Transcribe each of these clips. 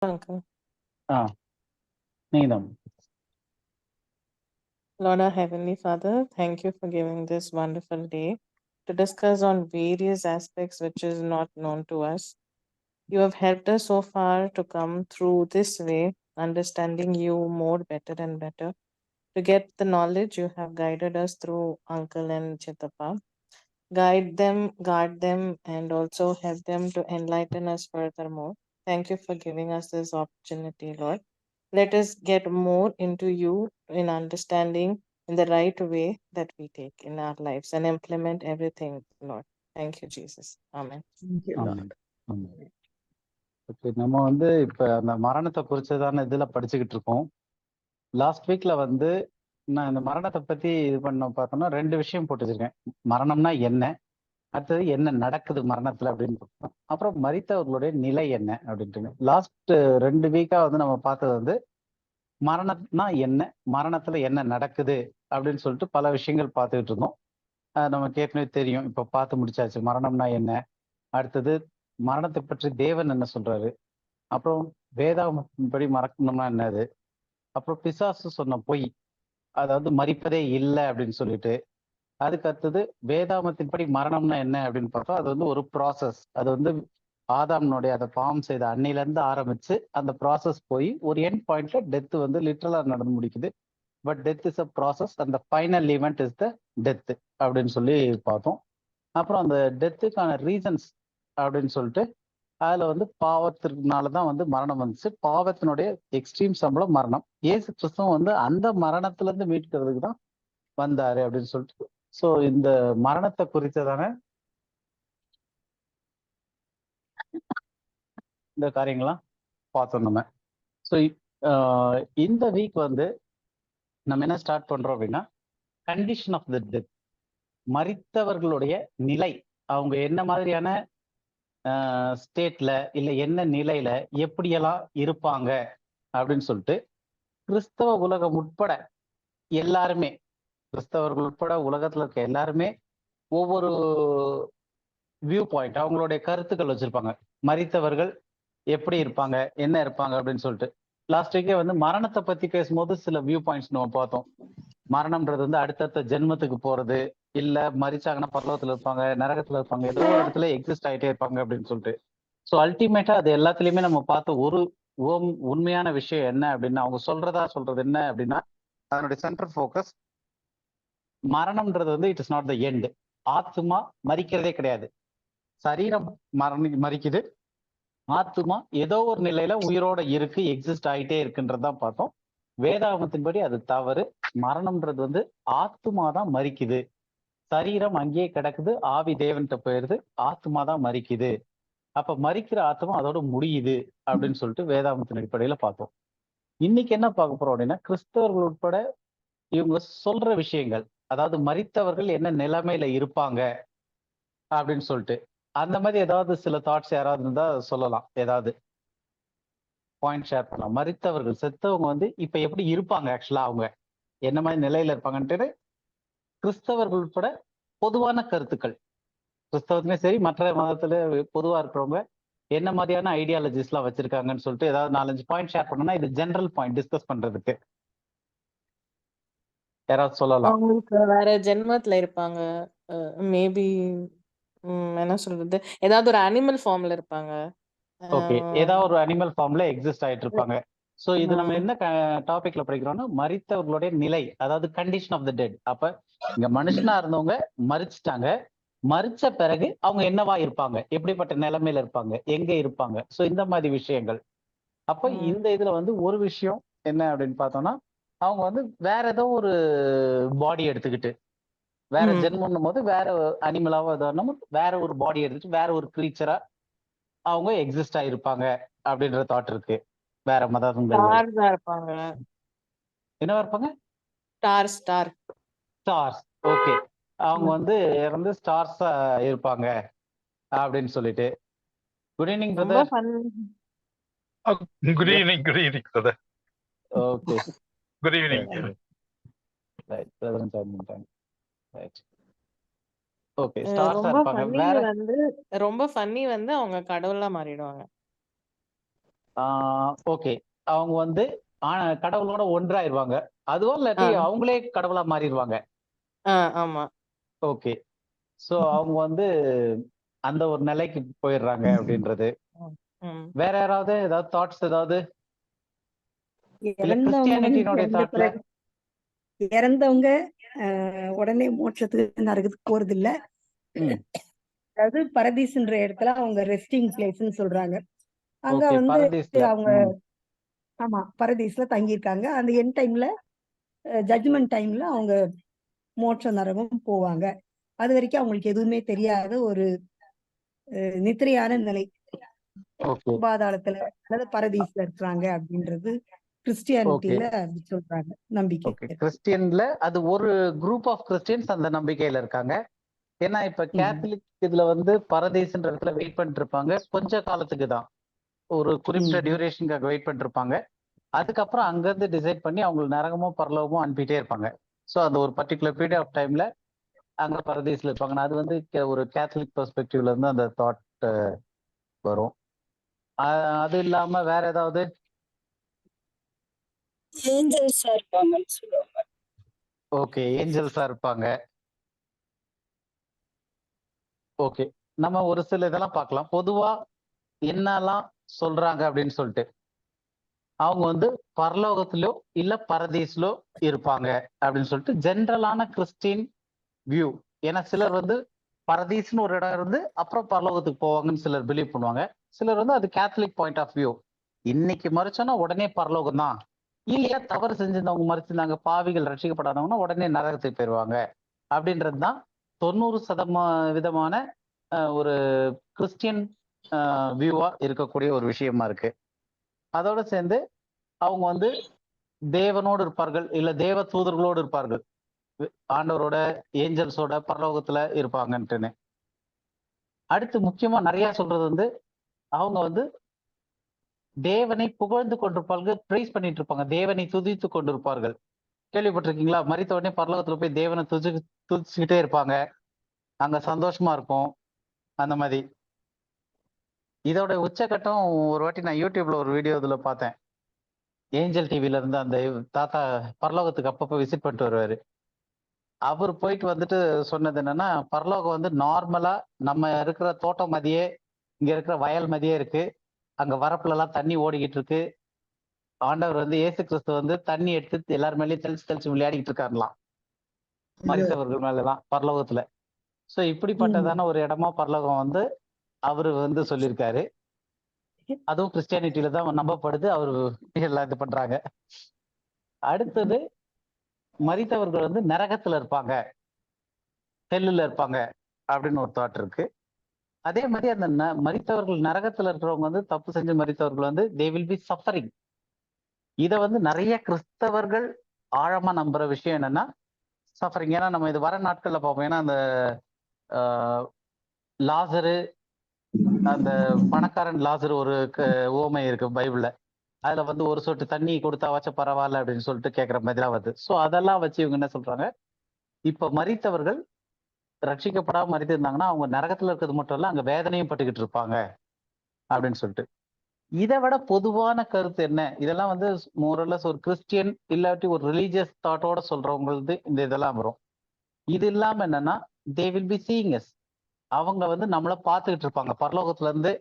Uncle. ஆ நீங்கதான். Lord our Heavenly Father, thank you for giving this wonderful day to discuss on various aspects which is not known to us. You have helped us so far to come through this way, understanding you more better and better. To get the knowledge, you have guided us through Uncle and Chittappa. Guide them, guard them, and also help them to enlighten us furthermore. Thank you for giving us this opportunity, Lord. Let us get more into you in understanding in the right way that we take in our lives and implement everything, Lord. Thank you, Jesus. Amen. Thank you, Lord. ஆமாம், ஆமாம். Okay, நம்ம இப்ப அந்த மரணத்தை குறிச்சதான இதுல படிச்சுக்கிட்டு இருக்கோம். Last வீக்ல நான் இந்த மரணத்தை பத்தி இது பார்த்தோம்னா 2 விஷயம் போட்டு வச்சிருக்கேன். மரணம்னா என்ன, அடுத்தது என்ன நடக்குது மரணத்துல அப்படின்னு பார்த்தோம். அப்புறம் மரித்தவர்களுடைய நிலை என்ன அப்படின்ட்டு. லாஸ்ட் 2 வீக்கா நம்ம பார்த்தது மரணம்னா என்ன, மரணத்துல என்ன நடக்குது அப்படின்னு சொல்லிட்டு பல விஷயங்கள் பார்த்துக்கிட்டு இருந்தோம். நமக்கு ஏற்கனவே தெரியும், இப்ப பார்த்து முடிச்சாச்சு மரணம்னா என்ன, அடுத்தது மரணத்தை பற்றி தேவன் என்ன சொல்றாரு, அப்புறம் வேதாகமத்தின்படி மறக்கணும்னா என்னது, அப்புறம் பிசாசு சொன்ன பொய், அதாவது மரிப்பதே இல்லை அப்படின்னு சொல்லிட்டு. அதுக்கு அடுத்தது வேதாகமத்தின்படி மரணம்னா என்ன அப்படின்னு பார்த்தோம். அது ஒரு ப்ராசஸ். அது ஆதாம்னுடைய அதை பாவம் செய்த அன்னையில இருந்து ஆரம்பிச்சு அந்த ப்ராசஸ் போய் ஒரு எண்ட் பாயிண்ட்ல டெத் லிட்டரலா நடந்து முடிக்குது. But death is a process, அந்த final event is the death அப்படின்னு சொல்லி பார்த்தோம். அப்புறம் அந்த டெத்துக்கான ரீசன்ஸ் அப்படின்னு சொல்லிட்டு அதுல பாவத்தினாலதான் மரணம் வந்துச்சு. பாவத்தினுடைய எக்ஸ்ட்ரீம் சம்பளம் மரணம். இயேசு கிறிஸ்துவம் அந்த மரணத்துல இருந்து மீட்கிறதுக்கு தான் வந்தாரு அப்படின்னு சொல்லிட்டு. ஸோ இந்த மரணத்தை குறித்ததான இந்த காரியங்கள்லாம் பார்த்தோம் நம்ம. ஸோ இந்த வீக் நம்ம என்ன ஸ்டார்ட் பண்றோம் அப்படின்னா, கண்டிஷன் ஆஃப் த டெத், மரித்தவர்களுடைய நிலை, அவங்க என்ன மாதிரியான ஸ்டேட்ல இல்ல என்ன நிலையில எப்படியெல்லாம் இருப்பாங்க அப்படின்னு சொல்லிட்டு கிறிஸ்தவ உலகம் உட்பட எல்லாருமே, கிறிஸ்தவர்கள் உட்பட உலகத்துல இருக்க எல்லாருமே ஒவ்வொரு வியூ பாயிண்ட், அவங்களுடைய கருத்துக்கள் வச்சிருப்பாங்க. மரித்தவர்கள் எப்படி இருப்பாங்க, என்ன இருப்பாங்க அப்படின்னு சொல்லிட்டு. லாஸ்ட் வீக்கே மரணத்தை பத்தி பேசும்போது சில வியூ பாயிண்ட்ஸ் நம்ம பார்த்தோம். மரணம்ன்றது அடுத்தடுத்த ஜென்மத்துக்கு போறது, இல்ல மரிச்சாங்கன்னா பரலோகத்துல இருப்பாங்க, நரகத்துல இருப்பாங்க, ஏதோ ஒரு இடத்துல எக்ஸிஸ்ட் ஆகிட்டே இருப்பாங்க அப்படின்னு சொல்லிட்டு. ஸோ அல்டிமேட்டா அது எல்லாத்துலயுமே நம்ம பார்த்த ஒரு உண்மையான விஷயம் என்ன அப்படின்னா, அவங்க சொல்றது என்ன அப்படின்னா, அதனுடைய சென்ட்ரல் ஃபோக்கஸ் மரணம்ன்றது it is not the end. ஆத்மா மரிக்கிறதே கிடையாது. சரீரம் மரிக்குது, ஆத்மா ஏதோ ஒரு நிலையில உயிரோட இருக்கு, எக்ஸிஸ்ட் ஆகிட்டே இருக்குன்றதான் பார்த்தோம். வேதாகமத்தின்படி அது தவறு. மரணம்ன்றது ஆத்மா தான் மரிக்குது, சரீரம் அங்கேயே கிடக்குது, ஆவி தேவன்கிட்ட போயிருது, ஆத்மா தான் மரிக்குது. அப்ப மரிக்கிற ஆத்மா அதோட முடியுது அப்படின்னு சொல்லிட்டு வேதாகமத்தின் அடிப்படையில பார்த்தோம். இன்னைக்கு என்ன பார்க்க போறோம் அப்படின்னா, கிறிஸ்தவர்கள் உட்பட இவங்க சொல்ற விஷயங்கள், அதாவது மரித்தவர்கள் என்ன நிலைமையில இருப்பாங்க அப்படின்னு சொல்லிட்டு. அந்த மாதிரி ஏதாவது சில தாட்ஸ் யாராவது இருந்தா சொல்லலாம், ஏதாவது பாயிண்ட் ஷேர் பண்ணலாம். மரித்தவர்கள், செத்தவங்க இப்ப எப்படி இருப்பாங்க, ஆக்சுவலா அவங்க என்ன மாதிரி நிலையில இருப்பாங்கன்ட்டு கிறிஸ்தவர்கள் உட்பட பொதுவான கருத்துக்கள், கிறிஸ்தவத்துலயும் சரி மற்ற மதத்துல பொதுவா இருக்கிறவங்க என்ன மாதிரியான ஐடியாலஜிஸ் எல்லாம் வச்சிருக்காங்கன்னு சொல்லிட்டு ஏதாவது 4-5 பாயிண்ட் ஷேர் பண்ணா இது ஜெனரல் பாயிண்ட் டிஸ்கஸ் பண்றதுக்கு யாராவது சொல்லலாம். அவங்களுக்கு வேற ஜென்மத்துல இருப்பாங்க. மேபி என்ன சொல்றது, ஏதாவது ஒரு அனிமல் ஃபார்ம்ல இருப்பாங்க. ஓகே, ஏதாவது ஒரு அனிமல் ஃபார்ம்ல எக்ஸிஸ்ட் ஆயிட்டு இருப்பாங்க. சோ இது நம்ம என்ன டாபிக்ல படிக்கிறோம்னா, மரித்தவர்களுடைய நிலை, அதாவது கண்டிஷன் ஆஃப் த டெட். அப்ப இங்க மனுஷனா இருந்தவங்க மரிச்சிட்டாங்க, மரிச்ச பிறகு அவங்க என்னவா இருப்பாங்க, எப்படிப்பட்ட நிலைமையில இருப்பாங்க, எங்க இருப்பாங்க. சோ இந்த மாதிரி விஷயங்கள். அப்ப இந்த இதுல ஒரு விஷயம் என்ன அப்படின்னு பார்த்தோம்னா, அவங்க வேற ஏதோ ஒரு பாடி எடுத்துக்கிட்டு, வேற ஜென்மம் போது வேற அனிமலாவோ வேற ஒரு பாடி எடுத்துட்டு வேற ஒரு கிரீச்சரா அவங்க எக்ஸிஸ்ட் ஆயிருப்பாங்க அப்படின்ற தாட் இருக்கு. வேற மதங்கள் இருப்பாங்க. என்னவா இருப்பாங்க? ஸ்டார். ஸ்டார்ஸ். ஓகே, அவங்க இறந்து ஸ்டார்ஸா இருப்பாங்க அப்படின்னு சொல்லிட்டு. Good evening brother. Good evening brother. Okay, good evening. Right, brother join பண்ணிட்டாங்க. ரைட், ஓகே, ஸ்டார்ஸா இருப்பாங்க. வேற ரொம்ப ஃபன்னி அவங்க கடவுளா மாறிடுவாங்க. ஓகே. அவங்க வந்து கடவுளோட ஒன்றாயிருவாங்க. அதுவா இல்லாட்டி அவங்களே கடவுளா மாறிடுவாங்க. ஆமா. ஓகே. சோ அவங்க வந்து அந்த ஒரு நிலைக்கு போயிடுறாங்க அப்படின்றது. வேற யாராவது ஏதாவது தாட்ஸ் ஏதாவது இல்ல கிறிஸ்டியானிட்டியினுடைய தாட்ல இறந்தவங்க உடனே மோட்சத்துக்கு நரகத்துக்கு போறது இல்ல. அதாவது பரதீஸ்ன்ற இடத்துல அவங்க ரெஸ்டிங் பிளேஸ்ன்னு சொல்றாங்க. அங்க வந்து அவங்க ஆமா பரதீஸ்ல தங்கியிருக்காங்க. அந்த எண்ட் டைம்ல ஜட்ஜ்மெண்ட் டைம்ல அவங்க மோட்ச நரகம் போவாங்க. அது வரைக்கும் அவங்களுக்கு எதுவுமே தெரியாத ஒரு நித்திரையான நிலை பாதாளத்துல அல்லது பரதீஸ்ல இருக்கிறாங்க அப்படின்றது கிறிஸ்டியானிட்டியில அப்படி சொல்றாங்க நம்பிக்கை. கிறிஸ்டியன்ல அது ஒரு குரூப் ஆஃப் கிறிஸ்டியன்ஸ் அந்த நம்பிக்கையில இருக்காங்க. ஏன்னா இப்ப கேத்தலிக் இதுல வந்து பரதேசன்ற இடத்துல வெயிட் பண்ணிட்டு இருப்பாங்க. கொஞ்ச காலத்துக்கு தான், ஒரு குறிப்பிட்ட டியூரேஷனுக்காக வெயிட் பண்ணிட்டு இருப்பாங்க. அதுக்கப்புறம் அங்கிருந்து டிசைட் பண்ணி அவங்களுக்கு நரகமோ பரலோகமோ அனுப்பிட்டே இருப்பாங்க. ஸோ அந்த ஒரு பர்டிகுலர் பீரியட் ஆஃப் டைம்ல அங்க பரதேசில் இருப்பாங்க. அது வந்து ஒரு கேத்தலிக் பெர்ஸ்பெக்டிவ்ல இருந்து அந்த தாட் வரும். அது இல்லாம வேற ஏதாவது ஏஞ்சல்ஸா இருப்பாங்கன்னு சொல்லுவாங்க. ஓகே, ஏஞ்சல்ஸா இருப்பாங்க. ஓகே, நம்ம ஒரு சில இதெல்லாம் பார்க்கலாம். பொதுவா என்னெல்லாம் சொல்றாங்க அப்படின்னு சொல்லிட்டு அவங்க வந்து பரலோகத்திலோ இல்ல பரதீஸ்லோ இருப்பாங்க அப்படின்னு சொல்லிட்டு ஜென்ரலான கிறிஸ்டின் வியூ. ஏன்னா சிலர் வந்து பரதீஸ்னு ஒரு இடம் இருந்து அப்புறம் பரலோகத்துக்கு போவாங்கன்னு சிலர் பிலீவ் பண்ணுவாங்க. சிலர் வந்து அது கேத்தலிக் பாயிண்ட் ஆஃப் வியூ. இன்னைக்கு மறைச்சோன்னா உடனே பரலோகம் தான், இல்லையா தவறு செஞ்சிருந்தவங்க மறைச்சிருந்தாங்க, பாவிகள் ரட்சிக்கப்படாதவங்கன்னா உடனே நரகத்துக்கு போயிடுவாங்க அப்படின்றது தான் 90% ஒரு கிறிஸ்டியன் வியூவா இருக்கக்கூடிய ஒரு விஷயமா இருக்கு. அதோட சேர்ந்து அவங்க வந்து தேவனோடு இருப்பார்கள், இல்ல தேவ தூதர்களோடு இருப்பார்கள், ஆண்டவரோட ஏஞ்சல்ஸோட பரலோகத்துல இருப்பாங்கன்ட்டுன்னு. அடுத்து முக்கியமா நிறைய சொல்றது வந்து அவங்க வந்து தேவனை புகழ்ந்து கொண்டிருப்பார்கள், பிரைஸ் பண்ணிட்டு இருப்பாங்க, தேவனை துதித்து கொண்டிருப்பார்கள். கேள்விப்பட்டிருக்கீங்களா? மரித்த உடனே பரலோகத்துல போய் தேவனை துதிச்சுக்கிட்டே இருப்பாங்க, அங்க சந்தோஷமா இருக்கும் அந்த மாதிரி. இதோட உச்சகட்டம் ஒரு வாட்டி நான் யூடியூப்ல ஒரு வீடியோ இதுல பார்த்தேன். ஏஞ்சல் டிவில இருந்து அந்த தாத்தா பரலோகத்துக்கு அப்பப்போ விசிட் பண்ணிட்டு வருவாரு. அவர் போயிட்டு வந்துட்டு சொன்னது என்னன்னா, பரலோகம் வந்து நார்மலா நம்ம இருக்கிற தோட்டம் மதியே, இங்க இருக்கிற வயல் மதியே இருக்கு. அங்க வரப்புல எல்லாம் தண்ணி ஓடிக்கிட்டு இருக்கு. ஆண்டவர் வந்து இயேசு கிறிஸ்து வந்து தண்ணி எடுத்து எல்லார் மேலயும் தெளிச்சு தெளிச்சு விளையாடிட்டு இருக்காருலாம், மரித்தவர்கள் மேலதான் பரலோகத்துல. சோ இப்படிப்பட்டதான ஒரு இடமா பரலோகம் வந்து அவரு வந்து சொல்லியிருக்காரு. அதுவும் கிறிஸ்டியானிட்டியில தான் நம்பப்படுது. அவரு எல்லாம் இது பண்றாங்க. அடுத்தது மரித்தவர்கள் வந்து நரகத்துல இருப்பாங்க, ஹெல்லுல இருப்பாங்க அப்படின்னு ஒரு தாட் இருக்கு. அதே மாதிரி அந்த மரித்தவர்கள் நரகத்துல இருக்கிறவங்க வந்து தப்பு செஞ்சு மரித்தவர்கள் வந்து தே வில் பி சஃபரிங். இத வந்து நிறைய கிறிஸ்தவர்கள் ஆழமா நம்புற விஷயம் என்னன்னா சஃபரிங். ஏன்னா நம்ம இது வர நாட்கள்ல பார்ப்போம். ஏன்னா அந்த லாசரு, அந்த பணக்காரன் லாசரு ஒரு ஓமை இருக்கு பைபிள்ல. அதுல வந்து ஒரு சொட்டு தண்ணி கொடுத்தா வச்ச பரவாயில்ல அப்படின்னு சொல்லிட்டு கேட்கிற மாதிரிலாம் வருது. ஸோ அதெல்லாம் வச்சு இவங்க என்ன சொல்றாங்க, இப்ப மரித்தவர்கள் ரட்சிக்கப்படாம மரித்திருந்தாங்கன்னா அவங்க நரகத்துல இருக்கிறது மட்டும் இல்ல, அங்க வேதனையும் பட்டுக்கிட்டு இருப்பாங்க அப்படின்னு சொல்லிட்டு. இதை விட பொதுவான கருத்து என்ன, இதெல்லாம் வந்து மோரலஸ் ஒரு கிறிஸ்டியன் இல்லாட்டி ஒரு ரிலீஜியஸ் தாட்டோட சொல்றவங்களுக்கு இந்த இதெல்லாம் வரும். இது இல்லாம என்னன்னா they will be seeing us. அவங்க வந்து நம்மள பார்த்துக்கிட்டு இருப்பாங்க பரலோகத்துல இருந்து.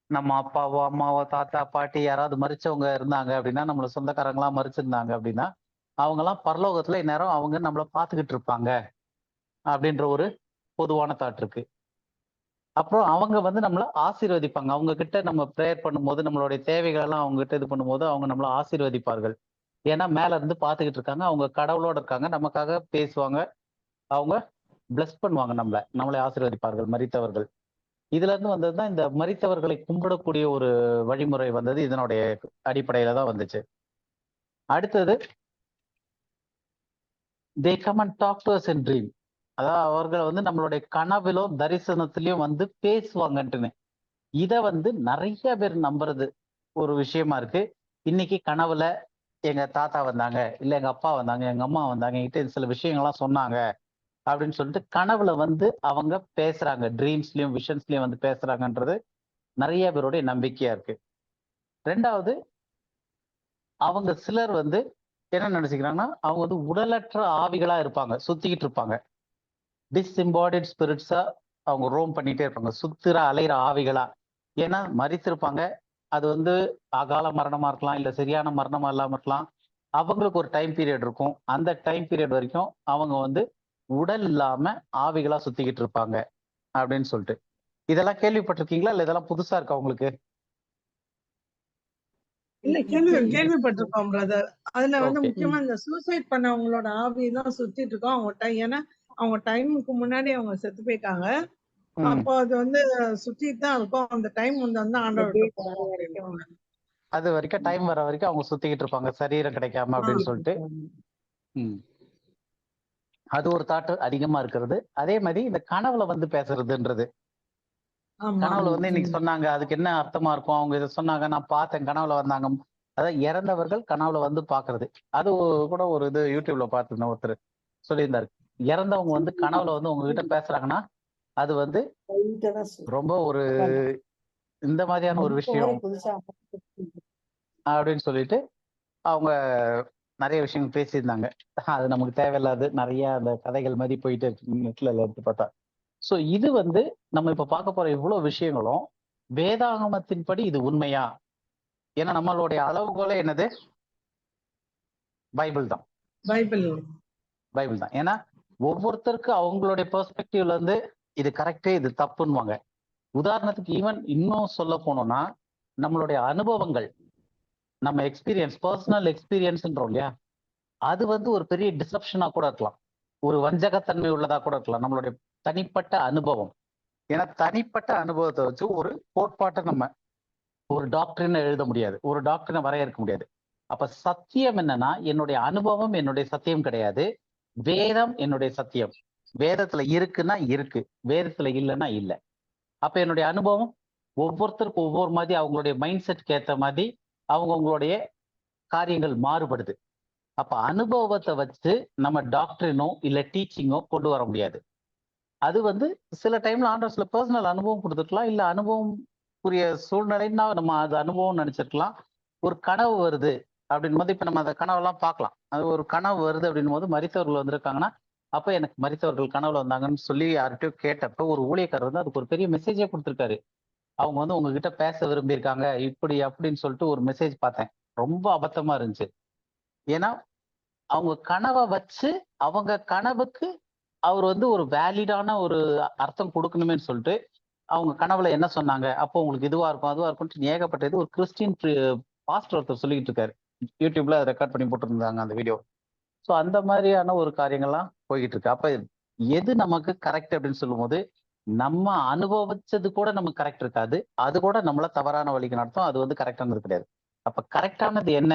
நம்ம அப்பாவோ அம்மாவோ தாத்தா பாட்டி யாராவது மரிச்சவங்க இருந்தாங்க அப்படின்னா, நம்மள சொந்தக்காரங்களாம் மரிச்சிருந்தாங்க அப்படின்னா, அவங்க எல்லாம் பரலோகத்துல இந்நேரம் அவங்க நம்மள பார்த்துக்கிட்டு இருப்பாங்க அப்படின்ற ஒரு பொதுவான தாட் இருக்கு. அப்புறம் அவங்க வந்து நம்மள ஆசீர்வதிப்பாங்க. அவங்க கிட்ட நம்ம ப்ரேயர் பண்ணும்போது நம்மளுடைய தேவைகள் எல்லாம் அவங்க கிட்ட இது பண்ணும்போது அவங்க நம்மள ஆசீர்வதிப்பார்கள். ஏன்னா மேல இருந்து பார்த்துக்கிட்டு இருக்காங்க, அவங்க கடவுளோட இருக்காங்க, நமக்காக பேசுவாங்க, அவங்க பிளஸ் பண்ணுவாங்க, நம்மளை ஆசீர்வதிப்பார்கள் மரித்தவர்கள். இதுல இருந்து வந்ததுதான் இந்த மரித்தவர்களை கும்பிடக்கூடிய ஒரு வழிமுறை வந்தது. இதனுடைய அடிப்படையில தான் வந்துச்சு. அடுத்தது they come and talk to us in dream. அதாவது அவர்கள் வந்து நம்மளுடைய கனவிலும் தரிசனத்திலையும் வந்து பேசுவாங்கன்ட்டுன்னு. இத வந்து நிறைய பேர் நம்புறது ஒரு விஷயமா இருக்கு. இன்னைக்கு கனவுல எங்க தாத்தா வந்தாங்க, இல்ல எங்க அப்பா வந்தாங்க, எங்க அம்மா வந்தாங்க, என்கிட்ட சில விஷயங்கள்லாம் சொன்னாங்க அப்படின்னு சொல்லிட்டு கனவுல வந்து அவங்க பேசுறாங்க, ட்ரீம்ஸ்லயும் விஷன்ஸ்லயும் வந்து பேசுறாங்கன்றது நிறைய பேருடைய நம்பிக்கையா இருக்கு. ரெண்டாவது, அவங்க சிலர் வந்து என்ன நினைச்சுக்கிறாங்கன்னா, அவங்க வந்து உடலற்ற ஆவிகளா இருப்பாங்க, சுத்திக்கிட்டு இருப்பாங்க. டிஸ்எம்பாடிட் ஸ்பிரிட்ஸா அவங்க ரோம் பண்ணிட்டே இருப்பாங்க, சுத்துற அலைகிற ஆவிகளா. ஏன்னா மரித்திருப்பாங்க, அது வந்து அகால மரணமா இருக்கலாம், இல்ல சரியான மரணமா இல்லாம இருக்கலாம். அவங்களுக்கு ஒரு டைம் பீரியட் இருக்கும். அந்த டைம் பீரியட் வரைக்கும் அவங்க வந்து உடல் இல்லாம ஆவிகளா சுத்திக்கிட்டு இருப்பாங்க அப்படின்னு சொல்லிட்டு. இதெல்லாம் கேள்விப்பட்டிருக்கீங்களா, இல்ல இதெல்லாம் புதுசா இருக்கா உங்களுக்கு? இல்ல கேள்விப்பட்டிருக்கோம் பிரதர். அதுல வந்து Okay. முக்கியமா இந்த சூசைட் பண்ணவங்களோட ஆவி தான் சுத்திட்டு இருக்கோம். அவங்க ஏன்னா அவங்க டைமுக்கு முன்னாடி அவங்க செத்து போயிட்டாங்க. அப்போ அது வந்து சுத்திட்டு தான் இருக்கும். அந்த டைம் வந்து ஆண்டவர் அது வரைக்கும் டைம் வர வரைக்கும் அவங்க சுத்திக்கிட்டு இருப்பாங்க, சரீரம் கிடைக்காம அப்படின்னு சொல்லிட்டு. அது ஒரு தாட்டு அதிகமா இருக்கிறது. அதே மாதிரி இந்த கனவுல வந்து பேசுறதுன்றது, கனவுல வந்து இன்னைக்கு சொன்னாங்க, அதுக்கு என்ன அர்த்தமா இருக்கும், அவங்க இதை சொன்னாங்க, நான் பார்த்தேன், கனவுல வந்தாங்க. அதாவது இறந்தவர்கள் கனவுல வந்து பாக்குறது. அது கூட ஒரு இது யூடியூப்ல பார்த்துருந்தேன், ஒருத்தர் சொல்லியிருந்தாரு. இறந்தவங்க வந்து கனவுல வந்து உங்ககிட்ட பேசுறாங்கன்னா அது வந்து ரொம்ப ஒரு இந்த மாதிரியான ஒரு விஷயம் அப்படின்னு சொல்லிட்டு அவங்க நிறைய விஷயங்கள் பேசியிருந்தாங்க. அது நமக்கு தேவையில்லாது, நிறைய அந்த கதைகள் மாதிரி போயிட்டு இருக்கு நெட்ல எடுத்து பார்த்தா. சோ இது வந்து நம்ம இப்ப பார்க்க போற இவ்வளவு விஷயங்களும் வேதாகமத்தின்படி இது உண்மையா? ஏன்னா நம்மளுடைய அளவுகோலே என்னது? பைபிள் தான். பைபிள் தான். ஏன்னா ஒவ்வொருத்தருக்கு அவங்களுடைய பெர்ஸ்பெக்டிவ்ல இருந்து இது கரெக்டு, இது தப்புன்னுவாங்க. உதாரணத்துக்கு ஈவன் இன்னும் சொல்ல போனோம்னா, நம்மளுடைய அனுபவங்கள், நம்ம எக்ஸ்பீரியன்ஸ், பர்சனல் எக்ஸ்பீரியன்ஸ்ன்றோம் இல்லையா, அது வந்து ஒரு பெரிய டிசப்ஷனா கூட இருக்கலாம், ஒரு வஞ்சகத்தன்மை உள்ளதா கூட இருக்கலாம், நம்மளுடைய தனிப்பட்ட அனுபவம். ஏன்னா தனிப்பட்ட அனுபவத்தை வச்சு ஒரு கோட்பாட்டை நம்ம ஒரு டாக்டரினை எழுத முடியாது, ஒரு டாக்டரினை வரையறுக்க முடியாது. அப்ப சத்தியம் என்னன்னா, என்னுடைய அனுபவம் என்னுடைய சத்தியம் கிடையாது, வேதம் என்னுடைய சத்தியம். வேதத்துல இருக்குன்னா இருக்கு, வேதத்துல இல்லைன்னா இல்லை. அப்ப என்னுடைய அனுபவம் ஒவ்வொருத்தருக்கும் ஒவ்வொரு மாதிரி அவங்களுடைய மைண்ட் செட்க்கு ஏற்ற மாதிரி அவங்களுடைய காரியங்கள் மாறுபடுது. அப்ப அனுபவத்தை வச்சு நம்ம டாக்டரினோ இல்ல டீச்சிங்கோ கொண்டு வர முடியாது. அது வந்து சில டைம்ல ஆண்டவர் சில பர்சனல் அனுபவம் கொடுத்துருக்கலாம், இல்ல அனுபவம் புரிய சூழ்நிலைன்னா நம்ம அது அனுபவம் நினைச்சிருக்கலாம். ஒரு கனவு வருது அப்படின் போது இப்ப நம்ம அந்த கனவெல்லாம் பார்க்கலாம். அது ஒரு கனவு வருது அப்படின் போது மரித்தவர்கள் வந்திருக்காங்கன்னா, அப்ப எனக்கு மரித்தவர்கள் கனவுல வந்தாங்கன்னு சொல்லி யார்கிட்டயும் கேட்டப்ப ஒரு ஊழியக்காரர் வந்து அதுக்கு ஒரு பெரிய மெசேஜே கொடுத்துருக்காரு. அவங்க வந்து உங்ககிட்ட பேச விரும்பியிருக்காங்க இப்படி அப்படின்னு சொல்லிட்டு ஒரு மெசேஜ் பார்த்தேன். ரொம்ப அபத்தமா இருந்துச்சு. ஏன்னா அவங்க கனவை வச்சு அவங்க கனவுக்கு அவர் வந்து ஒரு வேலிடான ஒரு அர்த்தம் கொடுக்கணுமே சொல்லிட்டு அவங்க கனவுல என்ன சொன்னாங்க, அப்போ உங்களுக்கு இதுவா இருக்கும் அதுவா இருக்கும் ஏகப்பட்டது ஒரு கிறிஸ்டின் பாஸ்டர் ஒருத்தர் சொல்லிட்டு இருக்காரு. யூடியூப்ல ரெக்கார்ட் பண்ணி போட்டுருந்தாங்க அந்த வீடியோ. ஸோ அந்த மாதிரியான ஒரு காரியங்கள்லாம் போய்கிட்டு இருக்கு. அப்ப எது நமக்கு கரெக்ட் அப்படின்னு சொல்லும் போது, நம்ம அனுபவிச்சது கூட நமக்கு கரெக்ட் இருக்காது, அது கூட நம்மள தவறான வழிக்கு நடத்தும், அது வந்து கரெக்டானது கிடையாது. அப்ப கரெக்டானது என்ன,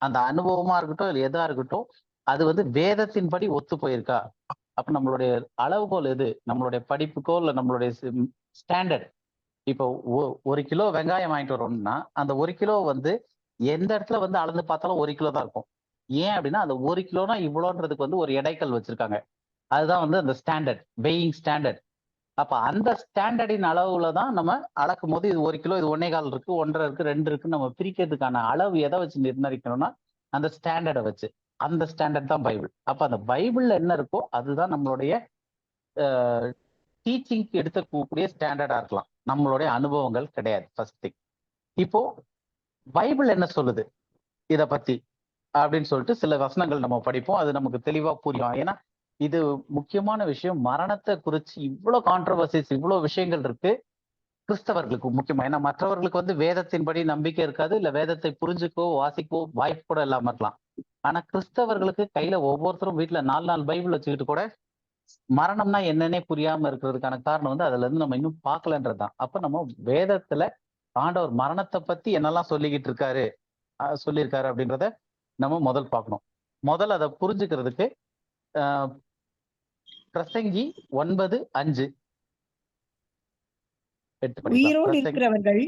அந்த அனுபவமா இருக்கட்டும் இல்லை எதா இருக்கட்டும், அது வந்து வேதத்தின்படி ஒத்து போயிருக்கா? அப்ப நம்மளுடைய அளவுகோல் எது, நம்மளுடைய படிப்புக்கோ இல்லை நம்மளுடைய ஸ்டாண்டர்ட். இப்போ 1 கிலோ வெங்காயம் வாங்கிட்டு வரோம்னா அந்த 1 கிலோ வந்து எந்த இடத்துல வந்து அளந்து பார்த்தாலும் 1 கிலோ தான் இருக்கும். ஏன் அப்படின்னா அந்த 1 கிலோனா இவ்வளோன்றதுக்கு வந்து ஒரு எடைக்கல் வச்சிருக்காங்க. அதுதான் வந்து அந்த ஸ்டாண்டர்ட், வெயிங் ஸ்டாண்டர்ட். அப்ப அந்த ஸ்டாண்டர்டின் அளவுல தான் நம்ம அளக்கும் போது இது 1 கிலோ, இது 1.25 இருக்கு, 1.5 இருக்கு, 2 இருக்குன்னு நம்ம பிரிக்கிறதுக்கான அளவு எதை வச்சு நிர்ணயிக்கணும்னா அந்த ஸ்டாண்டர்டை வச்சு. அந்த ஸ்டாண்டர்ட் தான் பைபிள். அப்ப அந்த பைபிள்ல என்ன இருக்கோ அதுதான் நம்மளுடைய டீச்சிங்க்கு எடுத்துக்கூடிய ஸ்டாண்டர்டா இருக்கலாம், நம்மளுடைய அனுபவங்கள் கிடையாது. First thing. இப்போ பைபிள் என்ன சொல்லுது இத பத்தி அப்படின்னு சொல்லிட்டு சில வசனங்கள் நம்ம படிப்போம், அது நமக்கு தெளிவா புரியும். ஏன்னா இது முக்கியமான விஷயம். மரணத்தை குறிச்சு இவ்வளவு கான்ட்ரவர்சிஸ், இவ்வளவு விஷயங்கள் இருக்கு கிறிஸ்தவர்களுக்கு முக்கியமா. ஏன்னா மற்றவர்களுக்கு வந்து வேதத்தின்படி நம்பிக்கை இருக்காது, இல்ல வேதத்தை புரிஞ்சுக்கோ வாசிக்கோ வாய்ப்பு கூட இல்லாம இருக்கலாம். ஆனா கிறிஸ்தவர்களுக்கு கையில ஒவ்வொருத்தரும் வீட்டுல 4 பைபிள் வச்சுக்கிட்டு கூட மரணம்னா என்னன்னே புரியாம இருக்கிறதுக்கான காரணம் வந்து அதுல இருந்து நம்ம இன்னும் பார்க்கலன்றதுதான். அப்ப நம்ம வேதத்துல ஆண்டவர் மரணத்தை பத்தி என்னெல்லாம் சொல்லியிருக்காரு அப்படின்றத நம்ம முதல் பார்க்கணும். முதல்ல அதை புரிஞ்சுக்கிறதுக்கு பிரசங்கி 9:5 உயிரோடு இருக்கிறவர்கள்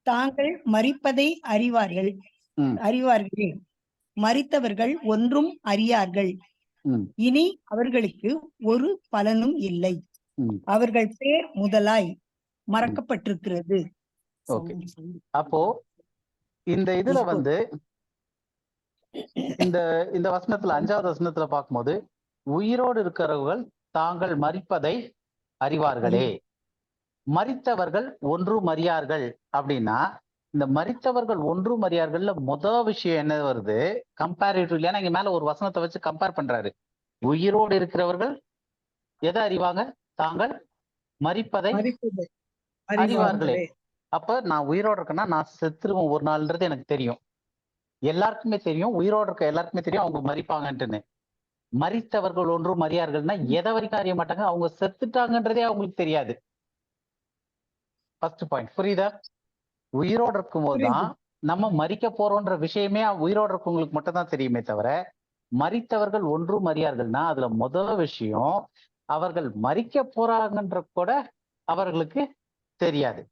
தாங்கள் மரிப்பதை அறிவார்கள், மரித்தவர்கள் ஒன்றும் அறியார்கள், இனி அவர்களுக்கு ஒரு பலனும் இல்லை, அவர்கள் பேர் முதலாய் மறக்கப்பட்டிருக்கிறது. அப்போ இந்த இதுல Is good. வந்து இந்த இந்த வசனத்துல 5வது வசனத்துல பார்க்கும்போது உயிரோடு இருக்கிறவர்கள் தாங்கள் மரிப்பதை அறிவார்களே, மரித்தவர்கள் ஒன்றும் அறியார்கள் அப்படின்னா இந்த மரித்தவர்கள் ஒன்றும் அறியார்கள்ல முதல் விஷயம் என்ன வருது? கம்பேரிட்டிவ்லி. ஏன்னா இங்க மேல ஒரு வசனத்தை வச்சு கம்பேர் பண்றாரு. உயிரோடு இருக்கிறவர்கள் எதை அறிவாங்க? தாங்கள் மரிப்பதை அறிவார்களே. அப்ப நான் உயிரோடு இருக்கேன்னா நான் செத்துருவேன் ஒரு நாள்ன்றது எனக்கு தெரியும், எல்லாருக்குமே தெரியும், உயிரோடு இருக்க எல்லாருக்குமே தெரியும் அவங்க மரிப்பாங்கன்ட்டுன்னு. மரித்தவர்கள் ஒன்றும் அறியார்கள்னா எதை வரைக்கும் அறிய மாட்டாங்க? அவங்க செத்துட்டாங்கன்றதே அவங்களுக்கு தெரியாது. ஃபர்ஸ்ட் பாயிண்ட் புரியுதா? உயிரோடு இருக்கும் போதுதான் நம்ம மரிக்க போறோம்ன்ற விஷயமே உயிரோடு இருக்கவங்களுக்கு மட்டும் தான் தெரியுமே தவிர, மரித்தவர்கள் ஒன்றும் அறியார்கள்னா அதுல முதல் விஷயம் அவர்கள் மரிக்க போறாங்கன்ற கூட அவர்களுக்கு தெரியாது.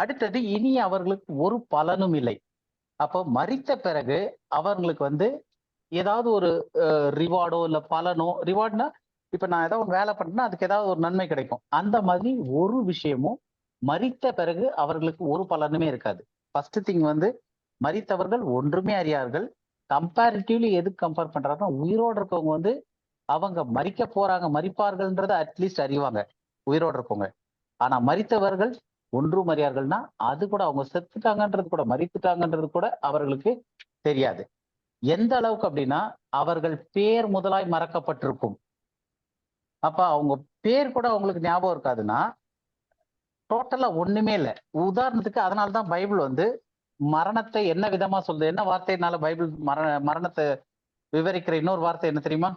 அடுத்தது இனி அவர்களுக்கு ஒரு பலனும் இல்லை. அப்போ மரித்த பிறகு அவங்களுக்கு வந்து ஏதாவது ஒரு ரிவார்டோ இல்ல பலனோ, ரிவார்ட்னா இப்ப நான் ஏதாவது வேலை பண்ணேன்னா அதுக்கு ஏதாவது ஒரு நன்மை கிடைக்கும், அந்த மாதிரி ஒரு விஷயமும் மரித்த பிறகு அவர்களுக்கு ஒரு பலனுமே இருக்காது. ஃபர்ஸ்ட் திங் வந்து மரித்தவர்கள் ஒன்றுமே அறியார்கள். கம்பேரிட்டிவ்லி எதுக்கு கம்பேர் பண்றாங்கன்னா உயிரோடு இருக்கவங்க வந்து அவங்க மரிக்க போறாங்க, மரிப்பார்கள்ன்றத அட்லீஸ்ட் அறிவாங்க உயிரோடு இருக்கவங்க. ஆனா மரித்தவர்கள் ஒன்றும் அறியார்கள்னா அது கூட அவங்க செத்துட்டாங்கன்றது கூட மரித்துட்டாங்கன்றது கூட அவர்களுக்கு தெரியாது. எந்த அளவுக்கு அப்படின்னா அவர்கள் பேர் முதலாய் மறக்கப்பட்டிருக்கும். அப்ப அவங்க பேர் கூட அவங்களுக்கு ஞாபகம் இருக்காதுன்னா டோட்டலா ஒண்ணுமே இல்லை. உதாரணத்துக்கு அதனால்தான் பைபிள் வந்து மரணத்தை என்ன விதமா சொல்லுது? என்ன வார்த்தையினால பைபிள் மரணத்தை விவரிக்கிற இன்னொரு வார்த்தை என்ன தெரியுமா?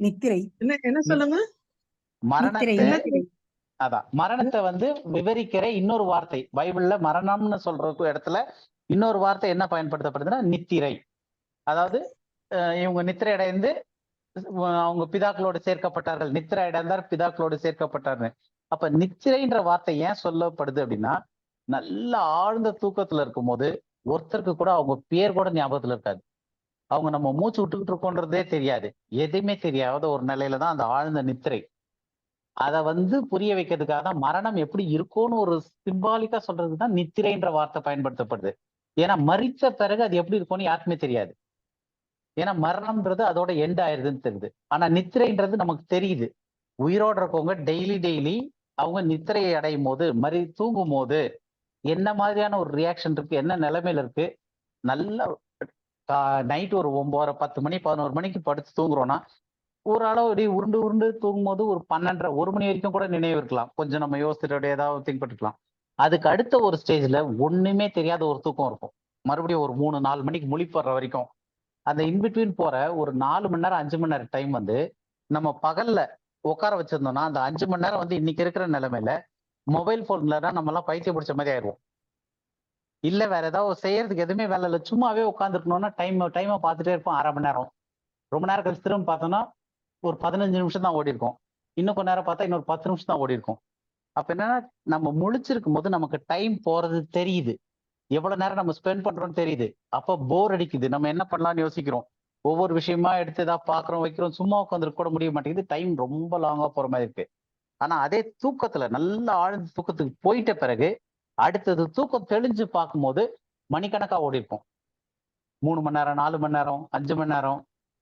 நித்திரை. என்ன சொல்லுங்க? மரணத்தை, அதான் மரணத்தை வந்து விவரிக்கிற இன்னொரு வார்த்தை பைபிள்ல மரணம்னு சொல்ற இடத்துல இன்னொரு வார்த்தை என்ன பயன்படுத்தப்படுதுன்னா நித்திரை. அதாவது இவங்க நித்திரை அடைந்து அவங்க பிதாக்களோடு சேர்க்கப்பட்டார்கள், நித்திரை அடைந்தார் பிதாக்களோடு சேர்க்கப்பட்டார்னு. அப்ப நித்திரைன்ற வார்த்தை ஏன் சொல்லப்படுது அப்படின்னா நல்ல ஆழ்ந்த தூக்கத்துல இருக்கும் போது ஒருத்தருக்கு கூட அவங்க பேர் கூட ஞாபகத்துல இருக்காது. அவங்க நம்ம மூச்சு விட்டுக்கிட்டு இருக்கோன்றதே தெரியாது, எதுவுமே தெரியாத ஒரு நிலையில தான் அந்த ஆழ்ந்த நித்திரை. அதை வந்து புரிய வைக்கிறதுக்காக தான் மரணம் எப்படி இருக்கும்னு ஒரு சிம்பாலிக்கா சொல்றதுக்கு தான் நித்திரைன்ற வார்த்தை பயன்படுத்தப்படுது. ஏன்னா மரித்த பிறகு அது எப்படி இருக்கும்னு யாருக்குமே தெரியாது. ஏன்னா மரணம்ன்றது அதோட எண்ட் ஆயிருதுன்னு தெரியுது. ஆனா நித்திரைன்றது நமக்கு தெரியுது. உயிரோடு இருக்கவங்க டெய்லி அவங்க நித்திரையை அடையும் போது தூங்கும் போது என்ன மாதிரியான ஒரு ரியாக்ஷன் இருக்கு, என்ன நிலைமையில இருக்கு. நல்ல நைட் ஒரு 9, 10 மணி 11 மணிக்கு படுத்து தூங்குறோம்னா ஒரு அளவு உருண்டு உருண்டு தூங்கும் போது ஒரு 12, 1 மணி வரைக்கும் கூட நினைவு இருக்கலாம். கொஞ்சம் நம்ம யோசிச்சுட்டு ஏதாவது திங்க் பண்ணிக்கலாம். அதுக்கு அடுத்த ஒரு ஸ்டேஜ்ல ஒண்ணுமே தெரியாத ஒரு தூக்கம் இருக்கும். மறுபடியும் ஒரு 3, 4 மணிக்கு முழிப்படுற வரைக்கும் அந்த இன்பிட்வீன் போற ஒரு 4 மணி நேரம் 5 மணி நேரம் டைம் வந்து நம்ம பகல்ல உட்கார வச்சிருந்தோம்னா அந்த 5 மணி நேரம் வந்து இன்னைக்கு இருக்கிற நிலைமையில மொபைல் போன்ல நம்ம எல்லாம் பைத்தியம் பிடிச்ச மாதிரி ஆயிடுவோம். இல்ல வேற ஏதாவது செய்யறதுக்கு எதுவுமே வேலை இல்லை, சும்மாவே உட்காந்துருக்கணும்னா டைமை பார்த்துட்டே இருப்போம். 1/2 மணி நேரம், ரொம்ப நேரம் கழிச்சு திரும்ப பார்த்தோம்னா ஒரு 15 நிமிஷம் தான் ஓடி இருக்கும். இன்னும் கொஞ்ச நேரம் பார்த்தா இன்னொரு 10 நிமிஷம் தான் ஓடி இருக்கும். அப்ப என்னன்னா நம்ம முழிச்சிருக்கும் போது நமக்கு டைம் போறது தெரியுது, எவ்வளவு நேரம் நம்ம ஸ்பெண்ட் பண்றோம்னு தெரியுது. அப்ப போர் அடிக்குது, நம்ம என்ன பண்ணலாம்னு யோசிக்கிறோம், ஒவ்வொரு விஷயமா எடுத்து ஏதாவது பாக்குறோம் வைக்கிறோம், சும்மா உட்காந்துருக்க கூட முடிய மாட்டேங்குது, டைம் ரொம்ப லாங்கா போற மாதிரி இருக்கு. ஆனா அதே தூக்கத்துல நல்ல ஆழ்ந்த தூக்கத்துக்கு போயிட்ட பிறகு அடுத்தது தூக்கம் தெளிஞ்சு பார்க்கும்போது மணிக்கணக்கா ஓடி இருக்கும். 3 மணி நேரம் 4 மணி நேரம் 5 மணி நேரம்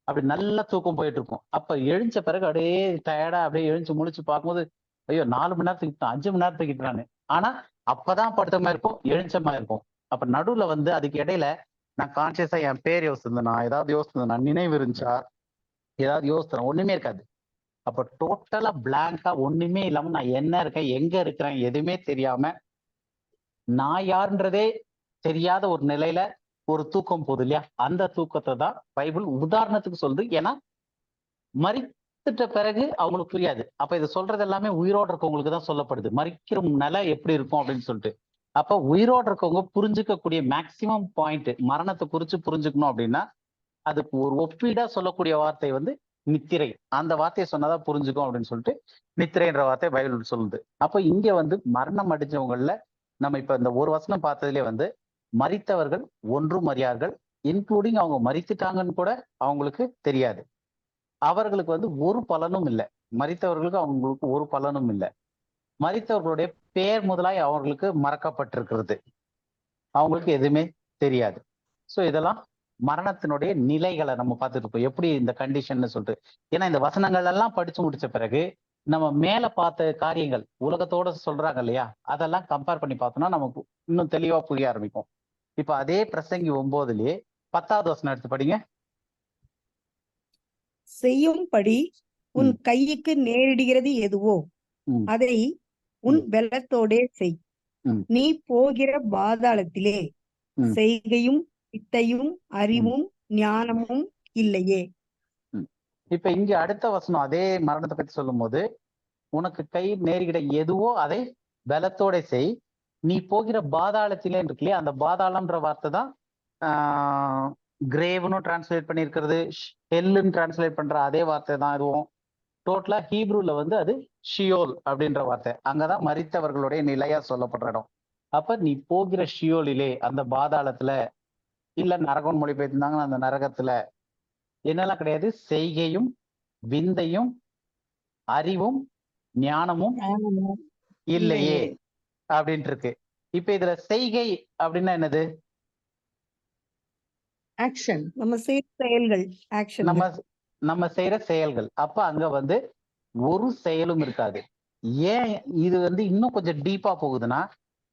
அப்படி நல்லா தூக்கம் போயிட்டு இருக்கும். அப்ப எழுந்த பிறகு அப்படியே டயர்டா அப்படியே எழுந்து முழிச்சு பார்க்கும்போது ஐயோ 4 மணி நேரத்துக்கு 5 மணி நேரத்துக்கு. ஆனா அப்பதான் படுத்த மாதிரி இருக்கும், எழுந்த மாதிரி இருக்கும். அப்ப நடுவுல வந்து அதுக்கு இடையில நான் கான்சியஸா என் பேர் யோசிச்சிருந்தேன், நான் ஏதாவது யோசிச்சிருந்தேன், நான் நினைவு இருந்துச்சா ஏதாவது யோசித்தேன், ஒண்ணுமே இருக்காது. அப்ப டோட்டலா பிளாங்கா ஒண்ணுமே இல்லாம நான் என்ன இருக்கேன் எங்க இருக்கிறேன் எதுவுமே தெரியாம நான் யாருன்றதே தெரியாத ஒரு நிலையில ஒரு தூக்கம் போகுது இல்லையா, அந்த தூக்கத்தை தான் பைபிள் உதாரணத்துக்கு சொல்லுது. ஏன்னா மரித்துட்ட பிறகு அவங்களுக்கு புரியாது. அப்ப இது சொல்றது எல்லாமே உயிரோடு இருக்கவங்களுக்கு தான் சொல்லப்படுது, மரிக்கிற நிலை எப்படி இருக்கும் அப்படின்னு சொல்லிட்டு. அப்ப உயிரோடு இருக்கவங்க புரிஞ்சுக்கக்கூடிய மேக்சிமம் பாயிண்ட் மரணத்தை குறிச்சு புரிஞ்சுக்கணும் அப்படின்னா அதுக்கு ஒரு ஒப்பீடா சொல்லக்கூடிய வார்த்தை வந்து நித்திரை. அந்த வார்த்தையை சொன்னாதான் புரிஞ்சுக்கும் அப்படின்னு சொல்லிட்டு நித்திரைன்ற வார்த்தையை பைபிள் சொல்லுது. அப்ப இங்க வந்து மரணம் அடைஞ்சவங்கள்ல நம்ம இப்ப இந்த ஒரு வசனம் பார்த்ததுலேயே வந்து மரித்தவர்கள் ஒன்றும் அறியார்கள், இன்க்ளூடிங் அவங்க மரித்துட்டாங்கன்னு கூட அவங்களுக்கு தெரியாது. அவர்களுக்கு வந்து ஒரு பலனும் இல்லை, மரித்தவர்களுக்கு அவங்களுக்கு ஒரு பலனும் இல்லை. மரித்தவர்களுடைய பேர் முதலாய் அவர்களுக்கு மறக்கப்பட்டிருக்கிறது. அவங்களுக்கு எதுவுமே தெரியாது. ஸோ இதெல்லாம் மரணத்தினுடைய நிலைகளை நம்ம பார்த்துட்டு இருக்கோம், எப்படி இந்த கண்டிஷன் சொல்லிட்டு. ஏன்னா இந்த வசனங்கள் எல்லாம் படிச்சு முடிச்ச பிறகு நம்ம மேல பார்த்த காரியங்கள் உலகத்தோட சொல்றாங்க இல்லையா, அதெல்லாம் கம்பேர் பண்ணி பார்த்தோம்னா நமக்கு இன்னும் தெளிவா புரிய ஆரம்பிக்கும். இப்ப அதே பிரசங்கி 9லயே 10வது வசனம் எடுத்து படிங்க. செய்யும்படி உன் கைக்கு நேரிடுகிறது எதுவோ அதை உன் பலத்தோடே செய். நீ போகிற பாதாளத்திலே செய்கையும் வித்தையும் அறிவும் ஞானமும் இல்லையே. இப்ப இங்க அடுத்த வசனம் அதே மரணத்தை பத்தி சொல்லும் போது, உனக்கு கை நேரிட எதுவோ அதை பலத்தோட செய், நீ போகிற பாதாளத்திலே இருக்கு இல்லையா, அந்த பாதாளம்ன்ற வார்த்தை தான் கிரேவ்னு டிரான்ஸ்லேட் பண்ணியிருக்கிறது, ஹெல்லுன்னு டிரான்ஸ்லேட் பண்ற அதே வார்த்தை தான் இதுவும். டோட்டலா ஹீப்ரூல வந்து அது ஷியோல் அப்படின்ற வார்த்தை, அங்கதான் மரித்தவர்களுடைய நிலையா சொல்லப்படுற இடம். அப்ப நீ போகிற ஷியோலிலே, அந்த பாதாளத்துல, இல்ல நரகம் மொழிபெயர்த்திருந்தாங்கன்னா அந்த நரகத்துல என்னெல்லாம் கிடையாது, செய்கையும் விந்தையும் அறிவும் ஞானமும் இல்லையே அப்படின்ட்டு இருக்கு. இப்ப இதுல செய்கை அப்படின்னா என்னது? ஆக்ஷன், நம்ம செய்யற செயல்கள், ஆக்ஷன், நம்ம செய்யற செயல்கள். அப்ப அங்க வந்து ஒரு செயலும் இருக்காது. ஏன் இது வந்து இன்னும் கொஞ்சம் டீப்பா போகுதுன்னா,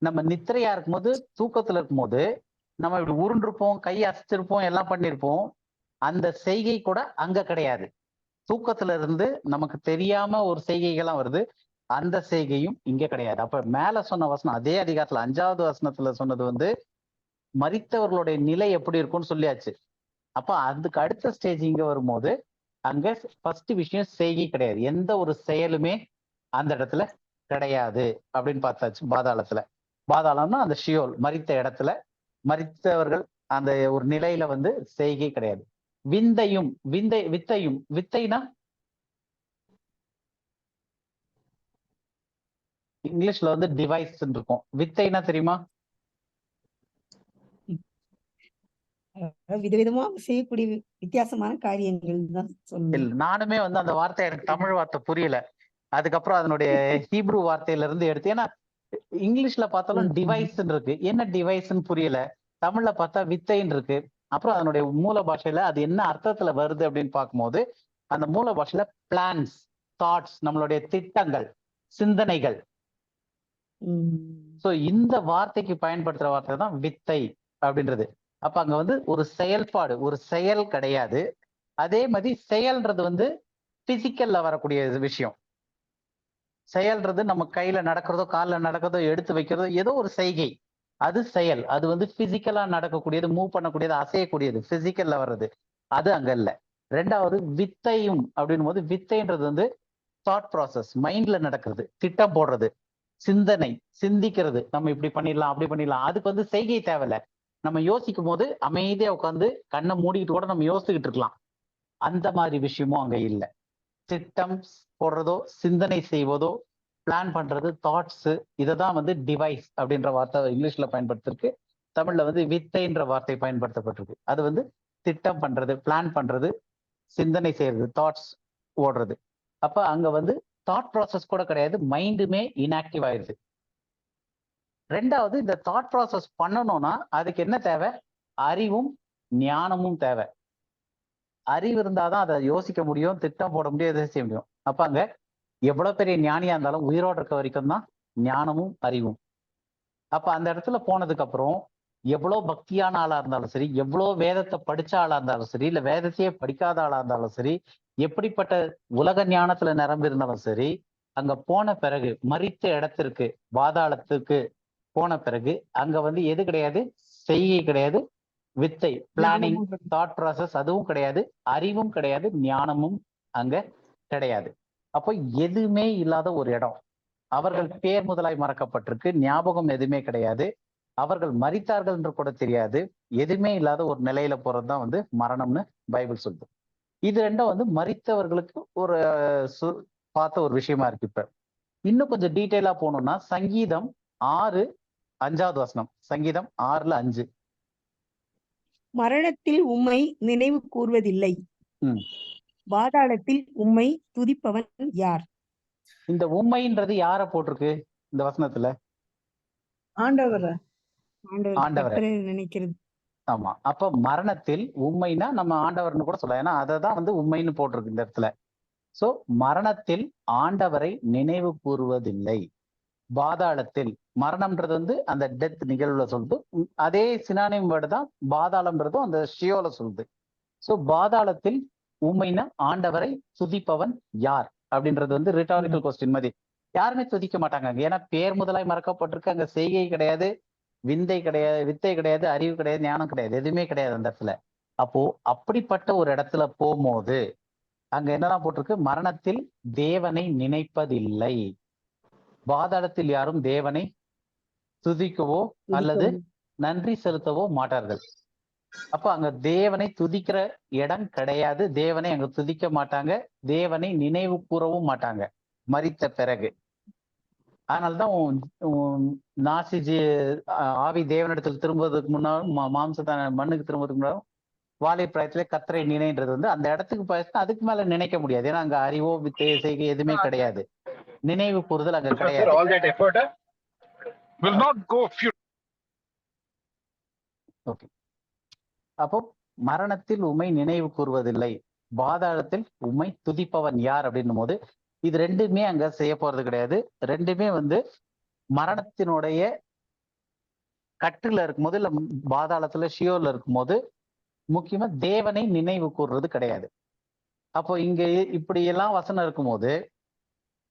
நம்ம நித்திரையா இருக்கும்போது, தூக்கத்துல இருக்கும்போது நம்ம இப்படி உருண்டிருப்போம், கை அசைச்சிருப்போம், எல்லாம் பண்ணிருப்போம். அந்த செய்கை கூட அங்க கிடையாது. தூக்கத்துல இருந்து நமக்கு தெரியாம ஒரு செய்கைகள்லாம் வருது, அந்த செய்கையும் இங்க கிடையாது. அப்ப மேல சொன்ன வசனம் அதே அதிகாரத்துல 5வது வசனத்துல சொன்னது வந்து மரித்தவர்களுடைய நிலை எப்படி இருக்கும்னு சொல்லியாச்சு. அப்ப அதுக்கு அடுத்த ஸ்டேஜ் இங்க வரும்போது அங்க ஃபர்ஸ்ட் விஷயம் செய்கை கிடையாது, எந்த ஒரு செயலுமே அந்த இடத்துல கிடையாது அப்படின்னு பார்த்தாச்சு. பாதாளத்துல, பாதாளம்னா அந்த ஷியோல், மரித்த இடத்துல மரித்தவர்கள் அந்த ஒரு நிலையில வந்து செய்கை கிடையாது. விந்தையும் வித்தையும், வித்தைனா இங்கிலீஷ்ல வந்து டிவைஸ் இருக்கும், வித்தைனா தெரியுமா? விதவிதமா செய்யக்கூடிய வித்தியாசமான காரியங்கள் தான் சொல்லுங்க. நானுமே வந்து அந்த வார்த்தை எனக்கு தமிழ் வார்த்தை புரியல, அதுக்கப்புறம் அதனுடைய ஹீப்ரு வார்த்தையில இருந்து எடுத்து. ஏன்னா இங்கிலீஷ்ல பார்த்தாலும் டிவைஸ் இருக்கு, என்ன டிவைஸ்ன்னு புரியல. தமிழ்ல பார்த்தா வித்தைன்னு இருக்கு. அப்புறம் அதனுடைய மூல பாஷையில அது என்ன அர்த்தத்துல வருது அப்படின்னு பார்க்கும்போது, அந்த மூல பாஷையில பிளான்ஸ், தாட்ஸ், நம்மளுடைய திட்டங்கள், சிந்தனைகள். சோ இந்த வார்த்தைக்கு பயன்படுத்துற வார்த்தை தான் வித்தை அப்படின்றது. அப்ப அங்க வந்து ஒரு செயல்பாடு, ஒரு செயல் கிடையாது. அதே மாதிரி செயல்ன்றது வந்து பிசிக்கல்ல வரக்கூடிய விஷயம். செயல்ன்றது நம்ம கையில நடக்கிறதோ, காலில் நடக்கிறதோ, எடுத்து வைக்கிறதோ, ஏதோ ஒரு செய்கை, அது செயல். அது வந்து பிசிக்கலா நடக்கக்கூடியது, மூவ் பண்ணக்கூடியது, அசையக்கூடியது, பிசிக்கல்ல வர்றது. அது அங்க இல்ல. ரெண்டாவது வித்தையும் அப்படின் போது, வித்தைன்றது வந்து தாட் ப்ராசஸ், மைண்ட்ல நடக்கிறது, திட்டம் போடுறது, சிந்தனை, சிந்திக்கிறது, நம்ம இப்படி பண்ணிடலாம், அப்படி பண்ணிடலாம். அதுக்கு வந்து செய்கை தேவையில்ல. நம்ம யோசிக்கும் போது அமைதியா உட்காந்து கண்ணை மூடிக்கிட்டு கூட நம்ம யோசிச்சுக்கிட்டு இருக்கலாம். அந்த மாதிரி விஷயமும் அங்க இல்லை. திட்டம் போடுறதோ, சிந்தனை செய்வதோ, பிளான் பண்றது, தாட்ஸ், இததான் வந்து டிவைஸ் அப்படின்ற வார்த்தை இங்கிலீஷ்ல பயன்படுத்திருக்கு. தமிழ்ல வந்து வித்தைன்ற வார்த்தை பயன்படுத்தப்பட்டிருக்கு. அது வந்து திட்டம் பண்றது, பிளான் பண்றது, சிந்தனை செய்யறது, தாட்ஸ் ஓடுறது. அப்ப அங்க வந்து தாட் ப்ராசஸ் கூட கிடையாது, மைண்டுமே இன்ஆக்டிவ் ஆயிடுது. ரெண்டாவது, இந்த தாட் ப்ராசஸ் பண்ணணும்னா அதுக்கு என்ன தேவை? அறிவும் ஞானமும் தேவை. அறிவு இருந்தாதான் அதை யோசிக்க முடியும், திட்டம் போட முடியும், எதை செய்ய முடியும். அப்ப அங்க எவ்வளவு பெரிய ஞானியா இருந்தாலும் உயிரோடு இருக்க வரைக்கும் தான் ஞானமும் அறிவும். அப்ப அந்த இடத்துல போனதுக்கு அப்புறம் எவ்வளவு பக்தியான ஆளா இருந்தாலும் சரி, எவ்வளவு வேதத்தை படிச்ச ஆளா இருந்தாலும் சரி, இல்ல வேதத்தையே படிக்காத ஆளா இருந்தாலும் சரி, எப்படிப்பட்ட உலக ஞானத்துல நிரம்பியிருந்தாலும் சரி, அங்க போன பிறகு மரித்த இடத்திற்கு, பாதாளத்துக்கு போன பிறகு அங்க வந்து எது கிடையாது? செய்கை கிடையாது, வித்தை, பிளானிங், தாட் ப்ராசஸ் அதுவும் கிடையாது, அறிவும் கிடையாது, ஞானமும் அங்க கிடையாது. அப்போ எதுவுமே இல்லாத ஒரு இடம். அவர்கள் பேர் முதலாய் மறக்கப்பட்டிருக்கு, ஞாபகம் எதுவுமே கிடையாது, அவர்கள் மரித்தார்கள் என்று கூட தெரியாது. எதுவுமே இல்லாத ஒரு நிலையில போறதுதான் வந்து மரணம்னு பைபிள் சொல்லுது. இது ரெண்டும் வந்து மரித்தவர்களுக்கு ஒரு பார்த்த ஒரு விஷயமா இருக்கு. இப்ப இன்னும் கொஞ்சம் டீட்டெயிலா போனோம்னா, சங்கீதம் 6:5 வசனம், சங்கீதம் 6:5. மரணத்தில் உம்மை நினைவு கூர்வதில்லை, பாதாளத்தில் உம்மை துதிப்பவன் யார்? இந்த உம்மைன்றது யார போட்டிருக்கு இந்த வசனத்துல? ஆண்டவர். ஆண்டவரை. கர்த்தரை நினைக்கிறது. ஆமா. அப்ப மரணத்தில் உண்மைன்னா நம்ம ஆண்டவர்னு கூட சொல்லலாம். ஏன்னா அததான் வந்து உண்மைன்னு போட்டிருக்கு இந்த இடத்துல. சோ மரணத்தில் ஆண்டவரை நினைவு கூறுவதில்லை. பாதாளத்தில் மரணம்ன்றது வந்து அந்த டெத் நிகழ்வுல சொல்லுது. அதே சினானிம் வேர்டு தான் பாதாளம்ன்றதும் அந்த ஷியோல சொல்லுது. சோ பாதாளத்தில் உண்மைன்னா ஆண்டவரை துதிப்பவன் யார் அப்படின்றது வந்து ரிட்டாரிக்கல் கொஸ்டின் மாதிரி. யாருமே துதிக்க மாட்டாங்க. ஏன்னா பேர் முதலாய் மறக்கப்பட்டிருக்கு. அங்க செய்கை கிடையாது, விந்தை கிடையாது, வித்தை கிடையாது, அறிவு கிடையாது, ஞானம் கிடையாது, எதுவுமே கிடையாது அந்த இடத்துல. அப்போ அப்படிப்பட்ட ஒரு இடத்துல போகும்போது அங்க என்னதான் போட்டிருக்கு? மரணத்தில் தேவனை நினைப்பதில்லை. பாதாளத்தில் யாரும் தேவனை துதிக்கவோ அல்லது நன்றி செலுத்தவோ மாட்டார்கள். அப்ப அங்க தேவனை துதிக்கிற இடம் கிடையாது. தேவனை அங்க துதிக்க மாட்டாங்க. தேவனை நினைவு கூறவும் மாட்டாங்க மரித்த பிறகு. அதனாலதான் நாசிஜி ஆவி தேவனிடத்தில் திரும்புவதற்கு முன்னாலும் மாம்சத்தான மண்ணுக்கு திரும்புவதற்கு முன்னாலும் வாலிபிராயத்திலே கர்த்தரை நினைன்றது வந்து அந்த இடத்துக்கு போயிடுச்சுன்னா அதுக்கு மேல நினைக்க முடியாது. ஏன்னா அங்க அறிவோ வித்தை செய்கை எதுவுமே கிடையாது. நினைவு கூறுதல் அங்க கிடையாது. All that effort will not go okay. அப்போ மரணத்தில் உம்மை நினைவு கூறுவதில்லை, பாதாளத்தில் உம்மை துதிப்பவன் யார் அப்படின்னும் போது இது ரெண்டுமே அங்க செய்ய போறது கிடையாது. ரெண்டுமே வந்து மரணத்தினுடைய கட்டுல இருக்கும்போது இல்ல பாதாளத்துல ஷியோர்ல இருக்கும்போது முக்கியமா தேவனை நினைவு கூறுறது கிடையாது. அப்போ இங்க இப்படி எல்லாம் வசனம் இருக்கும்போது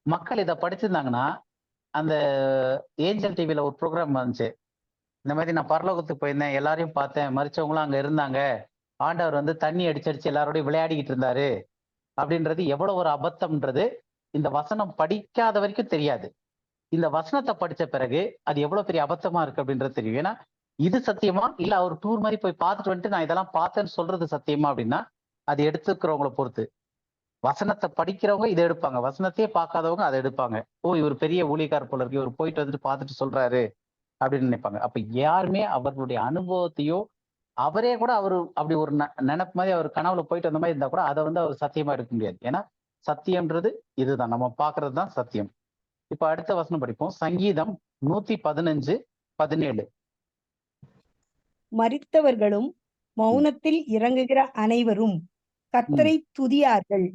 மக்கள் இதை படிச்சிருந்தாங்கன்னா, அந்த ஏஞ்சல் டிவில ஒரு ப்ரோக்ராம் வந்துச்சு. இந்த மாதிரி நான் பரலோகத்துக்கு போயிருந்தேன், எல்லாரையும் பார்த்தேன், மரிச்சவங்களும் அங்க இருந்தாங்க, ஆண்டவர் வந்து தண்ணி அடிச்சடிச்சு எல்லாரோடையும் விளையாடிக்கிட்டு இருந்தாரு அப்படின்றது எவ்வளவு ஒரு அபத்தம்ன்றது இந்த வசனம் படிக்காத வரைக்கும் தெரியாது. இந்த வசனத்தை படிச்ச பிறகு அது எவ்வளவு பெரிய அபத்தமா இருக்கு அப்படின்றது தெரியும். ஏன்னா இது சத்தியமா இல்ல அவர் டூர் மாதிரி போய் பார்த்துட்டு வந்துட்டு நான் இதெல்லாம் பார்த்தேன்னு சொல்றது சத்தியமா அப்படின்னா அது எடுத்துக்கிறவங்கள பொறுத்து. வசனத்தை படிக்கிறவங்க இதை எடுப்பாங்க, வசனத்தையே பார்க்காதவங்க அதை எடுப்பாங்க. ஓ இவர் பெரிய ஊழியக்காரர் போல இருக்கு, இவர் போயிட்டு வந்துட்டு பார்த்துட்டு சொல்றாரு அப்படின்னு நினைப்பாங்க. அப்ப யாருமே அவர்களுடைய அனுபவத்தையோ அவரே கூட அவரு அப்படி ஒரு நினைப்பு மாதிரி அவர் கனவுல போயிட்டு வந்த மாதிரி இருந்தா கூட அதை வந்து அவர் சத்தியமா எடுக்க முடியாது. ஏன்னா சத்தியம்ன்றது இதுதான், நம்ம பாக்குறது தான் சத்தியம். இப்ப அடுத்த வசனம் படிப்போம். சங்கீதம் 115:17. மரித்தவர்களும் மௌனத்தில் இறங்குகிற அனைவரும் கர்த்தரை துதியார்கள்.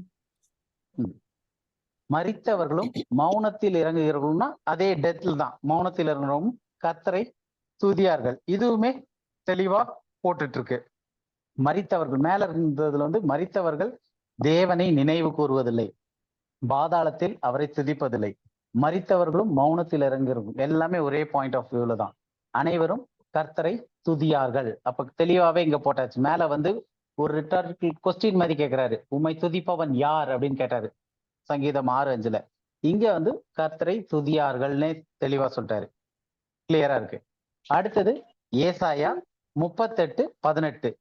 மரித்தவர்களும் மௌனத்தில் இறங்குகிறவர்கள்னா அதே டெத்ல தான் மௌனத்தில் இறங்குறவங்க கர்த்தரை துதியார்கள். இதுவுமே தெளிவா போட்டுட்டு இருக்கு. மரித்தவர்கள் மேல இருந்ததுல வந்து மரித்தவர்கள் தேவனை நினைவு கூறுவதில்லை, பாதாளத்தில் அவரை துதிப்பதில்லை. மரித்தவர்களும் மௌனத்தில் இறங்குறவங்க எல்லாமே ஒரே பாயிண்ட் ஆஃப் வியூல தான். அனைவரும் கர்த்தரை துதியார்கள். அப்ப தெளிவாவே இங்க போட்டாச்சு. மேல வந்து ஒரு ரிட்டாரிக்கல் கொஸ்டின் மாதிரி கேட்கிறாரு, உம்மை துதிப்பவன் யார் அப்படின்னு கேட்டாரு சங்கீதம் 6:5. இங்க வந்து கர்த்தரை துதியார்கள்னே தெளிவா சொல்லிட்டாரு. கிளியரா இருக்கு. அடுத்தது ஏசாயா 38:18.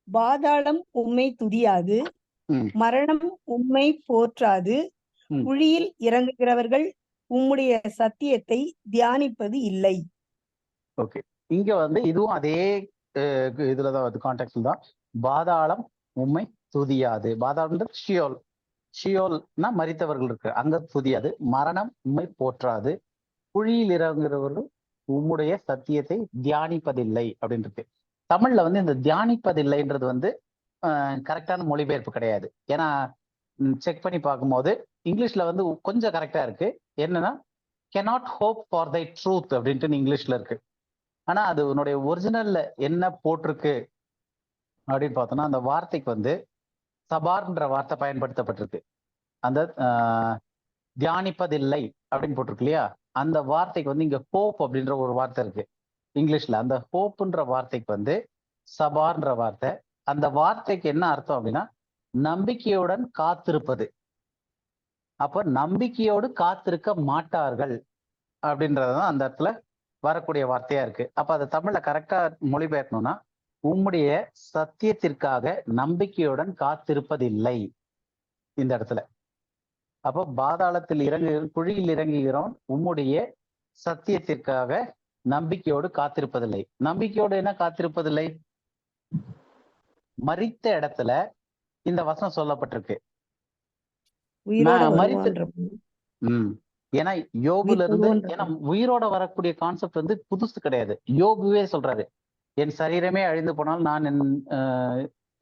பாதாளம் உம்மை துதியாது, மரணம் உம்மை போற்றாது, குழியில் இறங்குகிறவர்கள் உம்முடைய சத்தியத்தை தியானிப்பது இல்லை. ஓகே. இங்க வந்து இதுவும் அதே இதுலதான் அது கான்டெக்ட்ல தான். பாதாளம் உம்மை துதியாது. பாதாளம்ன்றது ஷியோல். ஷியோல்னா மரித்தவர்கள் இருக்கு, அங்க துதியாது. மரணம் உம்மை போற்றாது, குழியில் இறங்குகிறவர்கள் உம்முடைய சத்தியத்தை தியானிப்பதில்லை அப்படின்னு இருக்கு. தமிழ்ல வந்து இந்த தியானிப்பதில்லைன்றது வந்து கரெக்டான மொழிபெயர்ப்பு கிடையாது. ஏன்னா செக் பண்ணி பார்க்கும்போது இங்கிலீஷ்ல வந்து கொஞ்சம் கரெக்டா இருக்கு. என்னன்னா cannot hope for thy truth அப்படின்ட்டு இங்கிலீஷ்ல இருக்கு. ஆனா அது உன்னுடைய ஒரிஜினல்ல என்ன போட்டிருக்கு அப்படின்னு பார்த்தோம்னா அந்த வார்த்தைக்கு வந்து சபார்ன்ற வார்த்தை பயன்படுத்தப்பட்டிருக்கு. அந்த தியானிப்பதில்லை அப்படின்னு போட்டிருக்கு இல்லையா, அந்த வார்த்தைக்கு வந்து இங்க ஹோப் அப்படின்ற ஒரு வார்த்தை இருக்கு இங்கிலீஷ்ல. அந்த ஹோப்ன்ற வார்த்தைக்கு வந்து சபார்ன்ற வார்த்தை. அந்த வார்த்தைக்கு என்ன அர்த்தம் அப்படின்னா நம்பிக்கையுடன் காத்திருப்பது. அப்ப நம்பிக்கையோடு காத்திருக்க மாட்டார்கள் அப்படின்றதுதான் அந்த இடத்துல வரக்கூடிய வார்த்தையா இருக்கு. அப்ப அது தமிழ்ல கரெக்டா மொழிபெயர்க்கணும்னா உம்முடைய சத்தியத்திற்காக நம்பிக்கையுடன் காத்திருப்பதில்லை இந்த இடத்துல. அப்போ பாதாளத்தில் குழியில் இறங்குகிறோம், உம்முடைய சத்தியத்திற்காக நம்பிக்கையோடு காத்திருப்பதில்லை. நம்பிக்கையோடு என்ன காத்திருப்பதில்லை? மரித்த இடத்துல இந்த வசனம் சொல்லப்பட்டிருக்கு. ஏன்னா யோபுல இருந்து, ஏன்னா உயிரோட வரக்கூடிய கான்செப்ட் வந்து புதுசு கிடையாது. யோபுவே சொல்றாரு, என் சரீரமே அழிந்து போனால் நான்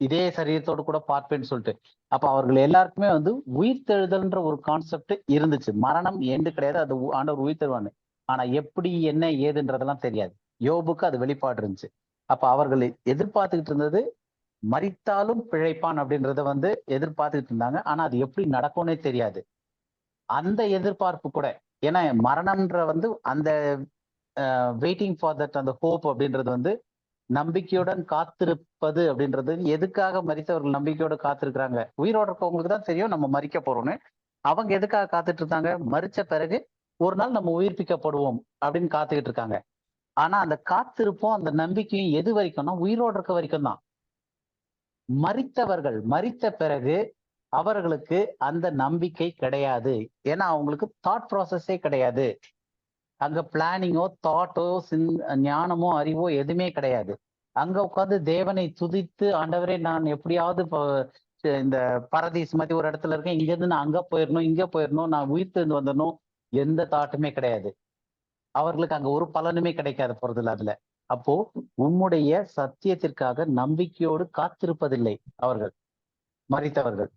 இதே சரீரத்தோடு கூட பார்ப்பேன்னு சொல்லிட்டு. அப்ப அவர்கள் எல்லாருக்குமே வந்து உயிர் தெழுதல்ன்ற ஒரு கான்செப்ட் இருந்துச்சு. மரணம் எண்டு கிடையாது, அது ஆண்டவர் உயிர் தருவான்னு. ஆனா எப்படி என்ன ஏதுன்றதெல்லாம் தெரியாது. யோபுக்கு அது வெளிப்பாடு இருந்துச்சு. அப்ப அவர்கள் எதிர்பார்த்துக்கிட்டு இருந்தது மரித்தாலும் பிழைப்பான் அப்படின்றத வந்து எதிர்பார்த்துக்கிட்டு இருந்தாங்க. ஆனா அது எப்படி நடக்கும்னே தெரியாது. அந்த எதிர்பார்ப்பு கூட, ஏன்னா மரணம்ன்ற வந்து அந்த வெயிட்டிங் ஃபார் தட், அந்த ஹோப் அப்படின்றது வந்து நம்பிக்கையுடன் காத்திருப்பது அப்படின்றது. எதுக்காக மரித்தவர்கள் நம்பிக்கையோட காத்திருக்கிறாங்க? உயிரோட இருக்கவங்களுக்கு தான் தெரியும் நம்ம மரிக்க போறோம்னு. அவங்க எதுக்காக காத்துட்டு இருந்தாங்க? மரிச்ச பிறகு ஒரு நாள் நம்ம உயிர்ப்பிக்கப்படுவோம் அப்படின்னு காத்துக்கிட்டு இருக்காங்க. ஆனா அந்த காத்திருப்போம், அந்த நம்பிக்கையும் எது வரைக்கும்னா உயிரோடு இருக்க வரைக்கும் தான். மரித்தவர்கள் மரித்த பிறகு அவர்களுக்கு அந்த நம்பிக்கை கிடையாது. ஏன்னா அவங்களுக்கு தாட் ப்ராசஸே கிடையாது. அங்க பிளானிங்கோ தாட்டோ ஞானமோ அறிவோ எதுவுமே கிடையாது. அங்க உட்கார்ந்து தேவனை துதித்து, ஆண்டவரே நான் எப்படியாவது இந்த பரதீஸ் மாதிரி ஒரு இடத்துல இருக்கேன், இங்க இருந்து நான் அங்க போயிடணும், இங்க போயிடணும், நான் உயிர் தெரிந்து வந்துடணும், எந்த தாட்டுமே கிடையாது. அவர்களுக்கு அங்க ஒரு பலனுமே கிடைக்காது போறதில்ல அதுல. அப்போ உம்முடைய சத்தியத்திற்காக நம்பிக்கையோடு காத்திருப்பதில்லை அவர்கள், மரித்தவர்கள்.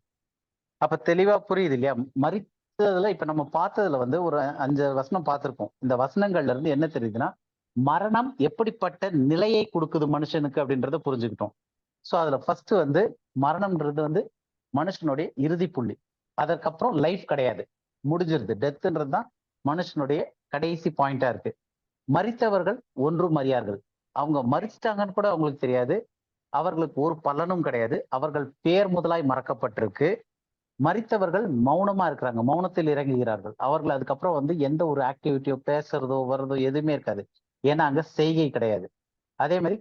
அப்ப தெளிவா புரியுது இல்லையா? மரித்ததுல இப்ப நம்ம பார்த்ததுல வந்து ஒரு 5 வசனம் பார்த்திருக்கோம். இந்த வசனங்கள்ல இருந்து என்ன தெரியுதுன்னா, மரணம் எப்படிப்பட்ட நிலையை கொடுக்குது மனுஷனுக்கு அப்படின்றத புரிஞ்சுக்கிட்டோம். சோ அதுல ஃபர்ஸ்ட் வந்து மரணம்ன்றது வந்து மனுஷனுடைய இறுதி புள்ளி. அதற்கப்புறம் லைஃப் கிடையாது, முடிஞ்சிருது. டெத்ன்றது தான் மனுஷனுடைய கடைசி பாயிண்டா இருக்கு. மரித்தவர்கள் ஒன்றும் அறியார்கள். அவங்க மரிச்சிட்டாங்கன்னு கூட அவங்களுக்கு தெரியாது. அவர்களுக்கு ஒரு பலனும் கிடையாது. அவர்கள் பேர் முதலாய் மறக்கப்பட்டிருக்கு. மரித்தவர்கள் மௌனமா இருக்கிறாங்க, மௌனத்தில் இறங்குகிறார்கள். அவர்கள் அதுக்கப்புறம் வந்து எந்த ஒரு ஆக்டிவிட்டியோ பேசுறதோ வர்றதோ எதுவுமே இருக்காது. ஏன்னா அங்க செய்கை கிடையாது. அதே மாதிரி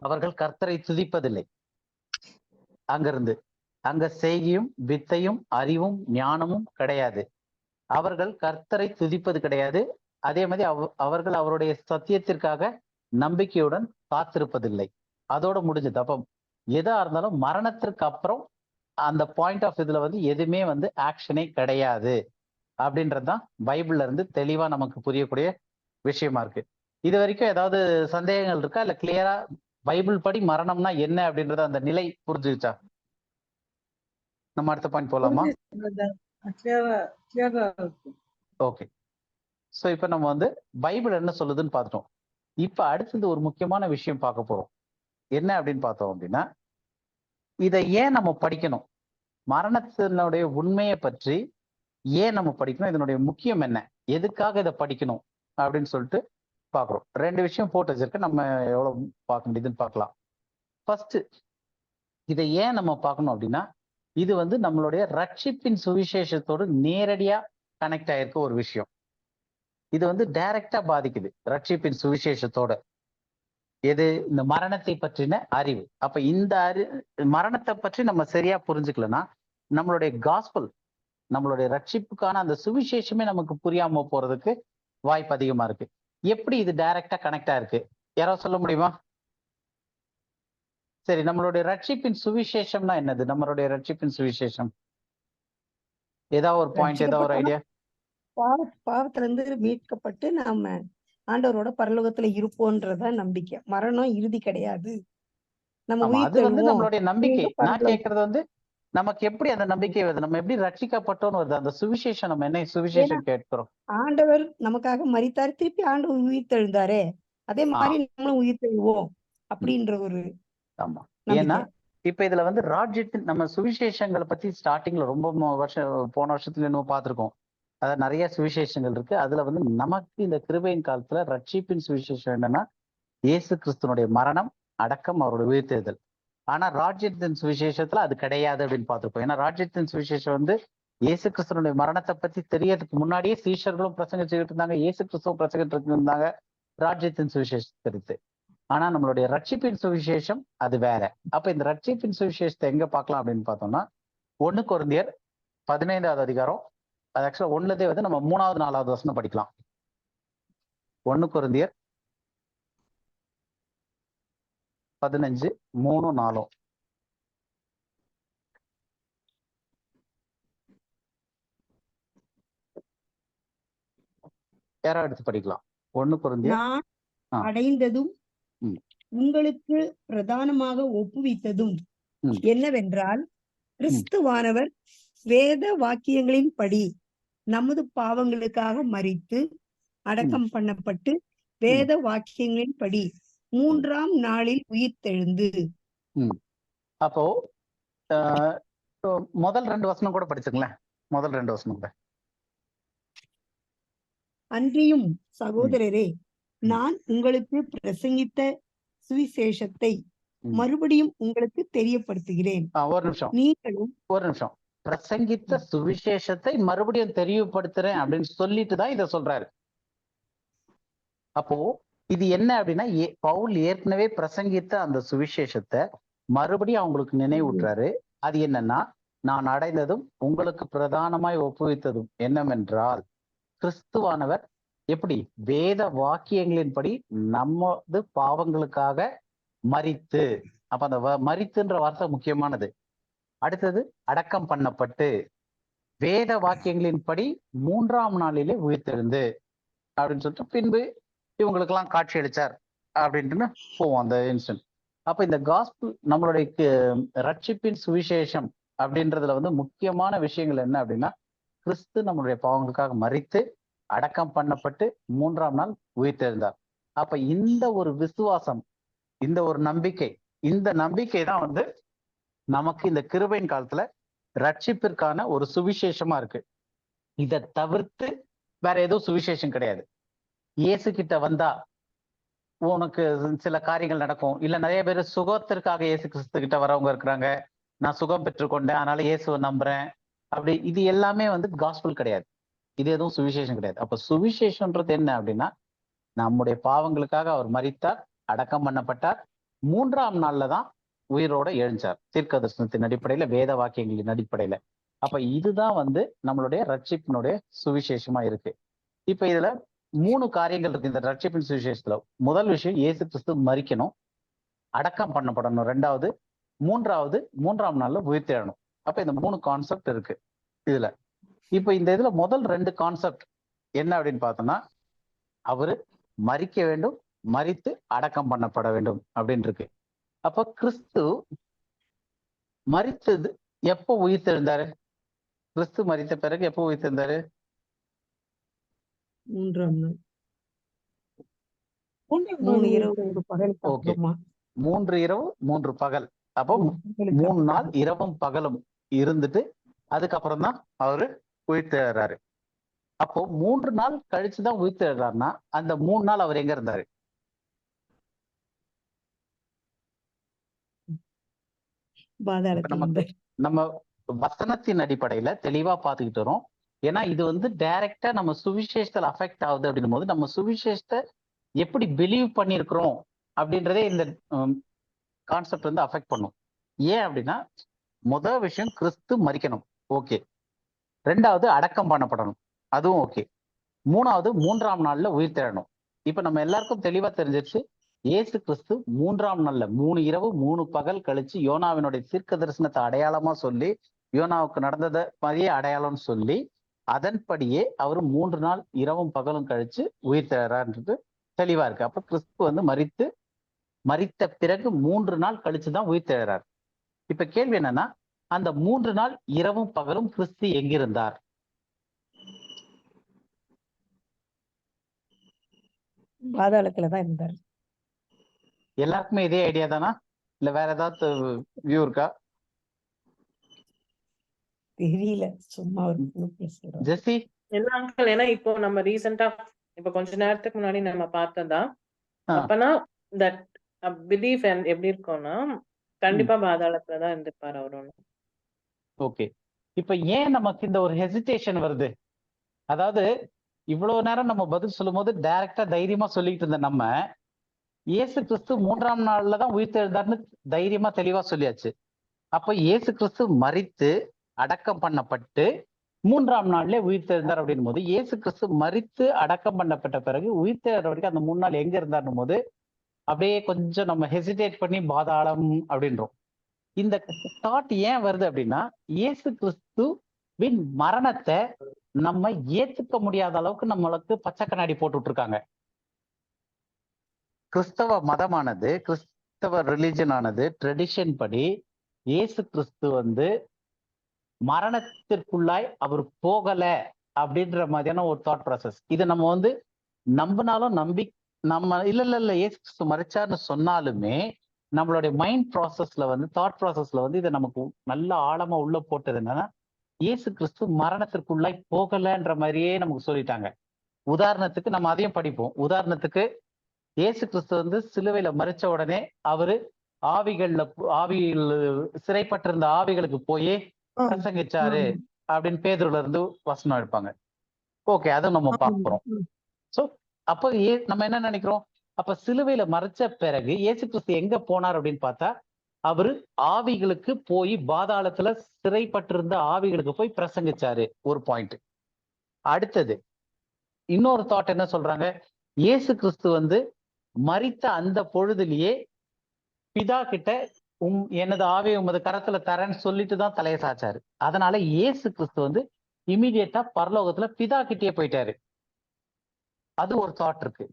அவர்கள் கர்த்தரை துதிப்பதில்லை. அங்கிருந்து அங்க செய்கையும் வித்தையும் அறிவும் ஞானமும் கிடையாது. அவர்கள் கர்த்தரை துதிப்பது கிடையாது. அதே மாதிரி அவர்கள் அவருடைய சத்தியத்திற்காக நம்பிக்கையுடன் காத்திருப்பதில்லை. அதோட முடிஞ்சது. அப்ப எதா இருந்தாலும் மரணத்திற்கு அப்புறம் அந்த பாயிண்ட் ஆஃப் இதுல வந்து எதுவுமே வந்து ஆக்ஷனே கிடையாது அப்படின்றதுதான் பைபிள்ல இருந்து தெளிவா நமக்கு புரியக்கூடிய விஷயமா இருக்கு. இது வரைக்கும் ஏதாவது சந்தேகங்கள் இருக்கா? இல்ல கிளியரா பைபிள் படி மரணம்னா என்ன அப்படின்றத அந்த நிலை புரிஞ்சுச்சா? நம்ம அடுத்த பாயிண்ட் போலாமா? ஓகே. சோ இப்ப நம்ம வந்து பைபிள் என்ன சொல்லுதுன்னு பார்த்துட்டோம். இப்ப அடுத்தது ஒரு முக்கியமான விஷயம் பார்க்க போறோம். என்ன அப்படின்னு பார்த்தோம் அப்படின்னா, இதை ஏன் நம்ம படிக்கணும்? மரணத்தினுடைய உண்மையை பற்றி ஏன் நம்ம படிக்கணும்? இதனுடைய முக்கியம் என்ன? எதுக்காக இதை படிக்கணும் அப்படின்னு சொல்லிட்டு பாக்குறோம். 2 விஷயம் போட்டு வச்சிருக்க, நம்ம எவ்வளவு பார்க்க முடியுதுன்னு பார்க்கலாம். ஃபர்ஸ்ட், இதை ஏன் நம்ம பார்க்கணும் அப்படின்னா, இது வந்து நம்மளுடைய ரட்சிப்பின் சுவிசேஷத்தோடு நேரடியா கனெக்ட் ஆயிருக்க ஒரு விஷயம். இது வந்து டைரக்டா பாதிக்குது ரட்சிப்பின் சுவிசேஷத்தோட. எது? இந்த மரணத்தை பற்றின அறிவு. அப்ப இந்த மரணத்தை பற்றி நம்ம சரியா புரிஞ்சுக்கலன்னா நம்மளுடைய காஸ்பல், நம்மளுடைய ரட்சிப்புக்கான அந்த சுவிசேஷமே நமக்கு புரியாம போறதுக்கு வாய்ப்பு அதிகமா இருக்கு. எப்படி இது டைரக்டா கனெக்டா இருக்கு? யாராவது சொல்ல முடியுமா? சரி, நம்மளுடைய ரட்சிப்பின் சுவிசேஷம்னா என்னது? நம்மளுடைய ரட்சிப்பின் சுவிசேஷம் ஏதாவது ஒரு பாயிண்ட், ஏதாவது ஒரு ஐடியா? பாவத்துல இருந்து மீட்கப்பட்டு நாம ஆண்டவரோட பரலோகத்துல இருப்போன்றத நம்பிக்கை. மரணம் இறுதி கிடையாது. நம்ம அது வந்து நம்மளுடைய நம்பிக்கை. நான் கேட்கறது வந்து நமக்கு எப்படி அந்த நம்பிக்கை வருது? நம்ம எப்படி ரட்சிக்கப்பட்டோம்னு வருது? அந்த சுவிசேஷம், நம்ம என்ன சுவிசேஷம் கேட்கிறோம்? ஆண்டவர் நமக்காக மரித்தார், திருப்பி ஆண்டவர் உயிர் தெழுந்தாரே, அதே மாதிரி நம்மளும் உயிர் தெழுவோம் அப்படின்ற ஒரு. ஆமா. ஏன்னா இப்ப இதுல வந்து ராஜ்யத்தின் நம்ம சுவிசேஷங்களை பத்தி ஸ்டார்டிங்ல ரொம்ப போன வருஷத்துல இன்னும் பார்த்திருக்கோம். அதாவது நிறைய சுவிசேஷங்கள் இருக்கு. அதுல வந்து நமக்கு இந்த கிருபையின் காலத்துல ரட்சிப்பின் சுவிசேஷம் என்னன்னா, இயேசு கிறிஸ்துனுடைய மரணம், அடக்கம், அவருடைய உயிர்த்தெழுதல். ஆனா ராஜ்யத்தின் சுவிசேஷத்துல அது கிடையாது அப்படின்னு பார்த்திருக்கோம். ஏன்னா ராஜ்யத்தின் சுவிசேஷம் வந்து இயேசு கிறிஸ்துனுடைய மரணத்தை பத்தி தெரியறதுக்கு முன்னாடியே சீஷர்களும் பிரசங்கிச்சுக்கிட்டு இருந்தாங்க, இயேசு கிறிஸ்துவும் பிரசங்கிட்டு இருந்தாங்க ராஜ்யத்தின் சுவிசேஷத்திற்கு. ஆனா நம்மளுடைய ரட்சிப்பின் சுவிசேஷம் அது வேற. அப்ப இந்த ரட்சிப்பின் சுவிசேஷத்தை எங்க பார்க்கலாம் அப்படின்னு பார்த்தோம்னா, 1 கொரிந்தியர் 15வது அதிகாரம், அது ஆக்சுவலா 1லதே வந்து நம்ம 3வது 4வது வசனம் படிக்கலாம். 1 கொரிந்தியர் 15, 3, 4. யாராவது எடுத்து படிக்கலாம். 1 கொரிந்தியர் நான் ஆ. அடைந்ததும் ம். உங்களுக்கு பிரதானமாக ஒப்புவித்ததும் ம். என்னவென்றால், கிறிஸ்துவானவர் வேத வாக்கியங்களின்படி நமது பாவங்களுக்காக மரித்து அடக்கம் பண்ணப்பட்டு வேத வாக்கியங்களின்படி 3ஆம் நாளில் உயிர்த்தெழுந்து. அப்போ ஆஹ், முதல் 2 வசனம் கூட படிச்சுங்களேன். முதல் 2 வசனம் கூட. அன்றியும் சகோதரரே, நான் உங்களுக்கு பிரசங்கித்த சுவிசேஷத்தை மறுபடியும் உங்களுக்கு தெரியப்படுத்துகிறேன். ஒரு நிமிஷம் நீங்களும் ஒரு நிமிஷம். பிரசங்கித்த சுவிசேஷத்தை மறுபடியும் தெரியப்படுத்துறேன் அப்படின்னு சொல்லிட்டு தான் இதை சொல்றாரு. அப்போ இது என்ன அப்படின்னா, பவுல் ஏற்கனவே பிரசங்கித்த அந்த சுவிசேஷத்தை மறுபடியும் அவங்களுக்கு நினைவூட்டுறாரு. அது என்னன்னா, நான் அடைந்ததும் உங்களுக்கு பிரதானமாய் ஒப்புவித்ததும் என்னவென்றால், கிறிஸ்துவானவர் எப்படி வேத வாக்கியங்களின்படி நமது பாவங்களுக்காக மரித்து, அப்ப அந்த மரித்துன்ற வார்த்தை முக்கியமானது. அடுத்தது அடக்கம் பண்ணப்பட்டு வேத வாக்கியங்களின்படி 3ஆம் நாளிலே உயிர்த்தெழுந்து அப்படின்னு சொல்லிட்டு பின்பு இவங்களுக்கு எல்லாம் காட்சி அளிச்சார் அப்படின்ட்டு போவோம் அந்த இன்ஸ்டன்ட். அப்ப இந்த காஸ்பிள் நம்மளுடைய ரட்சிப்பின் சுவிசேஷம் அப்படின்றதுல வந்து முக்கியமான விஷயங்கள் என்ன அப்படின்னா, கிறிஸ்து நம்மளுடைய பாவங்களுக்காக மரித்து அடக்கம் பண்ணப்பட்டு 3ஆம் நாள் உயிர்த்தெழுந்தார். அப்ப இந்த ஒரு விசுவாசம், இந்த ஒரு நம்பிக்கை, இந்த நம்பிக்கை தான் வந்து நமக்கு இந்த கிருபையின் காலத்துல ரட்சிப்பிற்கான ஒரு சுவிசேஷமா இருக்கு. இதை தவிர்த்து வேற எதுவும் சுவிசேஷம் கிடையாது. இயேசு கிட்ட வந்தா உனக்கு சில காரியங்கள் நடக்கும். இல்ல நிறைய பேர் சுகத்திற்காக இயேசு கிறிஸ்து கிட்ட வரவங்க இருக்கிறாங்க. நான் சுகம் பெற்றுக்கொண்டேன், அதனால இயேசுவை நம்புறேன், அப்படி இது எல்லாமே வந்து காஸ்பிள் கிடையாது. இது எதுவும் சுவிசேஷம் கிடையாது. அப்ப சுவிசேஷம்ன்றது என்ன அப்படின்னா, நம்முடைய பாவங்களுக்காக அவர் மரித்தார், அடக்கம் பண்ணப்பட்டார், 3ஆம் நாள்ல தான் உயிரோட எழுந்தார், தீர்க்க தரிசனத்தின் அடிப்படையில, வேத வாக்கியங்களின் அடிப்படையில. அப்ப இதுதான் வந்து நம்மளுடைய ரட்சிப்பினுடைய சுவிசேஷமா இருக்கு. இப்ப இதுல 3 காரியங்கள் இருக்கு இந்த ரட்சிப்பின் சுவிசேஷத்துல. முதல் விஷயம், இயேசு கிறிஸ்து மரிக்கணும், அடக்கம் பண்ணப்படணும். 2வது, 3வது 3ஆம் நாள்ல உயிர்த்தெழணும். அப்ப இந்த 3 கான்செப்ட் இருக்கு இதுல. இப்ப இந்த இதுல முதல் 2 கான்செப்ட் என்ன அப்படின்னு பார்த்தோம்னா, அவரு மரிக்க வேண்டும், மரித்து அடக்கம் பண்ணப்பட வேண்டும் அப்படின்னு இருக்கு. அப்ப கிறிஸ்து மரித்தது எப்போ உயிர்த்தெழுந்தாரு? கிறிஸ்து மரித்த பிறகு எப்போ உயிர்த்தெழுந்தாரு? 3ஆம் நாள். 3ஆம் 3 நாள் இரவு 1 பகலுக்கு ஓகே. அப்புறமா. 3 இரவு 3 பகல். அப்போ 3 நாள் இரவும் பகலும் இருந்துட்டு அதுக்கப்புறம் தான் அவரு உயிர்த்தெழுறாரு. அப்போ 3 நாள் கழிச்சுதான் உயிர்த்தெழுறாருன்னா அந்த 3 நாள் அவர் எங்க இருந்தாரு? பாதாளத்துல நம்ம வசனத்தின் அடிப்படையில தெளிவா பார்த்துக்கிட்டு வரோம். ஏன்னா இது வந்து டைரக்டா நம்ம சுவிசேஷத்துல அஃபெக்ட் ஆகுது அப்படின்னும் போது, நம்ம சுவிசேஷத்தை எப்படி பிலீவ் பண்ணியிருக்கிறோம் அப்படின்றதே இந்த கான்செப்ட் வந்து அஃபெக்ட் பண்ணும். ஏன் அப்படின்னா, முதல் விஷயம் கிறிஸ்து மரிக்கணும், ஓகே. 2வது அடக்கம் பண்ணப்படணும், அதுவும் ஓகே. 3வது 3ஆம் நாள்ல உயிர்த்தெழணும். இப்ப நம்ம எல்லாருக்கும் தெளிவா தெரிஞ்சிருச்சு, இயேசு கிறிஸ்து 3ஆம் நாள்ல 3 இரவு 3 பகல் கழிச்சு யோனாவினுடைய தீர்க்க தரிசனத்தை அடையாளமா சொல்லி, யோனாவுக்கு நடந்ததை மாதிரியே அடையாளம்னு சொல்லி, அதன்படியே அவர் 3 நாள் இரவும் பகலும் கழிச்சு உயிர்த்தெழறான்றது தெளிவா இருக்கு. அப்ப கிறிஸ்து வந்து மரித்த பிறகு 3 நாள் கழிச்சுதான் உயிர்த்தெழறார். இப்ப கேள்வி என்னன்னா, அந்த 3 நாள் இரவும் பகலும் கிறிஸ்து எங்கிருந்தார்? பாதாளத்துலதான் இருந்தார். எல்லாருக்குமே இதே ஐடியா தானா, இல்ல வேற ஏதாவது வியூ இருக்கா? தெரியல, சும்மா ஒரு சொல்றேன். ஜெசி? இல்ல அங்கிள், ஏன்னா இப்போ நம்ம ரீசெண்டா இப்ப கொஞ்ச நேரத்துக்கு முன்னாடி நம்ம பார்த்ததா, அப்பனா தட் பிலீஃப் எப்படி இருக்கும்னா, கண்டிப்பா பாதாளத்துலதான் இருந்திருப்பாரு அவரு. ஓகே. இப்ப ஏன் நமக்கு இந்த ஒரு ஹெசிடேஷன் வருது? அதாவது இவ்வளவு நேரம் நம்ம பதில் சொல்லும் போது டைரக்டா தைரியமா சொல்லிட்டு இருந்த நம்ம, இயேசு கிறிஸ்து 3ஆம் நாள்ல தான் உயிர்த்தெழுந்தார்னு தைரியமா தெளிவா சொல்லியாச்சு. அப்ப இயேசு கிறிஸ்து மரித்து அடக்கம் பண்ணப்பட்டு 3ஆம் நாள்ல உயிர்த்தெழுந்தார் அப்படின்னும் போது, இயேசு கிறிஸ்து மரித்து அடக்கம் பண்ணப்பட்ட பிறகு உயிர்த்தெழுற வரைக்கும் அந்த 3 நாள் எங்க இருந்தாருன்னும் போது அப்படியே கொஞ்சம் நம்ம ஹெசிடேட் பண்ணி பாதாளம் அப்படின்றோம். இந்த தாட் ஏன் வருது அப்படின்னா, இயேசு கிறிஸ்து மரணத்தை நம்ம ஏத்துக்க முடியாத அளவுக்கு நம்மளுக்கு பச்சை கண்ணாடி போட்டுட்டு இருக்காங்க. கிறிஸ்தவ மதமானது, கிறிஸ்தவ ரிலிஜன் ஆனது, ட்ரெடிஷன் படி இயேசு கிறிஸ்து மரணத்திற்குள்ளாய் அவர் போகல அப்படின்ற மாதிரியான ஒரு தாட் ப்ராசஸ். இதை நம்ம நம்பினாலும் நம்ம இல்ல இயேசு கிறிஸ்து மறிச்சார்னு சொன்னாலுமே நம்மளுடைய மைண்ட் ப்ராசஸ்ல தாட் ப்ராசஸ்ல இதை நமக்கு நல்ல ஆழமா உள்ள போட்டது என்னன்னா, இயேசு கிறிஸ்து மரணத்திற்குள்ளாய் போகலன்ற மாதிரியே நமக்கு சொல்லிட்டாங்க. உதாரணத்துக்கு நம்ம அதையும் படிப்போம். உதாரணத்துக்கு இயேசு கிறிஸ்து சிலுவையில மறிச்ச உடனே அவரு ஆவிகள் சிறைப்பட்டிருந்த ஆவிகளுக்கு போய் பிரசங்கிச்சாரு அப்படின்னு பேதுருல இருந்து வசனம் எடுப்பாங்க. ஓகே, அதை நம்ம பார்க்கிறோம். சோ அப்ப நம்ம என்ன நினைக்கிறோம், அப்ப சிலுவையில மறைச்ச பிறகு இயேசு கிறிஸ்து எங்க போனார் அப்படின்னு பார்த்தா, அவரு ஆவிகளுக்கு போய் பாதாளத்துல சிறைப்பட்டிருந்த ஆவிகளுக்கு போய் பிரசங்கிச்சாரு. ஒரு பாயிண்ட். அடுத்தது இன்னொரு தாட் என்ன சொல்றாங்க, இயேசு கிறிஸ்து மரித்த அந்த பொழுதுலயே பிதா கிட்ட எனது ஆவியை உமது கரத்துல தரேன்னு சொல்லிட்டு தான் தலையை சாச்சாரு. அதனால இயேசு கிறிஸ்து இமீடியட்டா பரலோகத்துல பிதா கிட்டே போயிட்டாரு. அது ஒரு தாட் இருக்கு.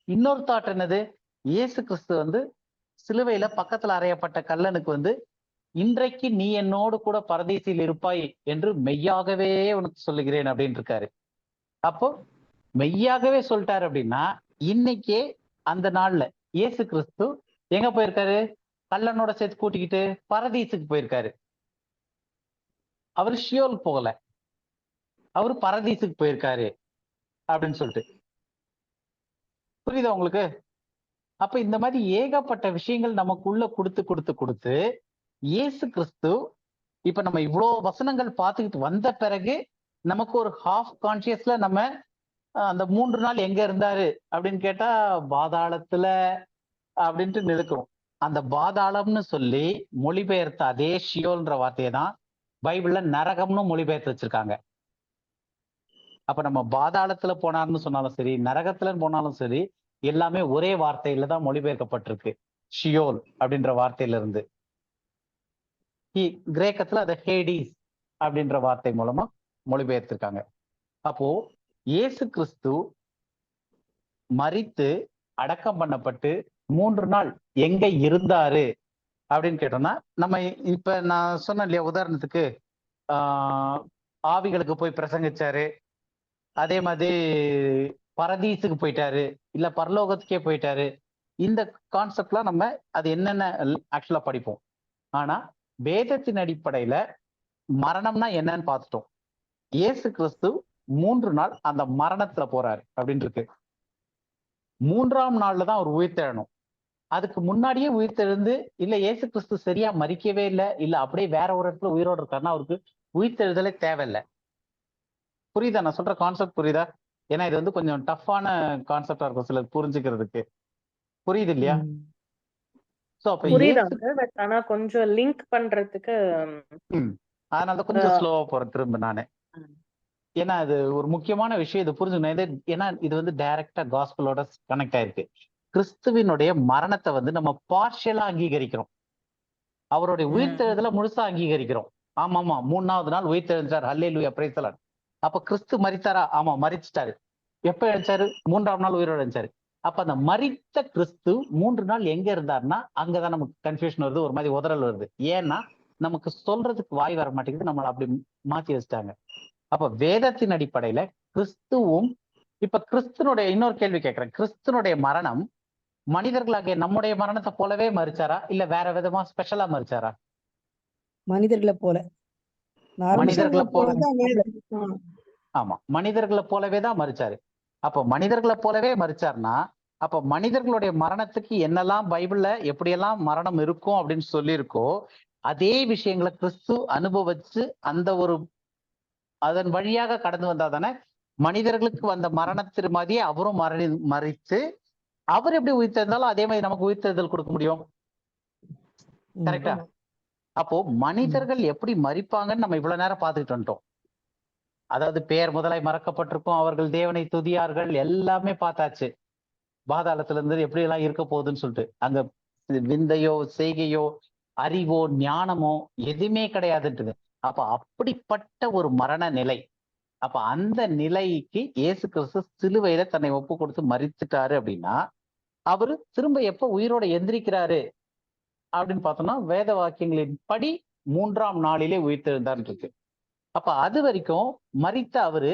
இன்னொரு தாட் என்னது, இயேசு கிறிஸ்து சிலுவையில பக்கத்துல அறையப்பட்ட கல்லனுக்கு இன்றைக்கு நீ என்னோடு கூட பரதீசில் இருப்பாய் என்று மெய்யாகவே உனக்கு சொல்லுகிறேன் அப்படின்னு இருக்காரு. அப்போ மெய்யாகவே சொல்லிட்டாரு அப்படின்னா, இன்னைக்கே அந்த நாள்ல இயேசு கிறிஸ்து எங்க போயிருக்காரு, கல்லனோட சேர்த்து கூட்டிக்கிட்டு பரதீசுக்கு போயிருக்காரு. அவர் ஷியோல் போகல, அவரு பரதீசுக்கு போயிருக்காரு அப்படின்னு சொல்லிட்டு. புரியுதா உங்களுக்கு? அப்ப இந்த மாதிரி ஏகப்பட்ட விஷயங்கள் நமக்குள்ள கொடுத்து இயேசு கிறிஸ்து இப்ப நம்ம இவ்வளவு வசனங்கள் பார்த்துக்கிட்டு வந்த பிறகு நமக்கு ஒரு ஹாஃப் கான்சியஸ்ல நம்ம அந்த 3 நாள் எங்க இருந்தாரு அப்படின்னு கேட்டா பாதாளத்துல அப்படின்ட்டு நிற்கிறோம். அந்த பாதாளம்னு சொல்லி மொழிபெயர்த்த அதே ஷியோல்ன்ற வார்த்தையை தான் பைபிள்ல நரகம்னு மொழிபெயர்த்து வச்சிருக்காங்க. அப்ப நம்ம பாதாளத்துல போனார்னு சொன்னாலும் சரி, நரகத்துல போனாலும் சரி, எல்லாமே ஒரே வார்த்தையில தான் மொழிபெயர்க்கப்பட்டிருக்கு. ஷியோல் அப்படின்ற வார்த்தையில இருந்து. கிரேக்கத்துல அதை ஹேடிஸ் அப்படின்ற வார்த்தை மூலமா மொழிபெயர்த்திருக்காங்க. அப்போ இயேசு கிறிஸ்து மரித்து அடக்கம் பண்ணப்பட்டு 3 நாள் எங்க இருந்தாரு அப்படின்னு கேட்டோம்னா, நம்ம இப்ப நான் சொன்னேன் இல்லையா, உதாரணத்துக்கு ஆவிகளுக்கு போய் பிரசங்கிச்சாரு, அதே மாதிரி பரதீசுக்கு போயிட்டாரு, இல்ல பரலோகத்துக்கே போயிட்டாரு. இந்த கான்செப்ட்லாம் நம்ம அது என்னென்ன ஆக்சுவலா படிப்போம். ஆனா வேதத்தின் அடிப்படையில மரணம்னா என்னன்னு பார்த்துட்டோம். இயேசு கிறிஸ்து 3 நாள் அந்த மரணத்துல போறாரு அப்படின்னு இருக்கு. 3ஆம் நாள்ல தான் அவர் உயிர்த்தெழணும். அதுக்கு முன்னாடியே உயிர்த்தெழுந்து இல்ல இயேசு கிறிஸ்து சரியா மரிக்கவே இல்லை, இல்ல அப்படியே வேற ஒரு இடத்துல உயிரோடு இருக்காருன்னா அவருக்கு உயிர்த்தெழுதலே தேவையில்லை. புரியுதா நான் சொல்ற கான்செப்ட்? புரியுதா? ஏன்னா இது கொஞ்சம் டஃப்பான கான்செப்டா இருக்கும் சிலர் புரிஞ்சுக்கிறதுக்கு. புரியுது இல்லையா? சோ அப்ப ஆனா கொஞ்சம் லிங்க் பண்றதுக்கு அதனால கொஞ்சம் ஸ்லோவா போறேன் திரும்ப நானு. ஏன்னா அது ஒரு முக்கியமான விஷயம், இது புரிஞ்சுக்கணும். ஏன்னா இது டைரக்டா காஸ்பலோட கனெக்ட் ஆயிருக்கு. கிறிஸ்துவினுடைய மரணத்தை நம்ம பார்ஷியலா அங்கீகரிக்கிறோம், அவருடைய உயிர்த்தெழுதல முழுசா அங்கீகரிக்கிறோம். ஆமாமா 3ஆவது நாள் உயிர்த்தெழுந்தார், அல்லேலூயா பிரைஸ் தி லார்ட். அப்ப கிறிஸ்து மரித்தாரா? ஆமா மரிச்சிட்டாரு. எப்ப எழுந்தாரு? 3ஆம் நாள் உயிரோடு எழுந்தாரு. அப்ப அந்த மரித்த கிறிஸ்து 3 நாள் எங்க இருந்தாருன்னா அங்கதான் நமக்கு கன்ஃபியூஷன் வருது, ஒரு மாதிரி உதறல் வருது. ஏன்னா நமக்கு சொல்றதுக்கு வாய் வர மாட்டேங்குது, நம்மளை அப்படி மாத்தி வச்சிட்டாங்க. அப்ப வேதத்தின் அடிப்படையில கிறிஸ்துவும், இப்ப கிறிஸ்துனுடைய இன்னொரு கேள்வி கேட்கிறேன், கிறிஸ்துனுடைய மரணம் மனிதர்களாகிய நம்முடைய மரணத்தை போலவே மரிச்சாரா, இல்ல வேற விதமா ஸ்பெஷலா மரிச்சாரா? மனிதர்களை போல. மனிதர்களை போல. ஆமா, மனிதர்களை போலவே தான் மரிச்சாரு. அப்ப மனிதர்களை போலவே மரிச்சாருன்னா அப்ப மனிதர்களுடைய மரணத்துக்கு என்னெல்லாம் பைபிள்ல எப்படியெல்லாம் மரணம் இருக்கும் அப்படின்னு சொல்லியிருக்கோ அதே விஷயங்களை கிறிஸ்து அனுபவிச்சு அந்த ஒரு அதன் வழியாக கடந்து வந்தா தானே மனிதர்களுக்கு வந்த மரணத்திற்கு மாதிரியே அவரும் மறித்து அவர் எப்படி உயிர்த்தெழுந்தாலும் அதே மாதிரி நமக்கு உயிர்த்தெழுதல் கொடுக்க முடியும். கரெக்டா? அப்போ மனிதர்கள் எப்படி மரிப்பாங்கன்னு நம்ம இவ்வளவு நேரம் பார்த்துக்கிட்டு வந்துட்டோம். அதாவது பெயர் முதலாய் மறக்கப்பட்டிருக்கும், அவர்கள் தேவனை துதியார்கள், எல்லாமே பார்த்தாச்சு. பாதாளத்துல இருந்து எப்படி எல்லாம் இருக்க போகுதுன்னு சொல்லிட்டு அங்க விந்தையோ செய்கையோ அறிவோ ஞானமோ எதுவுமே கிடையாதுன்றது. அப்ப அப்படிப்பட்ட ஒரு மரண நிலை. அப்ப அந்த நிலைக்கு இயேசு கிறிஸ்து சிலுவையில தன்னை ஒப்பு கொடுத்து மரித்துட்டாரு அப்படின்னா, அவரு திரும்ப எப்ப உயிரோட எந்திரிக்கிறாரு அப்படின்னு பார்த்தோம்னா, வேத வாக்கியங்களின் படி 3ஆம் நாளிலே உயிர்த்தெழுந்தார் இருக்கு. அப்ப அது வரைக்கும் மரித்த அவரு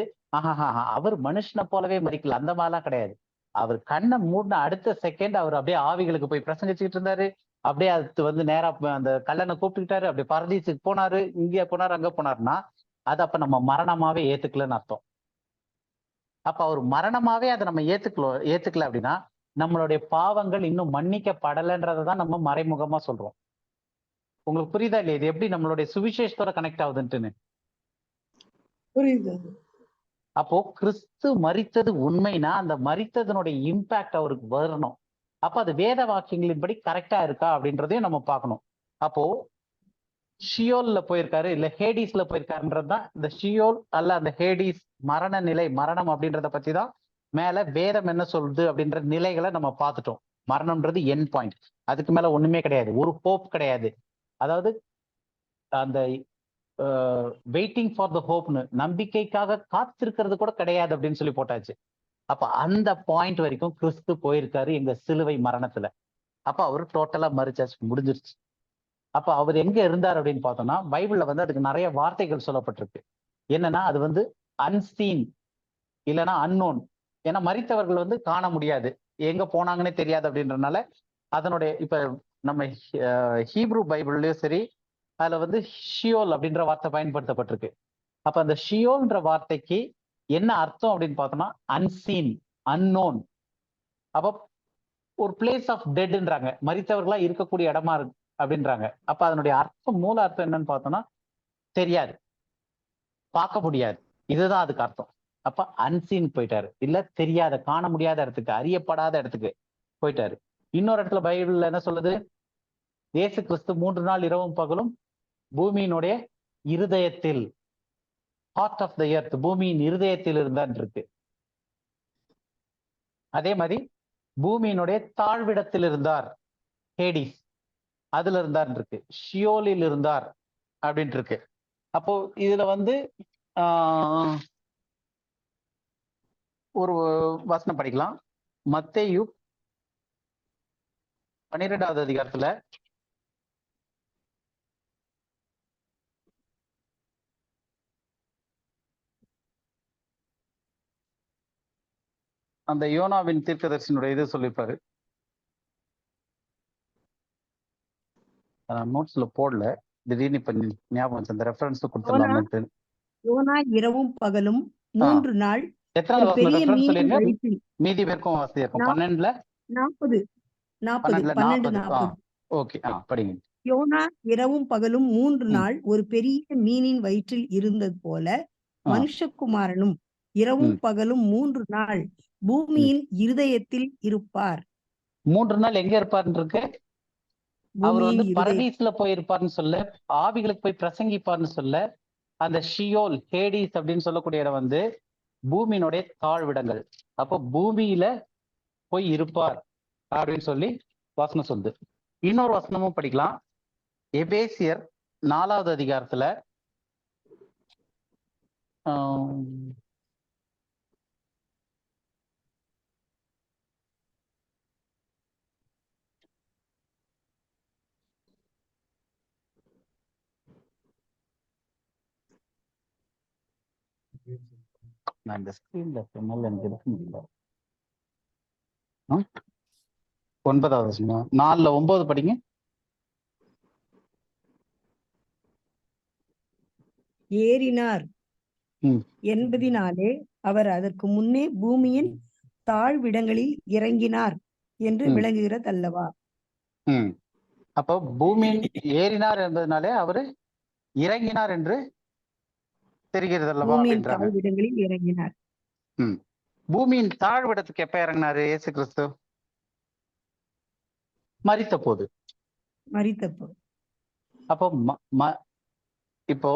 அவர் மனுஷனை போலவே மரிக்கல, அந்த மாதிரிலாம் கிடையாது. அவர் கண்ணை மூடின அடுத்த செகண்ட் அவர் அப்படியே ஆவிகளுக்கு போய் பிரசங்கிச்சுட்டு இருந்தாரு. அப்படியே அது வந்து நேரா அந்த கல்லனை கூப்பிட்டுக்கிட்டாரு, அப்படியே பரதீசுக்கு போனாரு, இங்க போனாரு, அங்க போனாருன்னா அது அப்ப நம்ம மரணமாவே ஏத்துக்கலன்னு அர்த்தம். அப்ப அவர் மரணமாவே அதை நம்ம ஏத்துக்கல அப்படின்னா நம்மளுடைய பாவங்கள் இன்னும் மன்னிக்கப்படலைன்றதான் நம்ம மறைமுகமா சொல்றோம். உங்களுக்கு புரியுதா இல்லையா? இது எப்படி நம்மளுடைய சுவிசேஷத்தோட கனெக்ட் ஆகுதுன்ட்டுன்னு? புரியுது. அப்போ கிறிஸ்து மரித்தது உண்மைனா அந்த மரித்ததனுடைய இம்பாக்ட் அவருக்கு வரணும். அப்ப அது வேத வாக்கியங்களின்படி கரெக்டா இருக்கா அப்படின்றதையும் நம்ம பார்க்கணும். அப்போ ஷியோல்ல போயிருக்காரு இல்ல ஹேடிஸ்ல போயிருக்காருன்றதுதான் இந்த ஷியோல் அல்ல அந்த ஹேடிஸ் மரண நிலை, மரணம் அப்படின்றத பத்தி தான் மேல வேதம் என்ன சொல்லுது அப்படின்ற நிலைகளை நம்ம பார்த்துட்டோம். மரணம்ன்றது என் பாயிண்ட், அதுக்கு மேல ஒண்ணுமே கிடையாது, ஒரு ஹோப் கிடையாது. அதாவது அந்த வெயிட்டிங் ஃபார் த ஹோப்னு, நம்பிக்கைக்காக காத்திருக்கிறது கூட கிடையாது அப்படின்னு சொல்லி போட்டாச்சு. அப்ப அந்த பாயிண்ட் வரைக்கும் கிறிஸ்து போயிருக்காரு எங்க சிலுவை மரணத்துல. அப்ப அவரு டோட்டலா மரிச்சாச்சு, முடிஞ்சிருச்சு. அப்ப அவர் எங்க இருந்தார் அப்படின்னு பார்த்தோம்னா, பைபிள்ல வந்து அதுக்கு நிறைய வார்த்தைகள் சொல்லப்பட்டிருக்கு. என்னன்னா அது வந்து அன்சீன் இல்லைன்னா அன்னோன். ஏன்னா மரித்தவர்கள் வந்து காண முடியாது, எங்க போனாங்கன்னே தெரியாது அப்படின்றதுனால அதனுடைய இப்ப நம்ம ஹீப்ரூ பைபிள்லயும் சரி அதுல வந்து ஷியோல் அப்படின்ற வார்த்தை பயன்படுத்தப்பட்டிருக்கு. அப்ப அந்த ஷியோல்ன்ற வார்த்தைக்கு என்ன அர்த்தம் அப்படின்னு பார்த்தோம்னா அன்சீன், அன்னோன். அப்ப ஒரு பிளேஸ் ஆஃப் டெட்ன்றாங்க, மரித்தவர்களா இருக்கக்கூடிய இடமா இருக்கு அப்படின்றாங்க. அப்ப அதனுடைய அர்த்தம், மூல அர்த்தம் என்னன்னு பார்த்தோம்னா தெரியாது, பார்க்க முடியாது, இதுதான் அதுக்கு அர்த்தம். அப்ப அன்சீன் போயிட்டாரு, இல்ல தெரியாத காண முடியாத இடத்துக்கு, அறியப்படாத இடத்துக்கு போயிட்டாரு. இன்னொரு இடத்துல பைபிள்ல என்ன சொல்லுது? இயேசு கிறிஸ்து 3 நாள் இரவும் பகலும் பூமியினுடைய இருதயத்தில், ஹார்ட் ஆஃப் த எர்த், பூமியின் இருதயத்தில் இருந்தான் இருக்கு. அதே மாதிரி பூமியினுடைய தாழ்விடத்தில் இருந்தார், ஹேடிஸ், அதுல இருந்தார் இருக்கு. ஷியோலில் இருந்தார் அப்படின்ட்டு இருக்கு. அப்போ இதுல வந்து ஒரு வசனம் படிக்கலாம். மத்தேயு 12வது அதிகாரத்துல அந்த யோனாவின் தீர்க்கதரிசனுடைய இது சொல்லியிருப்பாரு. நோட்ஸ்ல போடல, திடீர்னு இப்ப ஞாபகம் அந்த ரெஃபரன்ஸ் கொடுத்துடலாம்னு. யோனா இரவும் பகலும் 3 நாள் எத்தனாவது ஒரு பெரிய ரெஃபரன்ஸ் மீனின் சொல்லிருங்க, வயிற்றில். மீதி பேருக்கும் வசதி இருக்கும். 12ல 40. ஓகே, படிங்க. யோனா இரவும் பகலும் 3 நாள் ஒரு பெரிய மீனின் வயிற்றில் இருந்தது போல மனுஷகுமாரனும் இரவும் பகலும் 3 நாள் பூமியின் இருதயத்தில் இருப்பார். 3 நாள் எங்க இருப்பார்னு இருக்கு? அவர் வந்து பரதீஸ்ல போயிருப்பார்னு சொல்ல, ஆவிகளுக்கு போய் பிரசங்கிப்பார்னு சொல்ல. அந்த ஷியோல், ஹேடிஸ் அப்படின்னு சொல்லக்கூடிய இடம் வந்து பூமியினுடைய தாழ்விடங்கள். அப்போ பூமியில போய் இருப்பார் அப்படின்னு சொல்லி வசனம் சொல்லுது. இன்னொரு வசனமும் படிக்கலாம். எபேசியர் 4வது அதிகாரத்துல நான் இந்த ஸ்கிரீன்ல சொன்னால எனக்கு எடுக்க முடியல. 9வது வசனம் 4:9 படிங்க. ஏறினார் என்பதினாலே அவர் அதற்கு முன்னே பூமியின் தாழ்விடங்களில் இறங்கினார் என்று விளங்குகிறது அல்லவா? அப்போ பூமியின் ஏறினார் என்பதனாலே அவரு இறங்கினார் என்று தெரிகிறது அல்லவா? பூமியின் தாழ்விடங்களில் இறங்கினார். பூமியின் தாழ்விடத்துக்கு எப்ப இறங்கினாரு இயேசு கிறிஸ்து? மரித்த போது. அப்போ இப்போ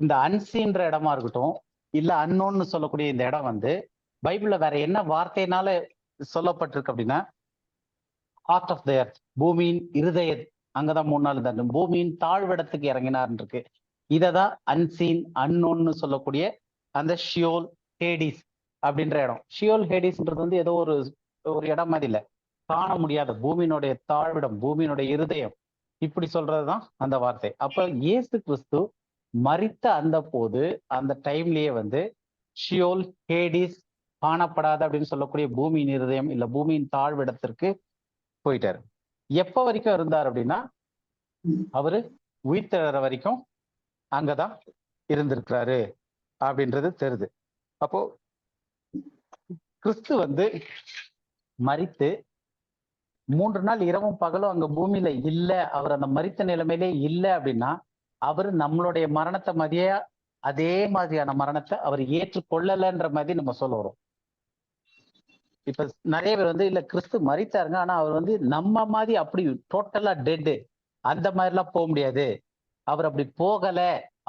இந்த அன்சீன்ற இடமா இருக்கட்டும், இல்ல அன்னோன்னு சொல்லக்கூடிய இந்த இடம் வந்து பைபிள்ல வேற என்ன வார்த்தையினால சொல்லப்பட்டிருக்கு அப்படின்னா ஹார்ட் ஆஃப் த எர்த், பூமியின் இருதய, அங்கதான் 3 நாள் இருந்தாரு. பூமியின் தாழ்விடத்துக்கு இறங்கினார் இருக்கு. இததான் அன்சீன் அன்னோன்னு சொல்லக்கூடிய அந்த ஷியோல் ஹேடிஸ் அப்படின்ற இடம். ஷியோல் ஹேடிஸ்ன்றது வந்து ஏதோ ஒரு இடம் மாதிரி இல்லை, காண முடியாத பூமியினுடைய தாழ்விடம், பூமியினுடைய இருதயம், இப்படி சொல்றதுதான் அந்த வார்த்தை. அப்ப இயேசு கிறிஸ்து மரித்த அந்த போது அந்த டைம்லயே வந்து ஷியோல் ஹேடிஸ் காணப்படாத அப்படின்னு சொல்லக்கூடிய பூமியின் இருதயம் இல்ல பூமியின் தாழ்விடத்திற்கு போயிட்டாரு. எப்ப வரைக்கும் இருந்தார் அப்படின்னா அவரு உயிர்த்தெழற வரைக்கும் அங்கதான் இருந்திருக்கிறாரு அப்படின்றது தெரியுது. அப்போ கிறிஸ்து வந்து மரித்து 3 நாள் இரவும் பகலும் அங்க பூமியில இல்ல, அவர் அந்த மரித்த நிலைமையிலே இல்லை அப்படின்னா அவர் நம்மளுடைய மரணத்தை மதிய அதே மாதிரியான மரணத்தை அவர் ஏற்றுக்கொள்ளலைன்ற மாதிரி நம்ம சொல்ல வரோம். இப்ப நிறைய பேர் வந்து இல்ல கிறிஸ்து மரித்தாருங்க, ஆனா அவர் வந்து நம்ம மாதிரி அப்படி டோட்டலா டெட்டு அந்த மாதிரிலாம் போக முடியாது, அவர் அப்படி போகல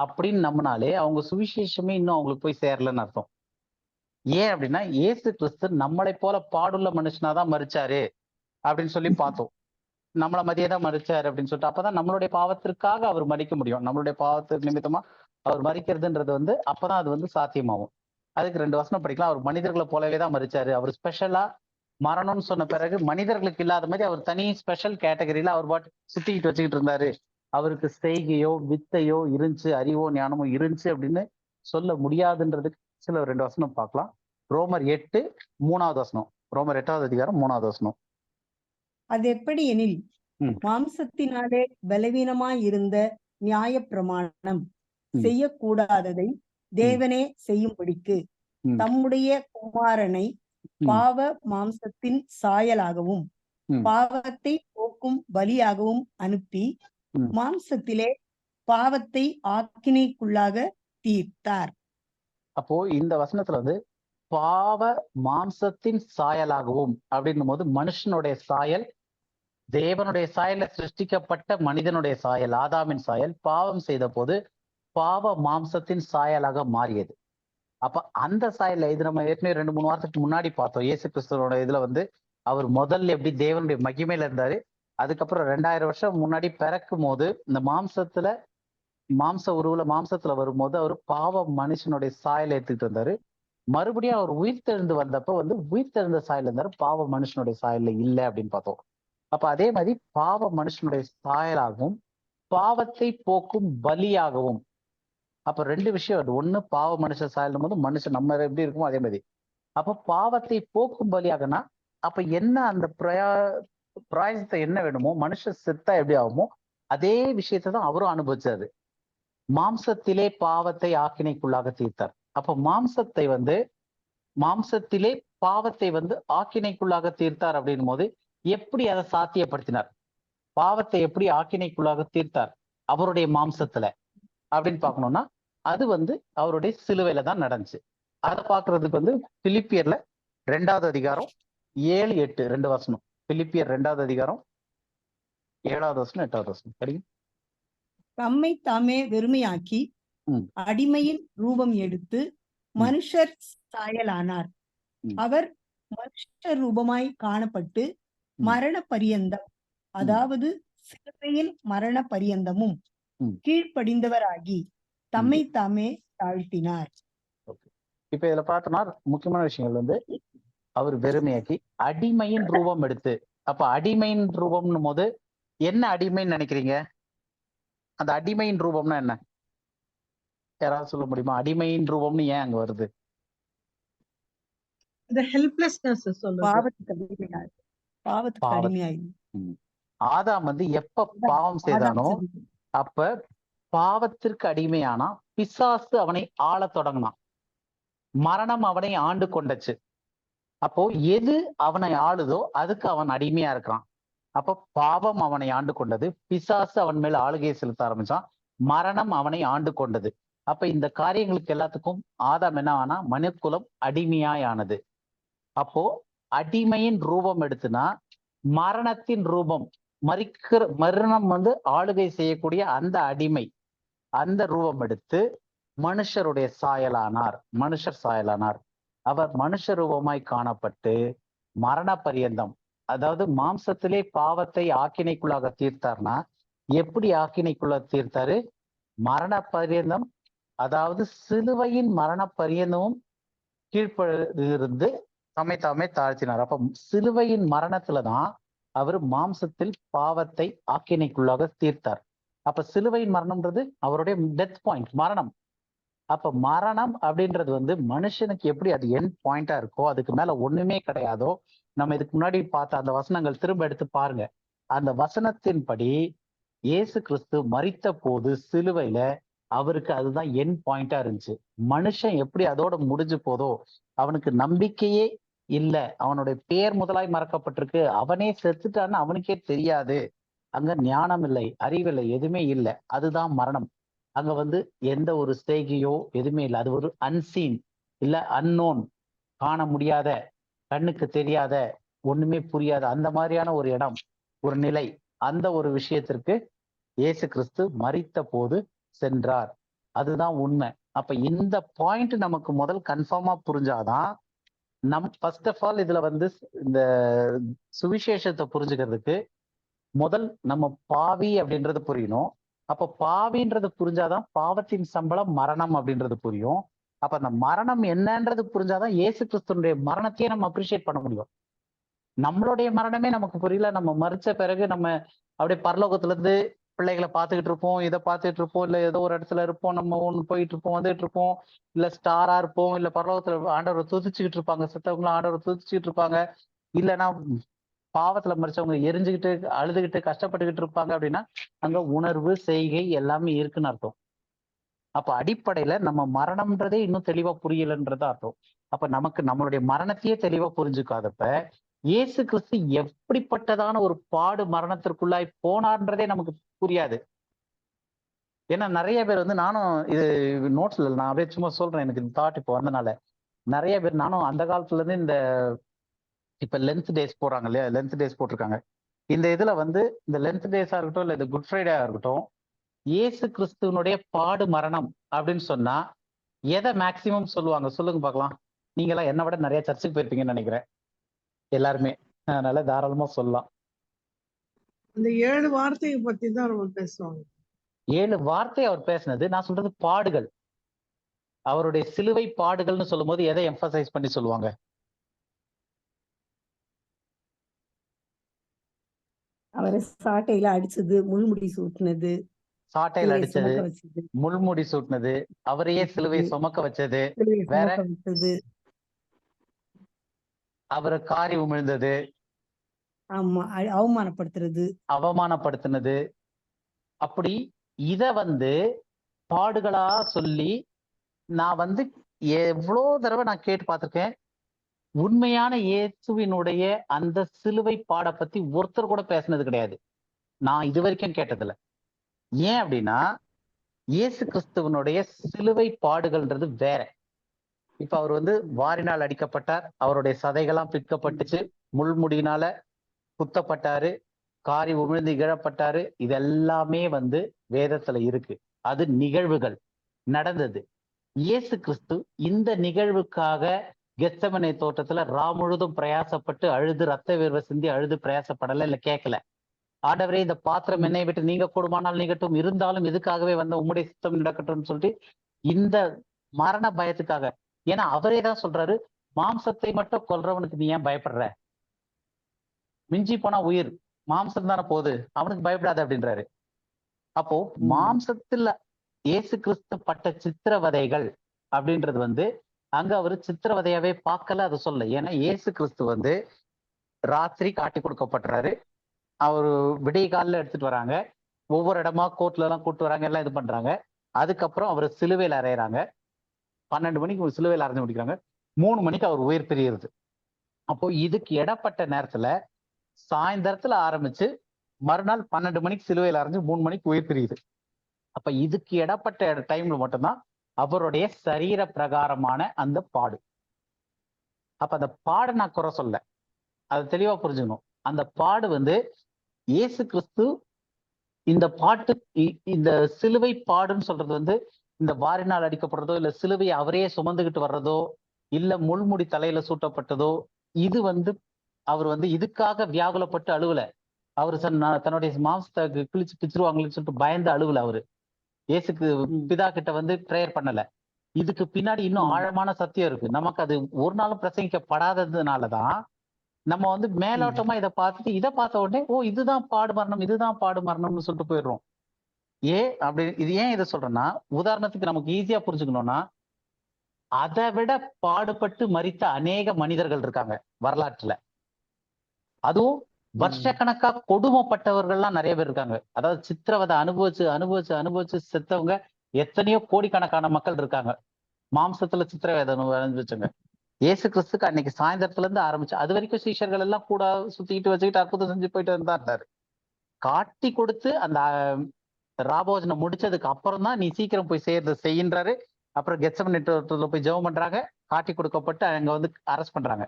அப்படின்னு நம்பினாலே அவங்க சுவிசேஷமே இன்னும் அவங்களுக்கு போய் சேரலன்னு அர்த்தம். ஏன் அப்படின்னா இயேசு கிறிஸ்து நம்மளை போல பாடுள்ள மனுஷனாதான் மரிச்சாரு அப்படின்னு சொல்லி பார்த்தோம். நம்மளை மதியே தான் மரிச்சாரு அப்படின்னு சொல்லிட்டு அப்பதான் நம்மளுடைய பாவத்திற்காக அவர் மரிக்க முடியும். நம்மளுடைய பாவத்திற்கு நிமித்தமா அவர் மரிக்கிறதுன்றது வந்து அப்பதான் அது வந்து சாத்தியமாகும். அதுக்கு 2 வசனம் படிக்கலாம். அவர் மனிதர்களை போலவே தான் மரிச்சாரு. அவர் ஸ்பெஷலா மரணம்னு சொன்ன பிறகு மனிதர்களுக்கு இல்லாத மாதிரி அவர் தனி ஸ்பெஷல் கேட்டகரியில அவர் பாட்டு சுத்திக்கிட்டு வச்சுக்கிட்டு இருந்தாரு. அவருக்கு செய்கையோ வித்தையோ இருந்துச்சு, அறிவோ ஞானமோ இருந்துச்சு அப்படின்னு சொல்ல முடியாதுன்றதுக்கு சில 2 வசனம் பார்க்கலாம். ரோமர் 8 3வது வசனம். ரோமர் 8வது அதிகாரம் 3வது வசனம். அது எப்படி எனில் மாம்சத்தினாலே பலவீனமாய் இருந்த நியாயப்பிரமாணம் செய்யக்கூடாததை தேவனே செய்யும்படிக்கு தம்முடைய குமாரனை பாவ மாம்சத்தின் சாயலாகவும் பாவத்தை போக்கும் பலியாகவும் அனுப்பி மாம்சத்திலே பாவத்தை ஆக்கினைக்குள்ளாக தீர்த்தார். அப்போ இந்த வசனத்துல வந்து பாவ மாம்சத்தின் சாயலாகவும் அப்படின்னும் போது மனுஷனுடைய சாயல், தேவனுடைய சாயல சிருஷ்டிக்கப்பட்ட மனிதனுடைய சாயல், ஆதாமின் சாயல் பாவம் செய்த போது பாவ மாம்சத்தின் சாயலாக மாறியது. அப்ப அந்த சாயல்ல இது நம்ம ஏற்கனவே 2-3 வாரத்துக்கு முன்னாடி பார்த்தோம். இயேசு கிறிஸ்துவோட இதுல வந்து அவர் முதல்ல எப்படி தேவனுடைய மகிமையில இருந்தாரு, அதுக்கப்புறம் 2000 வருஷம் முன்னாடி பிறக்கும் போது இந்த மாம்ச உருவுல மாம்சத்துல வரும்போது அவர் பாவ மனுஷனுடைய சாயலை எடுத்துக்கிட்டு வந்தாரு. மறுபடியும் அவர் உயிர்த்தெழுந்து வந்தப்ப வந்து உயிர்த்தெழுந்த சாயல் இருந்தாரு, பாவ மனுஷனுடைய சாயல்ல இல்லை அப்படின்னு பார்த்தோம். அப்ப அதே மாதிரி பாவ மனுஷனுடைய சாயலாகவும் பாவத்தை போக்கும் பலியாகவும். அப்ப 2 விஷயம் அது. ஒண்ணு பாவ மனுஷ சாயலும் போது மனுஷன் நம்ம எப்படி இருக்குமோ அதே மாதிரி. அப்ப பாவத்தை போக்கும் பலியாகனா அப்ப என்ன அந்த பிராயசத்தை என்ன வேணுமோ, மனுஷ செத்தா எப்படி ஆகுமோ அதே விஷயத்தை தான் அவரும் அனுபவிச்சாரு. மாம்சத்திலே பாவத்தை ஆக்கினைக்குள்ளாக தீர்த்தார். அப்ப மாம்சத்திலே பாவத்தை வந்து ஆக்கினைக்குள்ளாக தீர்த்தார் அப்படின்னும் போது எப்படி அதை சாத்தியப்படுத்தினார், பாவத்தை எப்படி ஆக்கினைக்குள்ளாக தீர்த்தார் அவருடைய மாம்சத்துல அப்படின்னு பார்க்கணும்னா அது வந்து அவருடைய சிலுவையில தான் நடந்துச்சு. அதை பார்க்கறதுக்கு வந்து பிலிப்பியர்ல 2வது அதிகாரம் 7-8 2 வசனம். பிலிப்பியர் 2வது அதிகாரம் 7வது வசனம் 8வது வசனம் படிங்க. தம்மை தாமே வெறுமையாக்கி அடிமையின் ரூபம் எடுத்து மனுஷர் சாயலானார். அவர் மனுஷ ரூபமாய் காணப்பட்டு மரண பரியந்தம், அதாவது சிலுவையில் மரண பரியந்தமும் கீழ்ப்படிந்தவராகி தம்மை தாமே தாழ்த்தினார். இப்ப இதுல பார்த்தோம்னா முக்கியமான விஷயங்கள் வந்து அவர் வெறுமையாக்கி அடிமையின் ரூபம் எடுத்து. அப்ப அடிமையின் ரூபம்னு போது என்ன அடிமைன்னு நினைக்கிறீங்க? அந்த அடிமையின் ரூபம்னா என்ன, யாராவது சொல்ல முடியுமா? அடிமையின் ரூபம்னு ஏன் அங்க வருது? ஆதாம் வந்து எப்ப பாவம் செய்தானோ அப்ப பாவத்திற்கு அடிமையானா பிசாசு அவனை ஆள தொடங்கினான், மரணம் அவனை ஆண்டு கொண்டச்சு. அப்போ எது அவனை ஆளுதோ அதுக்கு அவன் அடிமையா இருக்கிறான். அப்ப பாவம் அவனை ஆண்டு கொண்டது, பிசாசு அவன் மேல ஆளுகையை செலுத்த ஆரம்பிச்சான், மரணம் அவனை ஆண்டு கொண்டது. அப்ப இந்த காரியங்களுக்கு எல்லாத்துக்கும் ஆதாம் என்ன ஆனா மனுக்குலம் அடிமையானது. அப்போ அடிமையின் ரூபம் எடுத்துனா மரணத்தின் ரூபம், மரணம் வந்து ஆளுகை செய்யக்கூடிய அந்த அடிமை அந்த ரூபம் எடுத்து மனுஷருடைய சாயலானார், மனுஷர் சாயலானார். அவர் மனுஷ ரூபமாய் காணப்பட்டு மரண பரியந்தம், அதாவது மாம்சத்திலே பாவத்தை ஆக்கினைக்குள்ளாக தீர்த்தார்னா எப்படி ஆக்கினைக்குள்ள தீர்த்தாரு? மரண பரியந்தம், அதாவது சிலுவையின் மரண பரியந்தமும் கீழ்ப்படிந்து தம்மை தாமே தாழ்த்தினார். அப்ப சிலுவையின் மரணத்துலதான் அவர் மாம்சத்தில் பாவத்தை ஆக்கினைக்குள்ளாக தீர்த்தார். அப்ப சிலுவையின் மரணம்ன்றது அவருடைய டெத் பாயிண்ட், மரணம். அப்ப மரணம் அப்படின்றது வந்து மனுஷனுக்கு எப்படி அது எண்ட் பாயிண்டா இருக்கோ, அதுக்கு மேல ஒண்ணுமே கிடையாதோ. நம்ம இதுக்கு முன்னாடி பார்த்த அந்த வசனங்கள் திரும்ப எடுத்து பாருங்க. அந்த வசனத்தின்படி இயேசு கிறிஸ்து மரித்த போது சிலுவையில அவருக்கு அதுதான் எண்ட் பாயிண்டா இருந்துச்சு. மனுஷன் எப்படி அதோட முடிஞ்சு போதோ, அவனுக்கு நம்பிக்கையே இல்ல, அவனுடைய பேர் முதலாய் மறக்கப்பட்டிருக்கு, அவனே செத்துட்டான்னு அவனுக்கே தெரியாது, அங்க ஞானம் இல்லை, அறிவில்லை, எதுவுமே இல்லை, அதுதான் மரணம். அங்க வந்து எந்த ஒரு செய்கையோ எதுவுமே இல்லை. அது ஒரு அன்சீன், இல்ல அன்னோன், காண முடியாத, கண்ணுக்கு தெரியாத, ஒண்ணுமே புரியாத அந்த மாதிரியான ஒரு இடம், ஒரு நிலை. அந்த ஒரு விஷயத்திற்கு இயேசு கிறிஸ்து மரித்த போது சென்றார். அதுதான் உண்மை. அப்ப இந்த பாயிண்ட் நமக்கு முதல் கன்ஃபார்மா புரிஞ்சாதான் ஃபர்ஸ்ட் ஆஃப் ஆல் இதுல வந்து இந்த சுவிசேஷத்தை புரிஞ்சுக்கிறதுக்கு முதல் நம்ம பாவி அப்படின்றது புரியணும். அப்ப பாவின்றது புரிஞ்சாதான் பாவத்தின் சம்பளம் மரணம் அப்படின்றது புரியும். அப்ப அந்த மரணம் என்னன்றது புரிஞ்சாதான் இயேசு கிறிஸ்துனுடைய மரணத்தையே நம்ம அப்ரிஷியேட் பண்ண முடியும். நம்மளுடைய மரணமே நமக்கு புரியல, நம்ம மறிச்ச பிறகு நம்ம அப்படியே பரலோகத்துல இருந்து பிள்ளைகளை பார்த்துக்கிட்டு இருப்போம், இதை பார்த்துட்டு இருப்போம், இல்ல ஏதோ ஒரு இடத்துல இருப்போம், நம்ம ஒண்ணு போயிட்டு இருப்போம், வந்துட்டு இருப்போம், இல்ல ஸ்டாரா இருப்போம், இல்ல பரலோகத்துல ஆண்டவரை துதிச்சுக்கிட்டு இருப்பாங்க, செத்தவங்களும் ஆண்டவரை துதிச்சுக்கிட்டு இருப்பாங்க, இல்லைன்னா பாவத்துல மறிச்சவங்க எரிஞ்சுக்கிட்டு அழுதுகிட்டு கஷ்டப்பட்டுக்கிட்டு இருப்பாங்க. அப்படின்னா அங்க உணர்வு செய்கை எல்லாமே இருக்குன்னு அர்த்தம். அப்ப அடிப்படையில நம்ம மரணம்ன்றதே இன்னும் தெளிவா புரியலன்றதா அர்த்தம். அப்ப நமக்கு நம்மளுடைய மரணத்தையே தெளிவா புரிஞ்சுக்காதப்ப இயேசு கிறிஸ்து எப்படிப்பட்டதான ஒரு பாடு மரணத்திற்குள்ளாய் போனார்ன்றதே நமக்கு புரியாது. ஏன்னா நிறைய பேர் வந்து, நானும் இது நோட்ஸ்ல நான் அப்படியே சும்மா சொல்றேன், எனக்கு இந்த தாட் இப்போ வந்தனால. நிறைய பேர், நானும் அந்த காலத்துல இருந்து இந்த இப்ப லென்த் டேஸ் போடுறாங்க இல்லையா, லென்த் டேஸ் போட்டிருக்காங்க. இந்த இதுல வந்து இந்த லென்த் டேஸா இருக்கட்டும், இல்ல இந்த குட் ஃப்ரைடே இருக்கட்டும், இயேசு கிறிஸ்துவனுடைய பாடு மரணம் அப்படின்னு சொன்னா எதை மேக்சிமம் சொல்லுவாங்க சொல்லுங்க பார்க்கலாம். நீங்க எல்லாம் என்னை விட நிறைய சர்ச்சுக்கு போயிருப்பீங்கன்னு நினைக்கிறேன் எல்லாருமே, அதனால தாராளமா சொல்லலாம். அந்த 7 வார்த்தையை பத்தி தான் ரொம்ப பேசுவாங்க. 7 வார்த்தை அவர் பேசினது, நான் சொல்றது பாடுகள். அவருடைய சிலுவை பாடுகள்னு சொல்லும் போது எதை எம்பசைஸ் பண்ணி சொல்லுவாங்க? அவரை சாட்டையில அடிச்சது, முள்முடி சூட்டினது, சாட்டையில் சிலுவை அடிச்சது, சுமக்க வச்சது, முள்முடி சூட்டினது, அவரையே சிலுவை சுமக்க வச்சது, சிலுவை வேற சுமக்க வச்சது, அவரை காரி உமிழ்ந்தது, ஆமா, அவமானப்படுத்துறது, அவமானப்படுத்தினது. அப்படி இத வந்து பாடுகளா சொல்லி நான் வந்து எவ்வளோ தடவை நான் கேட்டு பார்த்திருக்கேன். உண்மையான இயேசுவினுடைய அந்த சிலுவை பாட பத்தி ஒருத்தர் கூட பேசினது கிடையாது, நான் இது வரைக்கும் கேட்டதில்ல. ஏன் அப்படின்னா இயேசு கிறிஸ்துவனுடைய சிலுவை பாடுகள்ன்றது வேற. இப்ப அவர் வந்து வாரினால் அடிக்கப்பட்டார், அவருடைய சதைகள்லாம் பிற்கப்பட்டுச்சு, முள்முடியினால குத்தப்பட்டாரு, காரி உமிழ்ந்து இழப்பட்டாரு. இது எல்லாமே வந்து வேதத்துல இருக்கு, அது நிகழ்வுகள் நடந்தது. இயேசு கிறிஸ்து இந்த நிகழ்வுக்காக கெத்செமனே தோட்டத்துல முழுதும் பிரயாசப்பட்டு அழுது ரத்த வேர்வை சிந்தி அழுது பிரயாசப்படல, இல்ல கேட்கல. ஆண்டவரே இந்த பாத்திரம் என்னை விட்டு நீங்க கூடுமானால் நீங்கட்டும், இருந்தாலும் எதுக்காகவே வந்த உம்முடைய சித்தம் நடக்கட்டும்னு சொல்லிட்டு இந்த மரண பயத்துக்காக. ஏன்னா அவரே தான் சொல்றாரு, மாம்சத்தை மட்டும் கொல்றவனுக்கு நீ ஏன் பயப்படுற, மிஞ்சி போனா உயிர் மாம்சம் தானே போகுது, அவனுக்கு பயப்படாத அப்படின்றாரு. அப்போ மாம்சத்துல இயேசு கிறிஸ்து பட்ட சித்திரவதைகள் அப்படின்றது வந்து அங்க அவரு சித்திரவதையாவே பார்க்கல, அதை சொல்ல. ஏன்னா இயேசு கிறிஸ்து வந்து ராத்திரி காட்டி கொடுக்கப்படுறாரு, அவரு விடிய காலில் எடுத்துட்டு வராங்க, ஒவ்வொரு இடமா கோர்ட்ல எல்லாம் கூட்டு வராங்க, எல்லாம் இது பண்றாங்க. அதுக்கப்புறம் அவர் சிலுவையில் அறையிறாங்க, 12 மணிக்கு சிலுவையில் அரைஞ்சு முடிக்கிறாங்க, 3 மணிக்கு அவர் உயிர் பிரியுது. அப்போ இதுக்கு இடப்பட்ட நேரத்துல சாயந்தரத்துல ஆரம்பிச்சு மறுநாள் 12 மணிக்கு சிலுவையில் அரைஞ்சு 3 மணிக்கு உயிர் பிரியுது. அப்ப இதுக்கு இடப்பட்ட டைம்ல மட்டும்தான் அவருடைய சரீர பிரகாரமான அந்த பாடு. அப்ப அந்த பாடை நான் குறை சொல்ல, அதை தெளிவா புரிஞ்சுக்கணும். அந்த பாடு வந்து இயேசு கிறிஸ்து இந்த இந்த சிலுவை பாடுன்னு சொல்றது வந்து இந்த வாரினால் அடிக்கப்படுறதோ, இல்ல சிலுவையை அவரே சுமந்துகிட்டு வர்றதோ, இல்ல முள்முடி தலையில சூட்டப்பட்டதோ, இது வந்து அவர் வந்து இதுக்காக வியாகுலப்பட்டு அழுவல. அவரு தன்னுடைய மாம்சத்தை கிழிச்சு பிச்சிருவாங்களேன்னு சொல்லிட்டு பயந்து அழுவல. அவரு இயேசுக்கு பிதா கிட்ட வந்து பிரேயர் பண்ணல. இதுக்கு பின்னாடி இன்னும் ஆழமான சத்தியம் இருக்கு. நமக்கு அது ஒரு நாளும் பிரசங்கிக்கப்படாததுனாலதான் நம்ம வந்து மேலோட்டமா இதை பார்த்துட்டு இதை பார்த்த உடனே ஓ இதுதான் பாடு மரணம்னு சொல்லிட்டு போயிடுறோம். இது ஏன் இதை சொல்றேன்னா, உதாரணத்துக்கு நமக்கு ஈஸியா புரிஞ்சுக்கணும்னா, அதை விட பாடுபட்டு மரித்த அநேக மனிதர்கள் இருக்காங்க வரலாற்றுல. அதுவும் வருஷக்கணக்கா கொடுமைப்பட்டவர்கள்லாம் நிறைய பேர் இருக்காங்க. அதாவது சித்திரவதை அனுபவிச்சு செத்தவங்க எத்தனையோ கோடிக்கணக்கான மக்கள் இருக்காங்க. மாம்சத்துல சித்திரவதை அனுபவிச்சவங்க. இயேசு கிறிஸ்துக்கு அன்னைக்கு சாயந்தரத்துல இருந்து ஆரம்பிச்சு அது வரைக்கும் சீஷர்கள் எல்லாம் கூட சுத்திக்கிட்டு வச்சுக்கிட்டு அற்புதம் செஞ்சு போயிட்டு இருந்தாரு. காட்டி கொடுத்து அந்த ராபோஜனை முடிச்சதுக்கு அப்புறம் தான் நீ சீக்கிரம் போய் செய்கின்றாரு. அப்புறம் கெத்செமனே தோட்டத்துல போய் ஜெபம் பண்றாங்க. காட்டி கொடுக்கப்பட்டு அங்க வந்து அரெஸ்ட் பண்றாங்க.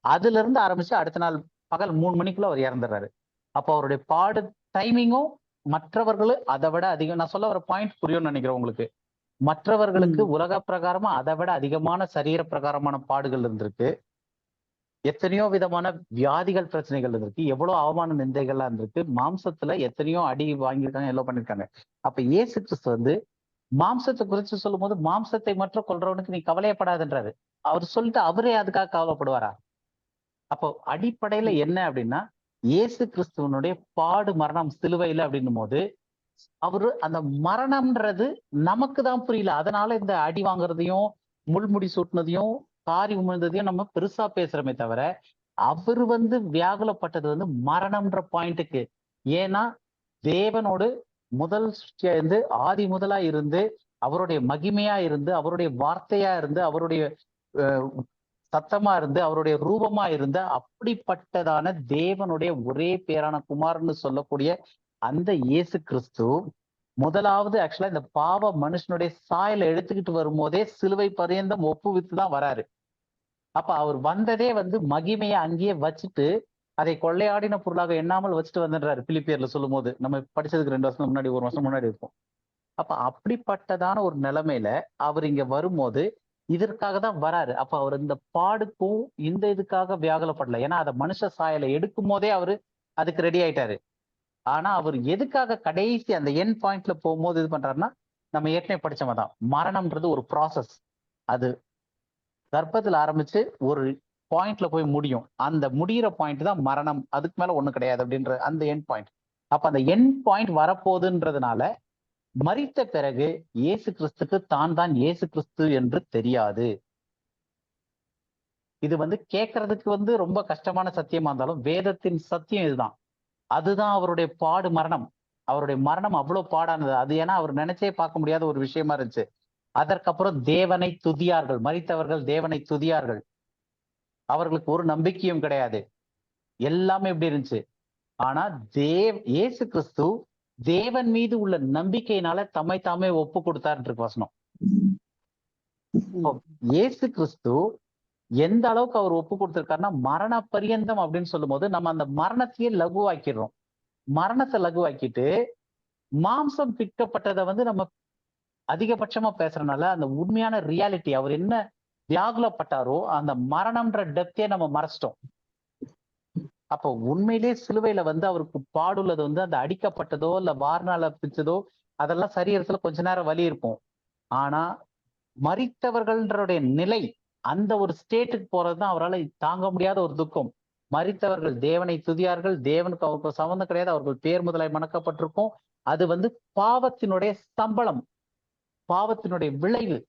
அதுல இருந்து ஆரம்பிச்சு அடுத்த நாள் பகல் 3 மணிக்குள்ள அவர் இறந்துறாரு. அப்போ அவருடைய பாடு டைமிங்கும் மற்றவர்களும் அதை விட அதிகம். நான் சொல்ல வர பாயிண்ட் புரியும்னு நினைக்கிறேன் உங்களுக்கு. மற்றவர்களுக்கு உலக பிரகாரமா அதை விட அதிகமான சரீர பிரகாரமான பாடுகள் இருந்திருக்கு. எத்தனையோ விதமான வியாதிகள் பிரச்சனைகள் இருந்திருக்கு. எவ்வளவு அவமான நிந்தைகள்லாம் இருந்திருக்கு. மாம்சத்துல எத்தனையோ அடி வாங்கியிருக்காங்க, எல்லாம் பண்ணிருக்காங்க. அப்ப இயேசு கிறிஸ்து வந்து மாம்சத்தை குறித்து சொல்லும் போது மாம்சத்தை மட்டும் கொல்றவனுக்கு நீ கவலையப்படாதுன்றாரு. அவர் சொல்லிட்டு அவரே அதுக்காக கவலைப்படுவாரா? அப்போ அடிப்படையில என்ன அப்படின்னா, இயேசு கிறிஸ்துவனுடைய பாடு மரணம் சிலுவையில அப்படின்னும் போது அவரு அந்த மரணம்ன்றது நமக்கு தான் புரியல. அதனால இந்த அடி வாங்குறதையும் முள்முடி சூட்டினதையும் காரி உமிழ்ந்ததையும் நம்ம பெருசா பேசுறோமே தவிர, அவரு வந்து வியாகுலப்பட்டது வந்து மரணம்ன்ற பாயிண்ட்டுக்கு. ஏன்னா தேவனோடு முதல் சிருஷ்டியா இருந்து ஆதி முதலா இருந்து அவருடைய மகிமையா இருந்து அவருடைய வார்த்தையா இருந்து அவருடைய சத்தமா இருந்து அவருடைய ரூபமா இருந்து அப்படிப்பட்டதான தேவனுடைய ஒரே பேரான குமாரன்னு சொல்லக்கூடிய அந்த இயேசு கிறிஸ்து முதலாவது ஆக்சுவலா இந்த பாவ மனுஷனுடைய சாயலை எடுத்துக்கிட்டு வரும்போதே சிலுவை பரியந்தம் ஒப்புவித்துதான் வராரு. அப்ப அவர் வந்ததே வந்து மகிமையை அங்கேயே வச்சுட்டு அதை கொள்ளையாடின பொருளாக எண்ணாமல் வச்சுட்டு வந்துடுறாரு. பிலிப்பியர்ல சொல்லும் போது நம்ம படிச்சதுக்கு 2 வருஷம் முன்னாடி 1 வருஷம் முன்னாடி இருக்கும். அப்ப அப்படிப்பட்டதான ஒரு நிலைமையில அவர் இங்க வரும்போது இதற்காக தான் வராரு. அப்ப அவர் இந்த பாடுக்கும் இந்த இதுக்காக வியாகுலப்படல. ஏன்னா அதை மனுஷ சாயலை எடுக்கும் போதே அவரு அதுக்கு ரெடி ஆயிட்டாரு. ஆனா அவர் எதுக்காக கடைசி அந்த என் பாயிண்ட்ல போகும்போது இது பண்றாருன்னா, நம்ம ஏற்கனவே படிச்சவதான் மரணம்ன்றது ஒரு ப்ராசஸ். அது கர்ப்பத்தில் ஆரம்பிச்சு ஒரு பாயிண்ட்ல போய் முடியும். அந்த முடிகிற பாயிண்ட் தான் மரணம். அதுக்கு மேல ஒண்ணும் கிடையாது அப்படின்ற அந்த என் பாயிண்ட். அப்ப அந்த என் பாயிண்ட் வரப்போகுதுன்றதுனால மரித்த பிறகு இயேசு கிறிஸ்துக்கு தான் இயேசு கிறிஸ்து என்று தெரியாது. இது வந்து கேட்கறதுக்கு வந்து ரொம்ப கஷ்டமான சத்தியமா இருந்தாலும் வேதத்தின் சத்தியம் இதுதான். அதுதான் அவருடைய பாடு மரணம். அவருடைய மரணம் அவ்வளவு பாடானது. அது ஏன்னா அவர் நினைச்சே பார்க்க முடியாத ஒரு விஷயமா இருந்துச்சு. அதற்கப்புறம் தேவனை துதியார்கள். மரித்தவர்கள் தேவனை துதியார்கள். அவர்களுக்கு ஒரு நம்பிக்கையும் கிடையாது. எல்லாமே எப்படி இருந்துச்சு. ஆனா இயேசு கிறிஸ்து தேவன் மீது உள்ள நம்பிக்கையினால தம்மை தாமே ஒப்பு கொடுத்தார்ன்ற வசனம். இயேசு கிறிஸ்து எந்த அளவுக்கு அவர் ஒப்பு கொடுத்திருக்காருன்னா மரண பரியந்தம் அப்படின்னு சொல்லும் போது நம்ம அந்த மரணத்தையே லகுவாக்கிடுறோம். மரணத்தை லகுவாக்கிட்டு மாம்சம் பிக்கப்பட்டதை வந்து நம்ம அதிகபட்சமா பேசுறதுனால அந்த உண்மையான ரியாலிட்டி அவர் என்ன வியாகுலப்பட்டாரோ அந்த மரணம்ன்ற டெப்தே நம்ம மறைச்சிட்டோம். அப்போ உண்மையிலே சிலுவையில வந்து அவருக்கு பாடுள்ளது வந்து அந்த அடிக்கப்பட்டதோ இல்ல வார்னால பிச்சதோ அதெல்லாம் சரீரத்துல கொஞ்ச நேரம் வலி இருக்கும். ஆனா மரித்தவர்களுடைய நிலை அந்த ஒரு ஸ்டேட்டுக்கு போறதுதான் அவரால் தாங்க முடியாத ஒரு துக்கம். மரித்தவர்கள் தேவனை துதியார்கள். தேவனுக்கு அவருக்கு சம்பந்தம் கிடையாது. அவர்கள் பேர் முதலாய் மணக்கப்பட்டிருக்கும். அது வந்து பாவத்தினுடைய சம்பளம், பாவத்தினுடைய விளைவு,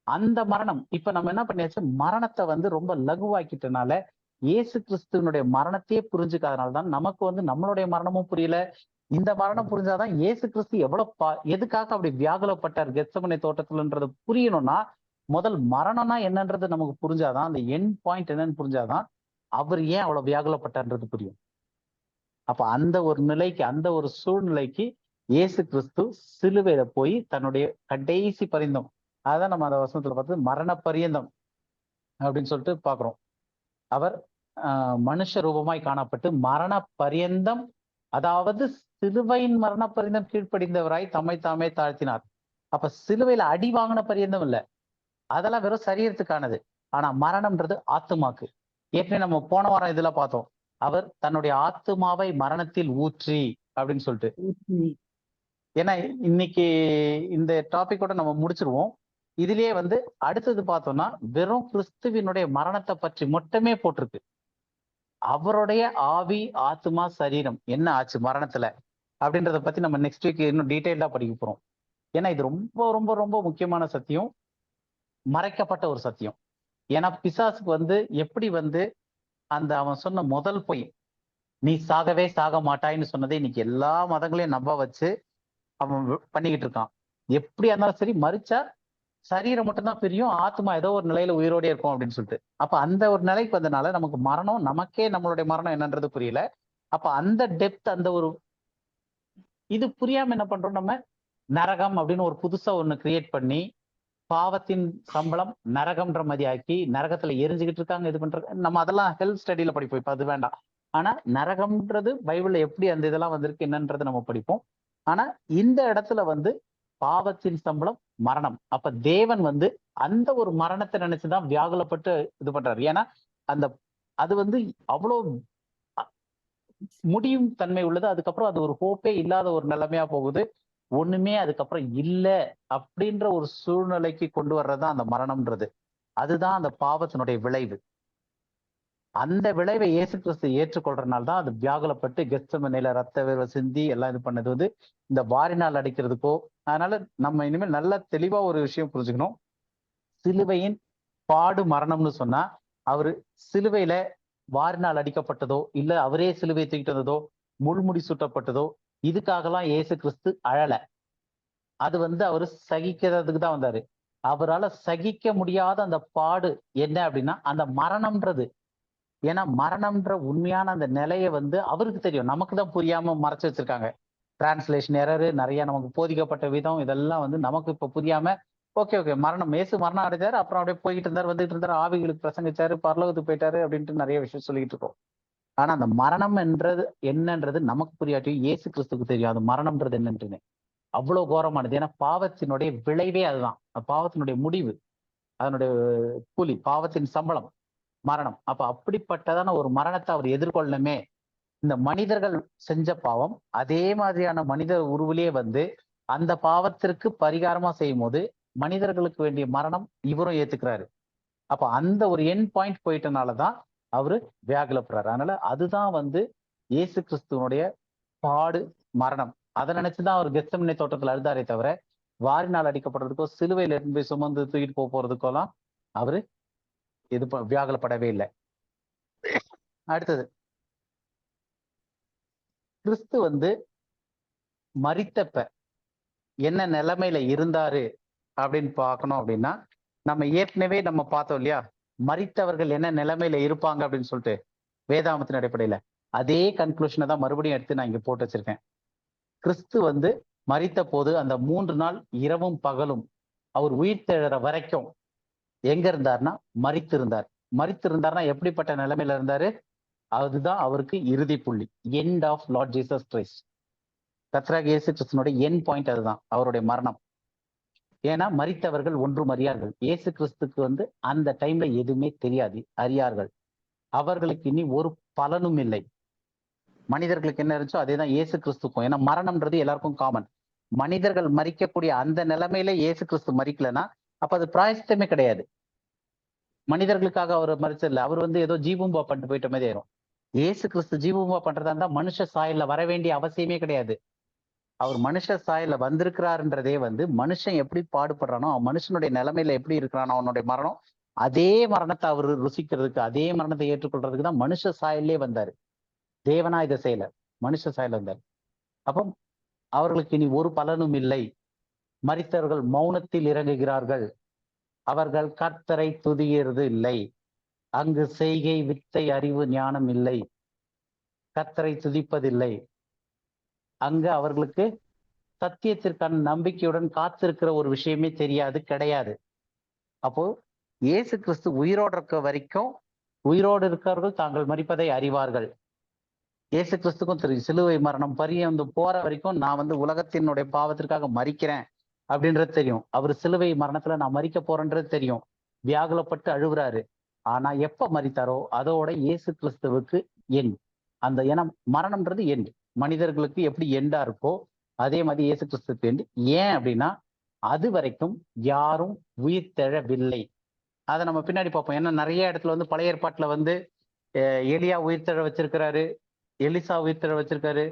அந்த மரணம். இப்ப நம்ம என்ன பண்ணியாச்சு, மரணத்தை வந்து ரொம்ப லகுவாக்கிட்டனால இயேசு கிறிஸ்துவனுடைய மரணத்தையே புரிஞ்சுக்காதனால்தான் நமக்கு வந்து நம்மளுடைய மரணமும் புரியல. இந்த மரணம் புரிஞ்சாதான் இயேசு கிறிஸ்து எவ்வளவு எதுக்காக அப்படி வியாகுலப்பட்டார் கெத்செமனே தோட்டத்துலன்றது புரியணும்னா முதல் மரணம்னா என்னன்றது நமக்கு புரிஞ்சாதான், அந்த என் பாயிண்ட் என்னன்னு புரிஞ்சாதான் அவர் ஏன் அவ்வளவு வியாகுலப்பட்டார்ன்றது புரியும். அப்ப அந்த ஒரு நிலைக்கு, அந்த ஒரு சூழ்நிலைக்கு இயேசு கிறிஸ்து சிலுவையில போய் தன்னுடைய கடைசி பரிந்தம், அதான் நம்ம அந்த வசனத்துல பார்த்து மரண பரியந்தம் அப்படின்னு சொல்லிட்டு பாக்குறோம். அவர் மனுஷ ரூபமாய் காணப்பட்டு மரண பரியந்தம், அதாவது சிலுவையின் மரண பரியந்தம் கீழ்ப்படிந்தவராய் தம்மை தாமே தாழ்த்தினார். அப்ப சிலுவையில அடி வாங்கின பரியந்தம் இல்ல, அதெல்லாம் வெறும் சரீரத்துக்கானது. ஆனா மரணம்ன்றது ஆத்துமாக்கு. ஏற்கனவே நம்ம போன வாரம் இதுல பார்த்தோம், அவர் தன்னுடைய ஆத்துமாவை மரணத்தில் ஊற்றி அப்படின்னு சொல்லிட்டு. ஏன்னா இன்னைக்கு இந்த டாபிக்கோட நம்ம முடிச்சிருவோம். இதுலயே வந்து அடுத்தது பார்த்தோம்னா வெறும் கிறிஸ்துவினுடைய மரணத்தை பற்றி மட்டுமே போட்டிருக்கு. அவருடைய ஆவி, ஆத்மா, சரீரம் என்ன ஆச்சு மரணத்துல அப்படின்றத பத்தி நம்ம நெக்ஸ்ட் வீக் இன்னும் டீட்டெயிலா படிக்க போறோம். ஏன்னா இது ரொம்ப ரொம்ப ரொம்ப முக்கியமான சத்தியம், மறைக்கப்பட்ட ஒரு சத்தியம். ஏன்னா பிசாசுக்கு வந்து எப்படி வந்து அந்த அவன் சொன்ன முதல் பொய், நீ சாகவே சாக மாட்டாய்ன்னு சொன்னதை இன்னைக்கு எல்லா மதங்களையும் நம்ப வச்சு அவன் பண்ணிக்கிட்டு இருக்கான். எப்படியா இருந்தாலும் சரி, மறிச்சா சரீரம் மட்டும்தான் பிரியும், ஆத்மா ஏதோ ஒரு நிலையில உயிரோடே இருக்கும் அப்படின்னு சொல்லிட்டு. அப்ப அந்த ஒரு நிலைக்கு வந்தனால நமக்கு மரணம், நமக்கே நம்மளுடைய மரணம் என்னன்றது புரியல. அப்ப அந்த டெப்த், அந்த ஒரு இது புரியாம என்ன பண்றோம், நம்ம நரகம் அப்படின்னு ஒரு புதுசா ஒண்ணு கிரியேட் பண்ணி பாவத்தின் சம்பளம் நரகம்ன்ற மாதிரி ஆக்கி நரகத்துல எரிஞ்சுக்கிட்டு இருக்காங்க. இது பண்றது நம்ம அதெல்லாம் ஹெல்த் ஸ்டடியில படிப்போம், இப்ப அது வேண்டாம். ஆனா நரகம்ன்றது பைபிள்ல எப்படி அந்த இதெல்லாம் வந்திருக்கு என்னன்றது நம்ம படிப்போம். ஆனா இந்த இடத்துல வந்து பாவத்தின் சம்பளம் மரணம். அப்ப தேவன் வந்து அந்த ஒரு மரணத்தை நினைச்சுதான் வியாகுலப்பட்டு இது பண்றாரு. ஏன்னா அந்த அது வந்து அவ்வளவு முடியும் தன்மை உள்ளது. அதுக்கப்புறம் அது ஒரு ஹோப்பே இல்லாத ஒரு நிலைமையா போகுது. ஒண்ணுமே அதுக்கப்புறம் இல்ல அப்படின்ற ஒரு சூழ்நிலைக்கு கொண்டு வர்றதுதான் அந்த மரணம்ன்றது. அதுதான் அந்த பாவத்தினுடைய விளைவு. அந்த விளைவை இயேசு கிறிஸ்து ஏற்றுக்கொள்றதுனால தான் அது வியாகுலப்பட்டு கெத்செமனேல ரத்த வேர்வை சிந்தி எல்லாம் இது பண்ணது வந்து இந்த வாரினால் அடிக்கிறதுக்கோ. அதனால நம்ம இனிமேல் நல்ல தெளிவா ஒரு விஷயம் புரிஞ்சுக்கணும். சிலுவையின் பாடு மரணம்னு சொன்னா அவரு சிலுவையில வாரினால் அடிக்கப்பட்டதோ, இல்ல அவரே சிலுவையை தூக்கிட்டு வந்ததோ, முள்முடி சுட்டப்பட்டதோ, இதுக்காகலாம் இயேசு கிறிஸ்து அழல. அது வந்து அவரு சகிக்கிறதுக்கு தான் வந்தாரு. அவரால் சகிக்க முடியாத அந்த பாடு என்ன அப்படின்னா அந்த மரணம்ன்றது. ஏன்னா மரணம்ன்ற உண்மையான அந்த நிலையை வந்து அவருக்கு தெரியும், நமக்கு தான் புரியாம மறைச்சு வச்சிருக்காங்க. டிரான்ஸ்லேஷன் எரரு நிறைய, நமக்கு போதிக்கப்பட்ட விதம் இதெல்லாம் வந்து நமக்கு இப்ப புரியாம ஓகே மரணம், இயேசு மரணம் அடைஞ்சாரு, அப்புறம் அப்படியே போய்கிட்டு இருந்தாரு, வந்துட்டு இருந்தாரு, ஆவிகளுக்கு பிரசங்கிச்சாரு, பரலோகத்துக்கு போயிட்டாரு அப்படின்ட்டு நிறைய விஷயம் சொல்லிட்டு இருக்கோம். ஆனா அந்த மரணம் என்றது என்னன்றது நமக்கு புரியாட்டியும் இயேசு கிறிஸ்துக்கு தெரியும் அது மரணம்ன்றது என்னன்ட்டுன்னு. அவ்வளவு கோரமானது. ஏன்னா பாவத்தினுடைய விளைவே அதுதான், பாவத்தினுடைய முடிவு, அதனுடைய கூலி, பாவத்தின் சம்பளம் மரணம். அப்ப அப்படிப்பட்டதான ஒரு மரணத்தை அவர் எதிர்கொள்ளணுமே. இந்த மனிதர்கள் செஞ்ச பாவம் அதே மாதிரியான மனித உருவிலே வந்து அந்த பாவத்திற்கு பரிகாரமா செய்யும் போது மனிதர்களுக்கு வேண்டிய மரணம் இவரும் ஏத்துக்கிறாரு. அப்ப அந்த ஒரு எண்ட் பாயிண்ட் போயிட்டனாலதான் அவரு வியாகுலப்படுறாரு. அதனால அதுதான் வந்து இயேசு கிறிஸ்துவனுடைய பாடு மரணம். அதை நினைச்சுதான் அவர் கெத்செமனே தோட்டத்துல அழுதாரே தவிர வாரினால் அடிக்கப்படுறதுக்கோ சிலுவையில இருந்து போய் சுமந்து தூக்கிட்டு போறதுக்கோலாம் அவரு இது வியாகுலப்படவே இல்லை. அடுத்தது, கிறிஸ்து வந்து மரித்தப்ப என்ன நிலைமையில இருந்தாரு அப்படின்னு பார்க்கணும். அப்படின்னா நம்ம ஏற்கனவே நம்ம பார்த்தோம் இல்லையா, மரித்தவர்கள் என்ன நிலைமையில இருப்பாங்க அப்படின்னு சொல்லிட்டு வேதாமத்தின் அடிப்படையில அதே கன்க்ளூஷனை தான் மறுபடியும் எடுத்து நான் இங்க போட்டு வச்சிருக்கேன். கிறிஸ்து வந்து மரித்த போது அந்த 3 நாள் இரவும் பகலும் அவர் உயிர் தெழற வரைக்கும் எங்க இருந்தார்னா மரித்திருந்தார். மரித்திருந்தார்னா எப்படிப்பட்ட நிலைமையில இருந்தாரு, அதுதான் அவருக்கு இறுதி புள்ளி, end of Lord Jesus Christ. கர்த்தராகிய இயேசு கிறிஸ்துனுடைய எண்ட் பாயிண்ட் அதுதான், அவருடைய மரணம். ஏன்னா மரித்தவர்கள் ஒன்றும் அறியார்கள். இயேசு கிறிஸ்துக்கு வந்து அந்த டைம்ல எதுவுமே தெரியாது, அறியார்கள். அவர்களுக்கு இனி ஒரு பலனும் இல்லை. மனிதர்களுக்கு என்ன இருந்துச்சோ அதே தான் இயேசு கிறிஸ்துக்கும். ஏன்னா மரணம்ன்றது எல்லாருக்கும் காமன். மனிதர்கள் மரிக்கக்கூடிய அந்த நிலைமையில இயேசு கிறிஸ்து மரிக்கலன்னா அப்ப அது பிராயசித்தமே கிடையாது. மனிதர்களுக்காக அவர் மரிச்சதில்லை, அவர் வந்து ஏதோ ஜீவூம்பா பண்ணிட்டு போயிட்ட மாதிரி ஆயிரும். இயேசு கிறிஸ்து ஜீவூம்பா பண்றதா இருந்தா மனுஷ சாயல்ல வர வேண்டிய அவசியமே கிடையாது. அவர் மனுஷ சாயல்ல வந்திருக்கிறாருன்றதே வந்து மனுஷன் எப்படி பாடுபடுறானோ, மனுஷனுடைய நிலைமையில எப்படி இருக்கிறானோ அவனுடைய மரணம், அதே மரணத்தை அவர் ருசிக்கிறதுக்கு, அதே மரணத்தை ஏற்றுக்கொள்றதுக்கு தான் மனுஷ சாயல்லே வந்தாரு. தேவனா இதை செய்யல, மனுஷ சாயல் வந்தார். அப்போ அவர்களுக்கு இனி ஒரு பலனும் இல்லை. மரித்தவர்கள் மௌனத்தில் இறங்குகிறார்கள், அவர்கள் கர்த்தரை துதிக்கிறது இல்லை. அங்கு செய்கை வித்தை அறிவு ஞானம் இல்லை, கர்த்தரை துதிப்பதில்லை. அங்க அவர்களுக்கு சத்தியத்திற்கான நம்பிக்கையுடன் காத்திருக்கிற ஒரு விஷயமே தெரியாது, கிடையாது. அப்போ இயேசு கிறிஸ்து உயிரோடு இருக்க வரைக்கும் உயிரோடு இருக்கிறவர்கள் தாங்கள் மரிப்பதை அறிவார்கள். இயேசு கிறிஸ்துக்கும் தெரியும் சிலுவை மரணம் பரியந்து போற வரைக்கும் நான் வந்து உலகத்தினுடைய பாவத்திற்காக மரிக்கிறேன் அப்படின்றது தெரியும். அவர் சிலுவை மரணத்துல நான் மரிக்க போறேன்றது தெரியும். வியாகுலப்பட்டு அழுகுறாரு. ஆனா எப்ப மரித்தாரோ அதோட இயேசு கிறிஸ்துவுக்கு எண் அந்த, ஏன்னா மரணம்ன்றது எண்ட். மனிதர்களுக்கு எப்படி எண்டா இருக்கோ அதே மாதிரி இயேசு கிறிஸ்துக்கு வேண்டி. ஏன் அப்படின்னா அது வரைக்கும் யாரும் உயிர்த்தெழவில்லை. அதை நம்ம பின்னாடி பார்ப்போம். ஏன்னா நிறைய இடத்துல வந்து பழைய ஏற்பாட்டுல வந்து எலியா உயிர்த்தெழ வச்சிருக்கிறாரு, எலிசா உயிர்த்தெழ வச்சிருக்காரு,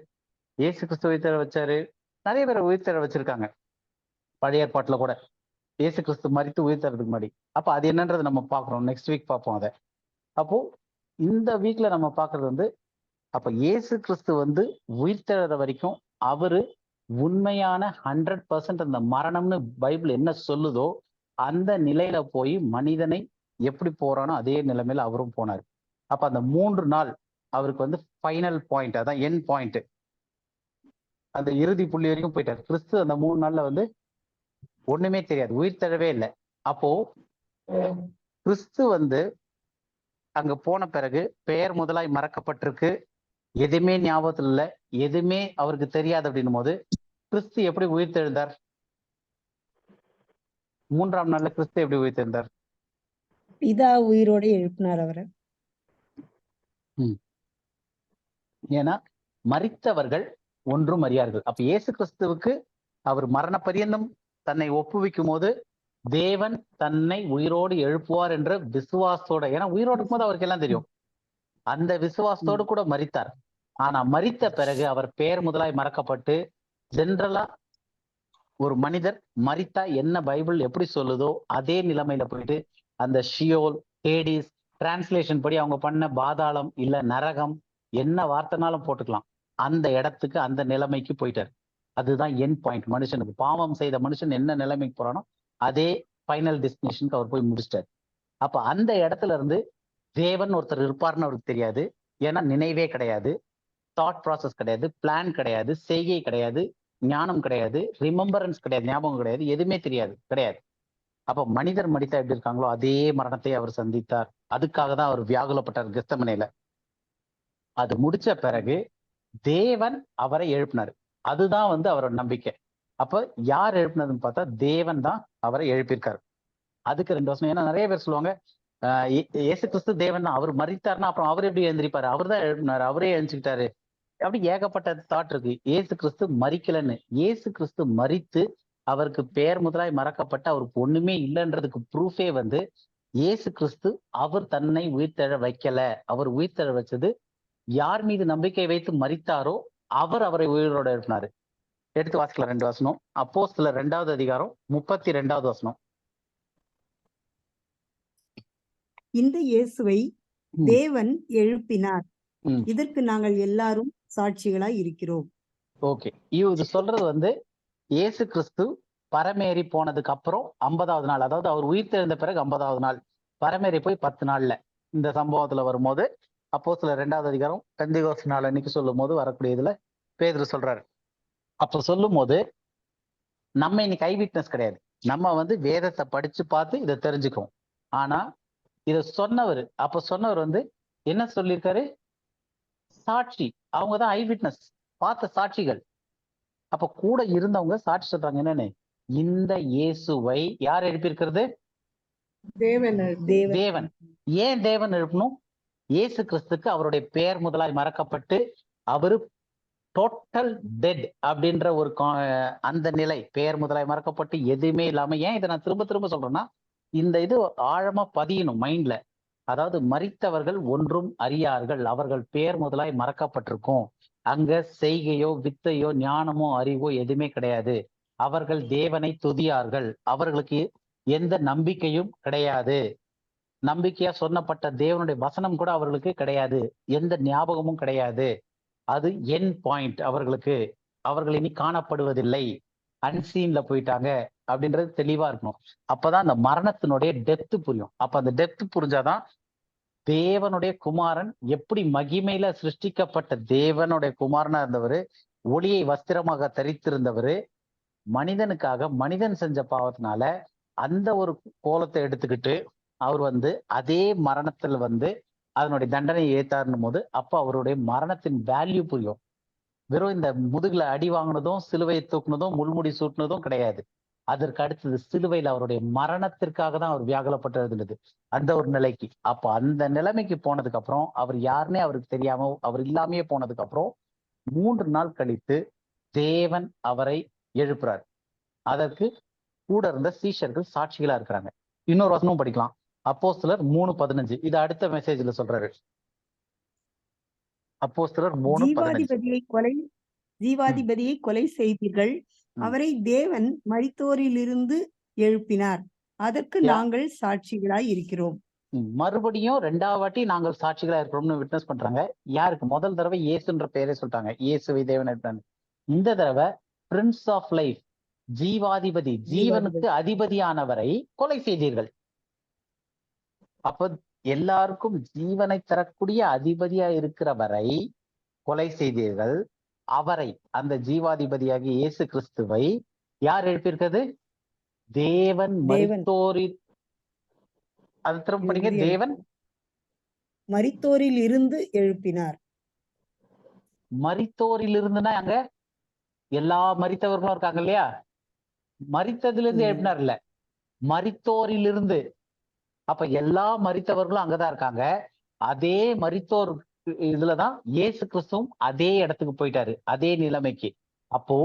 இயேசு கிறிஸ்து உயிர்த்தெழ வச்சாரு, நிறைய பேர் உயிர்த்தெழ வச்சிருக்காங்க பழைய ஏற்பாட்டுல கூட, இயேசு கிறிஸ்து மரித்து உயிர்த்தெறதுக்கு முன்னாடி. அப்ப அது என்னன்றது நம்ம பார்க்குறோம், நெக்ஸ்ட் வீக் பார்ப்போம் அதை. அப்போ இந்த வீக்ல நம்ம பார்க்கறது வந்து, அப்ப இயேசு கிறிஸ்து வந்து உயிர்த்தெழுற வரைக்கும் அவரு உண்மையான 100% அந்த மரணம்னு பைபிள் என்ன சொல்லுதோ அந்த நிலையில போய் மனிதனை எப்படி போறானோ அதே நிலைமையில அவரும் போனார். அப்ப அந்த 3 நாள் அவருக்கு வந்து ஃபைனல் பாயிண்ட், அதான் என் பாயிண்ட், அந்த இறுதி புள்ளி வரைக்கும் போயிட்டார். கிறிஸ்து அந்த 3 நாள்ல வந்து ஒண்ணுமே தெரியாது, உயிர்த்தெழவே இல்லை. அப்போ கிறிஸ்து வந்து அங்க போன பிறகு பெயர் முதலாய் மறக்கப்பட்டிருக்கு, எதுவுமே ஞாபகத்துல இல்லை, எதுவுமே அவருக்கு தெரியாது. அப்படின்னும் போது கிறிஸ்து எப்படி உயிர்த்தெழுந்தார்? 3ஆம் நாள்ல கிறிஸ்து எப்படி உயிர்த்தெழுந்தார்? பிதா உயிரோட எழுப்பினார் அவரை. ஏன்னா மரித்தவர்கள் ஒன்றும் அறியார்கள். அப்ப இயேசு கிறிஸ்துவுக்கு அவர் மரண பரியந்தம் தன்னை ஒப்புவிக்கும் போது தேவன் தன்னை உயிரோடு எழுப்புவார் என்ற விசுவாசத்தோட, ஏன்னா உயிரோடு இருக்கும்போது அவருக்கு எல்லாம் தெரியும், அந்த விசுவாசத்தோடு கூட மரித்தார். ஆனா மரித்த பிறகு அவர் பெயர் முதலாய் மறக்கப்பட்டு, ஜென்ரலா ஒரு மனிதர் மரித்தா என்ன பைபிள் எப்படி சொல்லுதோ அதே நிலைமையில போயிட்டு அந்த ஷியோல், ஹேடிஸ், டிரான்ஸ்லேஷன் படி அவங்க பண்ண பாதாளம் இல்ல நரகம், என்ன வார்த்தைனாலும் போட்டுக்கலாம், அந்த இடத்துக்கு அந்த நிலைமைக்கு போயிட்டார். அதுதான் என் பாயிண்ட். மனுஷனுக்கு பாவம் செய்த மனுஷன் என்ன நிலைமைக்கு போறானோ அதே ஃபைனல் டெஸ்டினேஷனுக்கு அவர் போய் முடிச்சிட்டார். அப்ப அந்த இடத்துல இருந்து தேவன் ஒருத்தர் இருப்பார்னு அவருக்கு தெரியாது. ஏன்னா நினைவே கிடையாது, தாட் ப்ராசஸ் கிடையாது, பிளான் கிடையாது, செய்கை கிடையாது, ஞானம் கிடையாது, ரிமெம்பரன்ஸ் கிடையாது, ஞாபகம் கிடையாது, எதுவுமே தெரியாது, கிடையாது. அப்ப மனிதர் மரித்தா எப்படி இருக்காங்களோ அதே மரணத்தை அவர் சந்தித்தார். அதுக்காக தான் அவர் வியாகுலப்பட்டார் கெத்செமனேல. அது முடிச்ச பிறகு தேவன் அவரை எழுப்பினார். அதுதான் வந்து அவரோட நம்பிக்கை. அப்ப யார் எழுப்பினதுன்னு பார்த்தா தேவன் தான் அவரை எழுப்பியிருக்காரு. அதுக்கு 2 வருஷம். ஏன்னா நிறைய பேர் சொல்லுவாங்க இயேசு கிறிஸ்து தேவன் தான், அவர் மரித்தார்னா அப்புறம் அவர் எப்படி எழுந்திருப்பாரு, அவர் தான் எழுப்பினாரு, அவரே எழுந்துக்கிட்டாரு, அப்படி ஏகப்பட்ட தாட் இருக்கு. இயேசு கிறிஸ்து மரிக்கலன்னு. இயேசு கிறிஸ்து மரித்து அவருக்கு பெயர் முதலாய் மறக்கப்பட்ட அவருக்கு ஒண்ணுமே இல்லைன்றதுக்கு ப்ரூஃபே வந்து இயேசு கிறிஸ்து அவர் தன்னை உயிர்த்தெழ வைக்கல. அவர் உயிர்த்தெழ வச்சது யார் மீது நம்பிக்கை வைத்து மரித்தாரோ அவர் அவரை உயிரோட எழுப்பினாரு. எடுத்து வாசிக்கலாம் 2 வசனம். அப்போஸ்தலர் 2வது அதிகாரம் 32வது வசனம். இந்த இயேசுவை தேவன் எழுப்பினார், இதற்கு நாங்கள் எல்லாரும் சாட்சிகளாய் இருக்கிறோம். ஓகே, இது சொல்றது வந்து இயேசு கிறிஸ்து பரமேறி போனதுக்கு அப்புறம் 50வது நாள், அதாவது அவர் உயிர்த்தெழுந்த பிறகு 50வது நாள், பரமேறி போய் 10 நாள்ல இந்த சம்பவத்துல வரும்போது அப்போஸ்தலர் 2வது அதிகாரம் பெந்தேகோஸ்து நாள் அன்னைக்கு சொல்லும் போது வரக்கூடிய இதுல பேதுரு சொல்றாரு. அப்ப சொல்லும் போது நம்ம இன்னைக்கு ஐ விட்னஸ் கிடையாது, நம்ம வந்து வேதத்தை படிச்சு பார்த்து இதை தெரிஞ்சுக்கிறோம். ஆனா இதை சொன்னவர், அப்ப சொன்னவர் வந்து என்ன சொல்லியிருக்காரு? சாட்சி. அவங்கதான் ஐ விட்னஸ், பார்த்த சாட்சிகள். அப்ப கூட இருந்தவங்க சாட்சி சொல்றாங்க. என்னன்னு? இந்த இயேசுவை யார் எழுப்பியிருக்கிறது? தேவன். ஏன் தேவன் எழுப்பணும்? இயேசு கிறிஸ்துக்கு அவருடைய பெயர் முதலாய் மறக்கப்பட்டு அவரு டோட்டல் டெட் அப்படின்ற ஒரு அந்த நிலை, பெயர் முதலாய் மறக்கப்பட்டு எதுவுமே இல்லாம. ஏன் இதை நான் திரும்ப திரும்ப சொல்றேன்னா இந்த இது ஆழமா பதியணும் மைண்ட்ல. அதாவது மரித்தவர்கள் ஒன்றும் அறியார்கள், அவர்கள் பெயர் முதலாய் மறக்கப்பட்டிருக்கும். அங்க செய்கையோ வித்தையோ ஞானமோ அறிவோ எதுவுமே கிடையாது. அவர்கள் தேவனை துதியார்கள், அவர்களுக்கு எந்த நம்பிக்கையும் கிடையாது, நம்பிக்கையா சொன்னப்பட்ட தேவனுடைய வசனம் கூட அவர்களுக்கு கிடையாது, எந்த ஞாபகமும் கிடையாது. அது என் பாயிண்ட். அவர்களுக்கு அவர்கள் இனி காணப்படுவதில்லை, அன்சீன்ல போயிட்டாங்க அப்படின்றது தெளிவா இருக்கணும். அப்பதான் அந்த மரணத்தினுடைய டெப்த் புரியும். அப்ப அந்த டெப்த் புரிஞ்சாதான் தேவனுடைய குமாரன் எப்படி மகிமையில சிருஷ்டிக்கப்பட்ட தேவனுடைய குமாரனா இருந்தவர், ஒளியை வஸ்திரமாக தரித்திருந்தவர், மனிதனுக்காக மனிதன் செஞ்ச பாவத்தினால அந்த ஒரு கோலத்தை எடுத்துக்கிட்டு அவர் வந்து அதே மரணத்துல வந்து அதனுடைய தண்டனையை ஏத்தாருன்னும் போது அப்ப அவருடைய மரணத்தின் வேல்யூ புரியும். வெறும் இந்த முதுகுல அடி வாங்கினதும் சிலுவையை தூக்குனதும் முள்முடி சூட்டினதும் கிடையாது. அதற்கு அடுத்தது சிலுவையில் அவருடைய மரணத்திற்காக தான் அவர் வியாகுலப்பட்டு இருந்தது, அந்த ஒரு நிலைக்கு. அப்ப அந்த நிலைமைக்கு போனதுக்கு அப்புறம் அவர் யாருன்னே அவருக்கு தெரியாம அவர் இல்லாமையே போனதுக்கு அப்புறம் 3 நாள் கழித்து தேவன் அவரை எழுப்புறார். அதற்கு கூட இருந்த சீஷர்கள் சாட்சிகளா இருக்கிறாங்க. இன்னொரு வசனம் படிக்கலாம், அப்போஸ்தலர் 3:15. இது அடுத்த மெசேஜ்ல சொல்றாரு. அப்போஸ்தலர் 3:15. ஜீவாதிபதியை கொலை செய்தீர்கள், அவரை தேவன் மரித்தோரிலிருந்து எழுப்பினார், அதற்கு நாங்கள் சாட்சிகளாய் இருக்கிறோம். மறுபடியும் 2வது வாட்டி நாங்கள் சாட்சிகளா இருக்கிறோம்னு விட்னஸ் பண்றாங்க. யாருக்கு? முதல் தடவை இயேசுன்ற பெயரை சொல்லிட்டாங்க, இயேசுவை தேவன் எழுப்பினார். இந்த தடவை பிரின்ஸ் ஆஃப் லைஃப், ஜீவாதிபதி, ஜீவனுக்கு அதிபதியானவரை கொலை செய்தீர்கள். அப்ப எல்லாருக்கும் ஜீவனை தரக்கூடிய அதிபதியா இருக்கிறவரை கொலை செய்தீர்கள். அவரை, அந்த ஜீவாதிபதியாகிய இயேசு கிறிஸ்துவை யார் எழுப்பியிருக்கிறது? தேவன் மரித்தோரில், அது திரும்ப படிங்க, தேவன் மரித்தோரில் இருந்து எழுப்பினார். மரித்தோரில் இருந்துன்னா அங்க எல்லா மரித்தவர்களும் இருக்காங்க இல்லையா? மரித்ததுல இருந்து எழுப்பினார் இல்ல, மரித்தோரிலிருந்து. அப்ப எல்லா மரித்தவர்களும் அங்கதான் இருக்காங்க. அதே மரித்தோர் இதுலதான் இயேசு கிறிஸ்துவும் அதே இடத்துக்கு போயிட்டாரு, அதே நிலைமைக்கு. அப்போ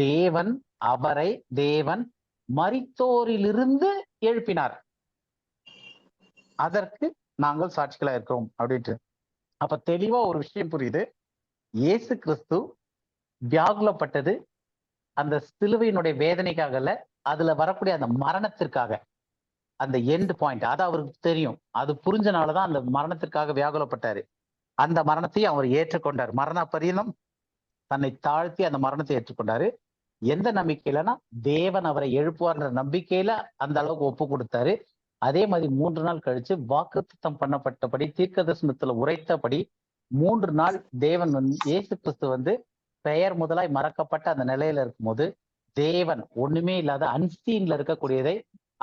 தேவன் அவரை, தேவன் மரித்தோரிலிருந்து எழுப்பினார், அதற்கு நாங்கள் சாட்சிகளா இருக்கிறோம் அப்படின்ட்டு. அப்ப தெளிவா ஒரு விஷயம் புரியுது. இயேசு கிறிஸ்து வியாகுலப்பட்டது அந்த சிலுவையினுடைய வேதனைக்காக அல்ல, அதுல வரக்கூடிய அந்த மரணத்திற்காக. அந்த எண்ட் பாயிண்ட் அது அவருக்கு தெரியும். அது புரிஞ்சனாலதான் அந்த மரணத்திற்காக வியாகுலப்பட்டாரு. அந்த மரணத்தையும் அவர் ஏற்றுக்கொண்டார். மரண பரியந்தம் தன்னை தாழ்த்தி அந்த மரணத்தை ஏற்றுக்கொண்டாரு. எந்த நம்பிக்கையிலனா தேவன் அவரை எழுப்புவார்ன்ற நம்பிக்கையில அந்த அளவுக்கு ஒப்பு கொடுத்தாரு. அதே மாதிரி 3 நாள் கழிச்சு வாக்குத்தத்தம் பண்ணப்பட்டபடி, தீர்க்க தரிசனத்துல உரைத்தபடி 3 நாள் தேவன் இயேசு கிறிஸ்து பெயர் முதலாய் மறக்கப்பட்ட அந்த நிலையில இருக்கும்போது தேவன் ஒண்ணுமே இல்லாத அன்சீன்ல இருக்கக்கூடியதை,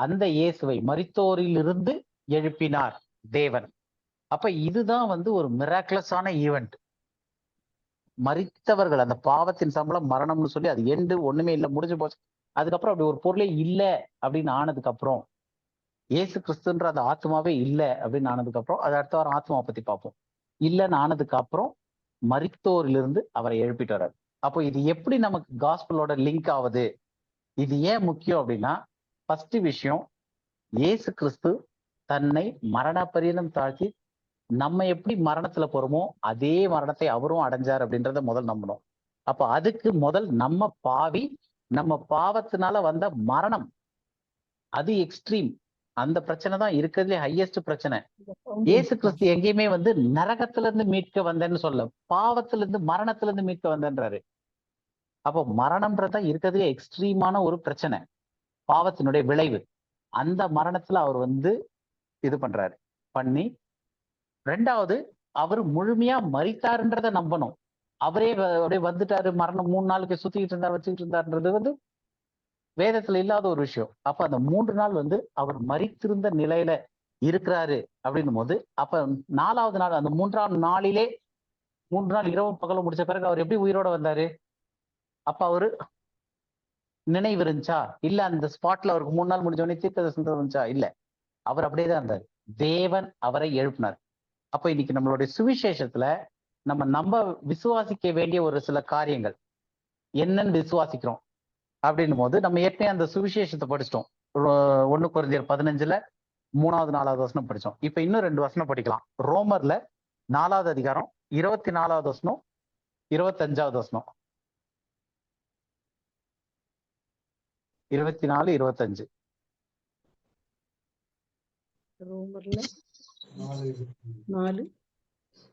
அந்த இயேசுவை மரித்தோரிலிருந்து எழுப்பினார் தேவன். அப்ப இதுதான் ஒரு மிராக்குலஸான ஈவெண்ட். மரித்தவர்கள், அந்த பாவத்தின் சம்பளம் மரணம்னு சொல்லி அது எண்டு ஒண்ணுமே இல்லை, முடிஞ்சு போச்சு. அதுக்கப்புறம் அப்படி ஒரு பொருளே இல்லை அப்படின்னு ஆனதுக்கு அப்புறம், இயேசு கிறிஸ்துன்ற அந்த ஆத்மாவே இல்லை அப்படின்னு ஆனதுக்கு அப்புறம், அது அடுத்த வாரம் ஆத்மாவை பத்தி பார்ப்போம். இல்லைன்னு ஆனதுக்கு அப்புறம் மரித்தோரிலிருந்து அவரை எழுப்பிட்டு வர்றாரு. அப்போ இது எப்படி நமக்கு காஸ்பலோட லிங்க் ஆகுது? இது ஏன் முக்கியம் அப்படின்னா, ஃபர்ஸ்ட் விஷயம், இயேசு கிறிஸ்து தன்னை மரண பரியந்தம் தாழ்த்தி நம்ம எப்படி மரணத்துல போறோமோ அதே மரணத்தை அவரும் அடைஞ்சார் அப்படின்றத முதல் நம்பணும். அப்ப அதுக்கு முதல் நம்ம பாவி, நம்ம பாவத்தினால வந்த மரணம், அது எக்ஸ்ட்ரீம். அந்த பிரச்சனை தான் இருக்கிறதுலே ஹையஸ்ட் பிரச்சனை. இயேசு கிறிஸ்து எங்கேயுமே நரகத்துல இருந்து மீட்க வந்தேன்னு சொல்ல, பாவத்துல இருந்து மரணத்துல இருந்து மீட்க வந்தேன்றாரு. அப்போ மரணம்ன்றதான் இருக்கிறதுலே எக்ஸ்ட்ரீமான ஒரு பிரச்சனை, பாவத்தினுடைய விளைவு. அந்த மரணத்துல அவர் இது பண்றாரு பண்ணி. 2வது, அவர் முழுமையா மரித்தாருன்றத நம்பணும். அவரே அப்படியே வந்துட்டாரு, மரணம் 3 நாளுக்கு சுத்திக்கிட்டு இருந்தார், வச்சுக்கிட்டு இருந்தாருன்றது வேதத்துல இல்லாத ஒரு விஷயம். அப்ப அந்த 3 நாள் அவர் மரித்திருந்த நிலையில இருக்கிறாரு அப்படின்னும் போது, அப்ப 4வது நாள், அந்த 3ஆம் நாளிலே 3 நாள் இரவும் பகலும் முடிச்ச பிறகு அவர் எப்படி உயிரோட வந்தாரு? அப்ப அவரு நினைவு இருந்துச்சா? இல்ல அந்த ஸ்பாட்ல அவருக்கு 3 நாள் முடிஞ்ச உடனே தீர்க்க தரிசனம் இருந்துச்சா? இல்ல, அவர் அப்படியேதான் இருந்தார். தேவன் அவரை எழுப்பினார். அப்ப இன்னைக்கு நம்மளுடைய சுவிசேஷத்துல நம்ம விசுவாசிக்க வேண்டிய ஒரு சில காரியங்கள் என்னன்னு விசுவாசிக்கிறோம் அப்படின்னும் போது, நம்ம ஏற்கனவே அந்த சுவிசேஷத்தை படிச்சிட்டோம். 1 கொரிந்தியர் 15ல 3வது 4வது வசனம் படிச்சோம். இப்ப இன்னும் 2 வசனம் படிக்கலாம். ரோமர்ல 4வது அதிகாரம் 24வது வசனம், 25வது வசனம். 24, 25. ரோமர்ல 4,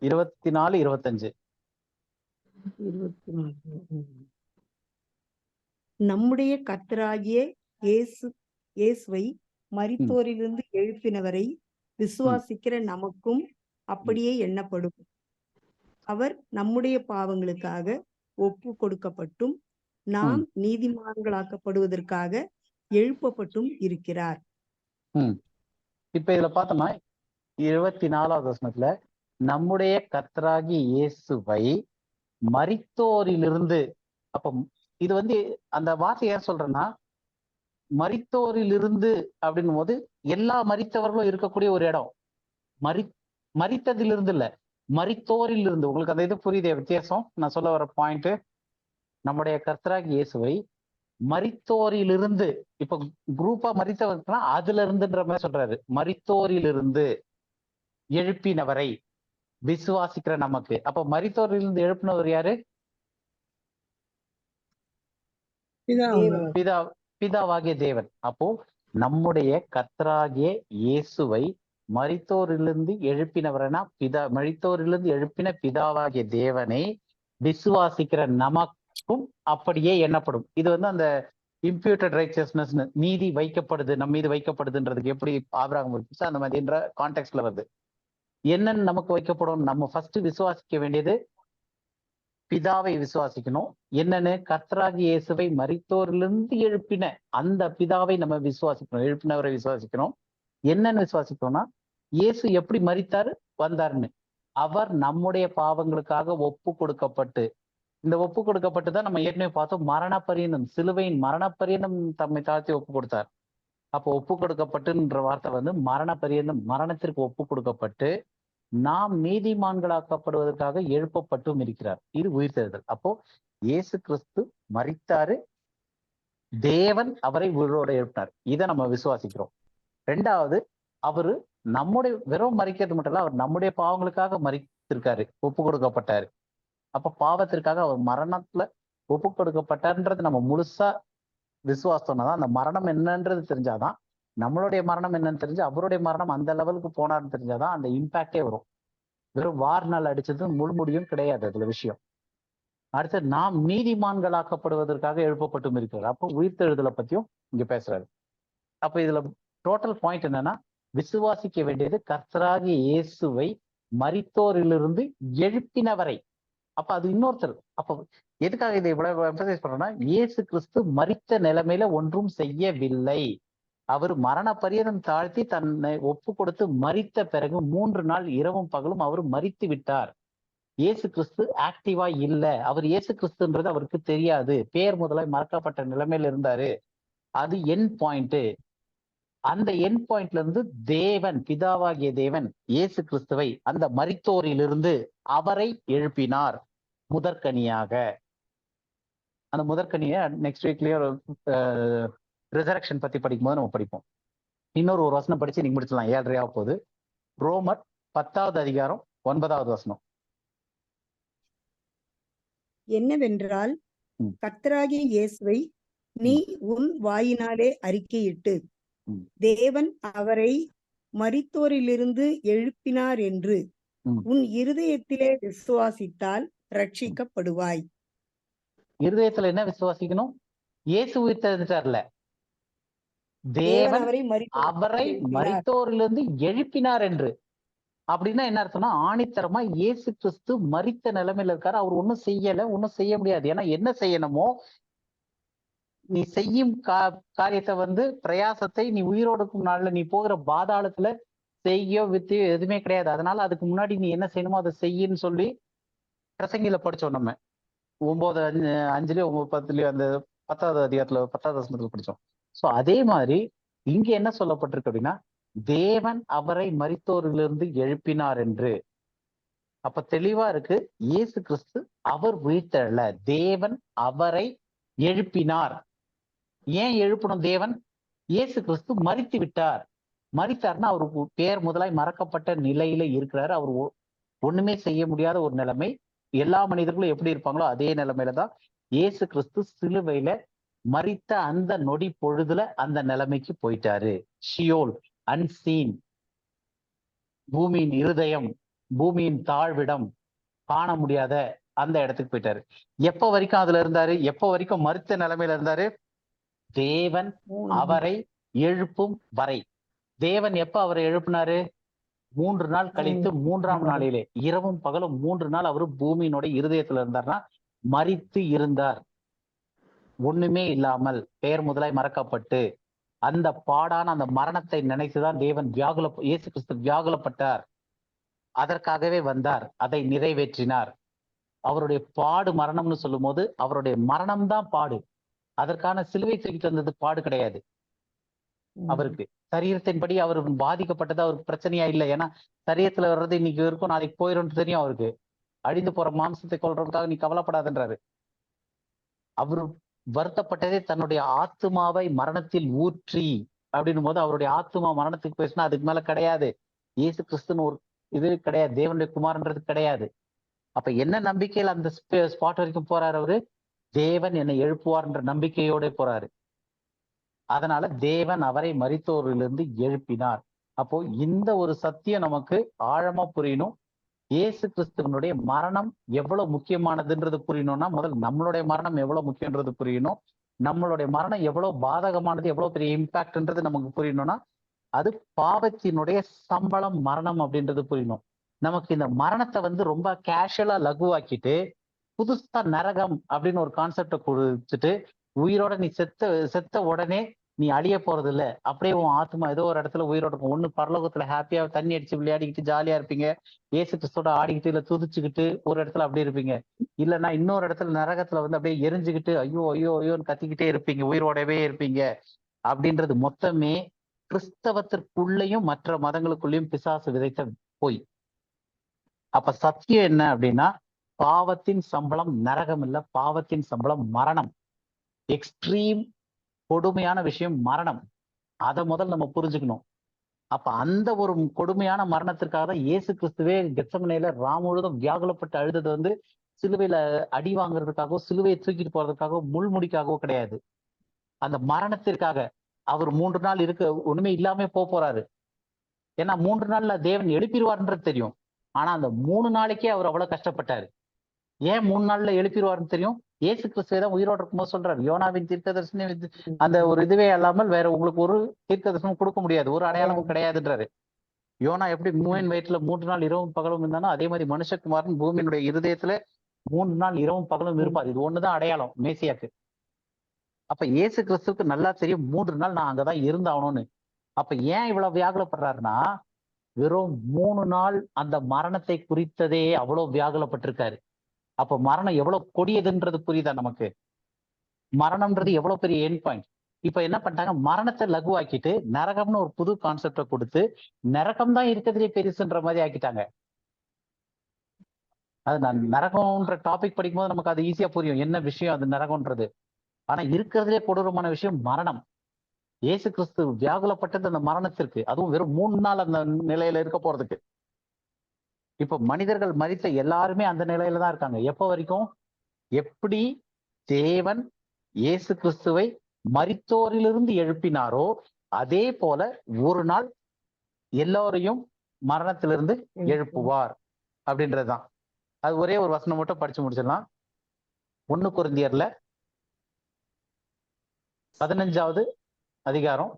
24, 25. 24. நம்முடைய கர்த்தராகிய இயேசுவை மரித்தோரிலிருந்து எழுப்பினவரை விசுவாசிக்கிற நமக்கும் அப்படியே எண்ணப்படும். அவர் நம்முடைய பாவங்களுக்காக ஒப்பு கொடுக்கப்பட்டும் நாம் நீதிமான்களாக்கப்படுவதற்காக எழுப்பப்பட்டும் இருக்கிறார். இப்ப இதுல பார்த்தோம்னா 24வது வசனத்துல நம்முடைய கர்த்தராகிய இயேசுவை மரித்தோரிலிருந்து, அப்ப இது அந்த வார்த்தை ஏன் சொல்றேன்னா, மரித்தோரிலிருந்து அப்படின்னும் போது எல்லா மரித்தவர்களும் இருக்கக்கூடிய ஒரு இடம். மரித்ததிலிருந்து இல்ல, மரித்தோரில் இருந்து. உங்களுக்கு அந்த இது புரியுதே வித்தியாசம்? நான் சொல்ல வர பாயிண்ட், நம்முடைய கர்த்தராகிய இயேசுவை மரித்தோரிலிருந்து, இப்ப குரூப்பா மரித்தவர்னா அதுல இருந்துன்ற மாதிரி சொல்றாரு. மரித்தோரிலிருந்து எழுப்பினவரை விசுவாசிக்கிற நமக்கு. அப்ப மரித்தோரிலிருந்து எழுப்பினவர் யாரு? பிதாவாகிய தேவன். அப்போ நம்முடைய கர்த்தராகிய இயேசுவை மரித்தோரிலிருந்து எழுப்பினவரனா மரித்தோரிலிருந்து எழுப்பின பிதாவாகிய தேவனை விசுவாசிக்கிற நமக்கும் அப்படியே எண்ணப்படும். இது அந்த இம்ப்யூட்டட் ரைச்சஸ்னஸ், நீதி வைக்கப்படுது, நம்ம மீது வைக்கப்படுதுன்றதுக்கு எப்படி ஆபிரகாம் இருந்துச்சு அந்த மாதிரின்ற கான்டெக்ட்ல வருது. என்னன்னு நமக்கு வைக்கப்படும்? நம்ம ஃபர்ஸ்ட் விசுவாசிக்க வேண்டியது பிதாவை விசுவாசிக்கணும். என்னன்னு? கர்த்தராகிய இயேசுவை மரித்தோரிலிருந்து எழுப்பின அந்த பிதாவை நம்ம விசுவாசிக்கணும், எழுப்பினவரை விசுவாசிக்கணும். என்னன்னு விசுவாசிக்கணும்னா, இயேசு எப்படி மரித்தாரு வந்தாருன்னு. அவர் நம்முடைய பாவங்களுக்காக ஒப்பு கொடுக்கப்பட்டு, இந்த ஒப்பு கொடுக்கப்பட்டு தான் நம்ம ஏற்கனவே பார்த்தோம், மரண பரியந்தம், சிலுவையின் மரண பரியந்தம் தம்மை தாழ்த்தி ஒப்பு கொடுத்தார். அப்போ ஒப்பு கொடுக்கப்பட்டுன்ற வார்த்தை மரண பரியந்தம், மரணத்திற்கு ஒப்பு கொடுக்கப்பட்டு நாம் நீதிமான்களாக்கப்படுவதற்காக எழுப்பப்பட்டும் இருக்கிறார். இது உயிர்த்தெழுதல். அப்போ இயேசு கிறிஸ்து மரித்தாரு, தேவன் அவரை உயிரோட எழுப்பினார். இதை நம்ம விசுவாசிக்கிறோம். ரெண்டாவது, அவரு நம்முடைய வெறும் மரிக்கிறது மட்டும் இல்ல, அவர் நம்முடைய பாவங்களுக்காக மரித்திருக்காரு, ஒப்பு கொடுக்கப்பட்டாரு. அப்ப பாவத்திற்காக அவர் மரணத்துல ஒப்பு கொடுக்கப்பட்டார்ன்றது நம்ம முழுசா விசுவாசம்னா தான், அந்த மரணம் என்னன்றது தெரிஞ்சாதான், நம்மளுடைய மரணம் என்னன்னு தெரிஞ்சு அவருடைய மரணம் அந்த லெவலுக்கு போனார்னு தெரிஞ்சாதான் அந்த இம்பாக்டே வரும். வெறும் வார்னால் அடிச்சது முழுமுடியும் கிடையாது அதுல விஷயம். அடுத்து, நாம் நீதிமான்களாக்கப்படுவதற்காக எழுப்பப்பட்டும் இருக்கிறார். அப்போ உயிர்த்தெழுதலை பத்தியும் இங்க பேசுறாரு. அப்ப இதுல டோட்டல் பாயிண்ட் என்னன்னா, விசுவாசிக்க வேண்டியது கர்த்தராகிய இயேசுவை மரித்தோரிலிருந்து எழுப்பினவரை. அப்ப அது இன்னொருத்தர். அப்ப எதுக்காக இதை இவ்வளவு எம்பசைஸ் பண்றோம்னா, இயேசு கிறிஸ்து மரித்த நிலைமையில ஒன்றும் செய்யவில்லை. அவர் மரண பரியந்தம் தாழ்த்தி தன்னை ஒப்பு கொடுத்து மரித்த பிறகு 3 நாள் இரவும் பகலும் அவர் மரித்து விட்டார். இயேசு கிறிஸ்து ஆக்டிவா இல்ல. அவர் இயேசு கிறிஸ்துன்றது அவருக்கு தெரியாது. பேர் முதலாய் மறக்கப்பட்ட நிலைமையில இருந்தாரு. அது என் பாயிண்ட். அந்த என் பாயிண்ட்ல இருந்து தேவன், பிதாவாகிய தேவன் இயேசு கிறிஸ்துவை அந்த மரித்தோரிலிருந்து அவரை எழுப்பினார் முதற்கனியாக. அந்த முதற்கனிய நெக்ஸ்ட் வீக்லயே ரிசரக்ஷன் பத்தி படிக்கும்போது நம்ம படிப்போம். இன்னொரு வசனம் படிச்சு நீங்க முடிச்சலாம், 7:30 போகுது. ரோமர் 10வது அதிகாரம் 9வது வசனம். என்னவென்றால், கர்த்தராகிய இயேசுவை நீ உன் வாயினாலே அறிக்கையிட்டு தேவன் அவரை மரித்தோரிலிருந்து எழுப்பினார் என்று உன் இருதயத்திலே விசுவாசித்தால் ரட்சிக்கப்படுவாய். இருதயத்துல என்ன விசுவாசிக்கணும்? இயேசு உயிர்த்தெழுந்துட்டார்ல, தேவன் அவரை மரித்தோரிலிருந்து எழுப்பினார் என்று. அப்படின்னா என்ன அர்த்தம்னா, ஆணித்தரமா இயேசு கிறிஸ்து மரித்த நிலைமையில இருக்காரு. அவர் ஒன்னும் செய்யல, ஒன்னும் செய்ய முடியாது. ஏன்னா என்ன செய்யணுமோ, நீ செய்யும் காரியத்தை பிரயாசத்தை நீ உயிரோடு நாள்ல நீ போகிற பாதாளத்துல செய்யோ வித்தியோ எதுவுமே கிடையாது. அதனால அதுக்கு முன்னாடி நீ என்ன செய்யணுமோ அதை செய்யின்னு சொல்லி பிரசங்கில படிச்சோம். நம்ம 9:5 9:10 அந்த 10வது அதிகாரத்துல 10வது வசனத்துல படிச்சோம். சோ அதே மாதிரி இங்க என்ன சொல்லப்பட்டிருக்கு அப்படின்னா, தேவன் அவரை மரித்தோரிலிருந்து எழுப்பினார் என்று. அப்ப தெளிவா இருக்கு, இயேசு கிறிஸ்து அவர் உயிர்த்தெழல, தேவன் அவரை எழுப்பினார். ஏன் எழுப்பணும்? தேவன் இயேசு கிறிஸ்து மரித்து விட்டார். மரித்தார்னா அவருக்கு பேர் முதலாய் மறக்கப்பட்ட நிலையில இருக்கிறாரு. அவர் ஒண்ணுமே செய்ய முடியாத ஒரு நிலைமை. எல்லா மனிதர்களும் எப்படி இருப்பாங்களோ அதே நிலைமையில தான் இயேசு கிறிஸ்து சிலுவையில மரித்த அந்த நொடி பொழுதுல அந்த நிலைமைக்கு போயிட்டாரு. ஷியோல், அன்சீன், பூமியின் இருதயம், பூமியின் தாழ்விடம், காண முடியாத அந்த இடத்துக்கு போயிட்டாரு. எப்ப வரைக்கும் அதுல இருந்தாரு? எப்ப வரைக்கும் மரித்த நிலைமையில இருந்தாரு? தேவன் அவரை எழுப்பும் வரை. தேவன் எப்ப அவரை எழுப்பினாரு? 3 நாள் கழித்து 3ஆம் நாளிலே, இரவும் பகலும் 3 நாள் அவரு பூமியினுடைய இருதயத்துல இருந்தார்னா மரித்து இருந்தார். ஒண்ணுமே இல்லாமல் பெயர் முதலாய் மறக்கப்பட்டு அந்த பாடான அந்த மரணத்தை நினைத்துதான் தேவன் இயேசு கிறிஸ்து வியாகுலப்பட்டார். அதற்காகவே வந்தார், அதை நிறைவேற்றினார். அவருடைய பாடு மரணம்னு சொல்லும் போது அவருடைய மரணம்தான் பாடு. அதற்கான சிலுவை தூக்கிட்டு வந்தது பாடு கிடையாது. அவருக்கு சரீரத்தின்படி அவர் பாதிக்கப்பட்டது அவருக்கு பிரச்சனையா இல்லை. ஏன்னா சரீரத்துல வர்றது இன்னைக்கு இருக்கும், நாளைக்கு போயிடும் தெரியும் அவருக்கு. அழிந்து போற மாம்சத்தை கொள்றதுக்காக நீ கவலைப்படாதுன்றாரு. அவரு வருத்தப்பட்டதே தன்னுடைய ஆத்துமாவை மரணத்தில் ஊற்றி அப்படின்னும் போது அவருடைய ஆத்துமா மரணத்துக்கு பேசினா அதுக்கு மேல கிடையாது. இயேசு கிறிஸ்துன்னு ஒரு இது கிடையாது, தேவனுடைய குமாரன்றது கிடையாது. அப்ப என்ன நம்பிக்கையில் அந்த ஸ்பாட் வரைக்கும் போறாரு அவரு? தேவன் என்னை எழுப்புவார்ன்ற நம்பிக்கையோட போறாரு. அதனால தேவன் அவரை மரித்தோரிலிருந்து எழுப்பினார். அப்போ இந்த ஒரு சத்தியம் நமக்கு ஆழமா புரியணும். இயேசு கிறிஸ்துவனுடைய மரணம் எவ்வளவு முக்கியமானதுன்றது புரியணும்னா முதல்ல நம்மளுடைய மரணம் எவ்வளவு முக்கியன்றது புரியணும். நம்மளுடைய மரணம் எவ்வளவு பாதகமானது, எவ்வளவு பெரிய இம்பாக்ட்ன்றது நமக்கு புரியணும்னா அது பாவத்தினுடைய சம்பளம் மரணம் அப்படின்றது புரியணும். நமக்கு இந்த மரணத்தை வந்து ரொம்ப கேஷுவலா லகுவாக்கிட்டு புதுசா நரகம் அப்படின்னு ஒரு கான்செப்டை கொடுத்துட்டு உயிரோட நீ செத்த உடனே நீ அழிய போறது இல்ல, அப்படியே உன் ஆத்மா ஏதோ ஒரு இடத்துல உயிரோட இருக்கும். ஒண்ணு பரலோகத்துல ஹாப்பியா தண்ணி அடிச்சு விளையாடிக்கிட்டு ஜாலியா இருப்பீங்க, இயேசு கிறிஸ்தோட ஆடிக்கிட்டு இல்ல துதிச்சுக்கிட்டு ஒரு இடத்துல அப்படி இருப்பீங்க. இல்லைன்னா இன்னொரு இடத்துல நரகத்துல வந்து அப்படியே எரிஞ்சுக்கிட்டு ஐயோ ஐயோ ஐயோன்னு கத்திக்கிட்டே இருப்பீங்க, உயிரோடவே இருப்பீங்க. அப்படின்றது மொத்தமே கிறிஸ்தவத்திற்குள்ளேயும் மற்ற மதங்களுக்குள்ளேயும் பிசாசு விதைத்த போய். அப்ப சத்தியம் என்ன அப்படின்னா பாவத்தின் சம்பளம் நரகம் இல்ல, பாவத்தின் சம்பளம் மரணம். எக்ஸ்ட்ரீம் கொடுமையான விஷயம் மரணம். அதை முதல்ல நம்ம புரிஞ்சுக்கணும். அப்ப அந்த ஒரு கொடுமையான மரணத்திற்காக தான் இயேசு கிறிஸ்துவே கெத்சமனேல முழுதும் வியாகுலப்பட்டு அழுதது வந்து சிலுவையில அடி வாங்குறதுக்காகவோ சிலுவையை தூக்கிட்டு போறதுக்காகவோ முள்முடிக்காகவோ கிடையாது. அந்த மரணத்திற்காக அவர் 3 நாள் ஒண்ணுமே இல்லாம போறாரு. ஏன்னா 3 நாள்ல தேவன் எழுப்பிடுவார்ன்றது தெரியும். ஆனா அந்த 3 நாளைக்கே அவர் அவ்வளவு கஷ்டப்பட்டாரு. ஏன் 3 நாள்ல எழுப்பிடுவாருன்னு தெரியும். இயேசு கிறிஸ்துவை தான் உயிரோடு இருக்கும்போது சொல்றாரு, யோனாவின் தீர்க்க தரிசனம் அந்த ஒரு இதுவே அல்லாமல் வேற உங்களுக்கு ஒரு தீர்க்க தரிசனம் கொடுக்க முடியாது, ஒரு அடையாளமும் கிடையாதுன்றாரு. யோனா எப்படி மூவின் வயிற்றுல 3 நாள் இரவும் பகலும் இருந்தானோ அதே மாதிரி மனுஷகுமாரன் பூமியினுடைய இருதயத்துல 3 நாள் இரவும் பகலும் இருப்பார். இது ஒண்ணுதான் அடையாளம் மேசியாக்கு. அப்ப இயேசு கிறிஸ்துவுக்கு நல்லா தெரியும் 3 நாள் நான் அங்கதான் இருந்தாகணும்னு. அப்ப ஏன் இவ்வளவு வியாகுலப்படுறாருன்னா வெறும் 3 நாள் அந்த மரணத்தை குறித்ததே அவ்வளவு வியாகுலப்பட்டிருக்காரு. அப்ப மரணம் எவ்வளவு கொடியதுன்றது புரியுதா நமக்கு? மரணம்ன்றது எவ்வளவு பெரிய எண்ட் பாயிண்ட். இப்ப என்ன பண்ணிட்டாங்க, மரணத்தை லகுவாக்கிட்டு நரகம்னு ஒரு புது கான்செப்டை கொடுத்து நரகம் தான் இருக்கிறதுலே பெருசுன்ற மாதிரி ஆக்கிட்டாங்க. அது நான் நரகம்ன்ற டாபிக் படிக்கும்போது நமக்கு அது ஈஸியா புரியும் என்ன விஷயம் அது நரகம்ன்றது. ஆனா இருக்கிறதுலே கொடூரமான விஷயம் மரணம். இயேசு கிறிஸ்து வியாகுலப்பட்டது அந்த மரணத்திற்கு, அதுவும் வெறும் 3 நாள் அந்த நிலையில இருக்க போறதுக்கு. இப்ப மனிதர்கள் மரித்த எல்லாருமே அந்த நிலையில தான் இருக்காங்க. எப்ப வரைக்கும்? எப்படி தேவன் இயேசு கிறிஸ்துவை மரித்தோரிலிருந்து எழுப்பினாரோ அதே போல ஒரு நாள் எல்லோரையும் மரணத்திலிருந்து எழுப்புவார் அப்படின்றதுதான். அது ஒரே ஒரு வசனம் மட்டும் படிச்சு முடிச்சிடலாம். 1 கொரிந்தியர்ல 15வது அதிகாரம்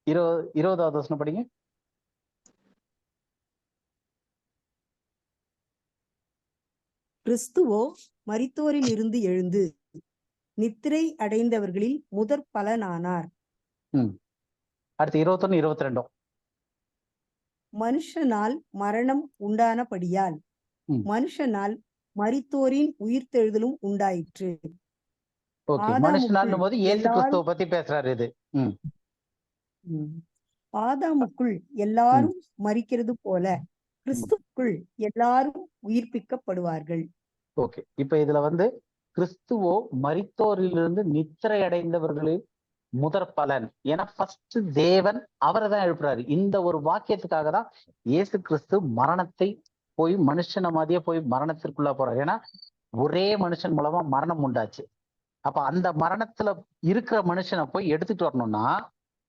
20வது வசனம் படிங்க. கிறிஸ்துவோ மரித்தோரில் இருந்து எழுந்து நித்திரை அடைந்தவர்களில் முதற் பலனானார். அடுத்து 21, 22. மனுஷனால் மரணம் உண்டானபடியால் மனுஷனால் மரித்தோரின் உயிர்த்தெழுதலும் உண்டாயிற்று. மனுஷனால் போது இயேசு கிறிஸ்துவை பத்தி பேசுறாரு இது. ஆதாமுக்குள் எல்லாரும் மரிக்கிறது போல கிறிஸ்துவுக்குள் எல்லாரும் உயிர்ப்பிக்கப்படுவார்கள். ஓகே, இப்ப இதுல வந்து கிறிஸ்துவோ மரித்தோரிலிருந்து நித்திரை அடைந்தவர்களில் முதற் பலன். ஏன்னா ஃபர்ஸ்ட் தேவன் அவரை தான் எழுப்புறாரு. இந்த ஒரு வாக்கியத்துக்காக தான் இயேசு கிறிஸ்து மரணத்தை போய் மனுஷன மாதிரியே போய் மரணத்திற்குள்ள போறாரு. ஏன்னா ஒரே மனுஷன் மூலமா மரணம் உண்டாச்சு. அப்ப அந்த மரணத்துல இருக்கிற மனுஷனை போய் எடுத்துட்டு வரணும்னா,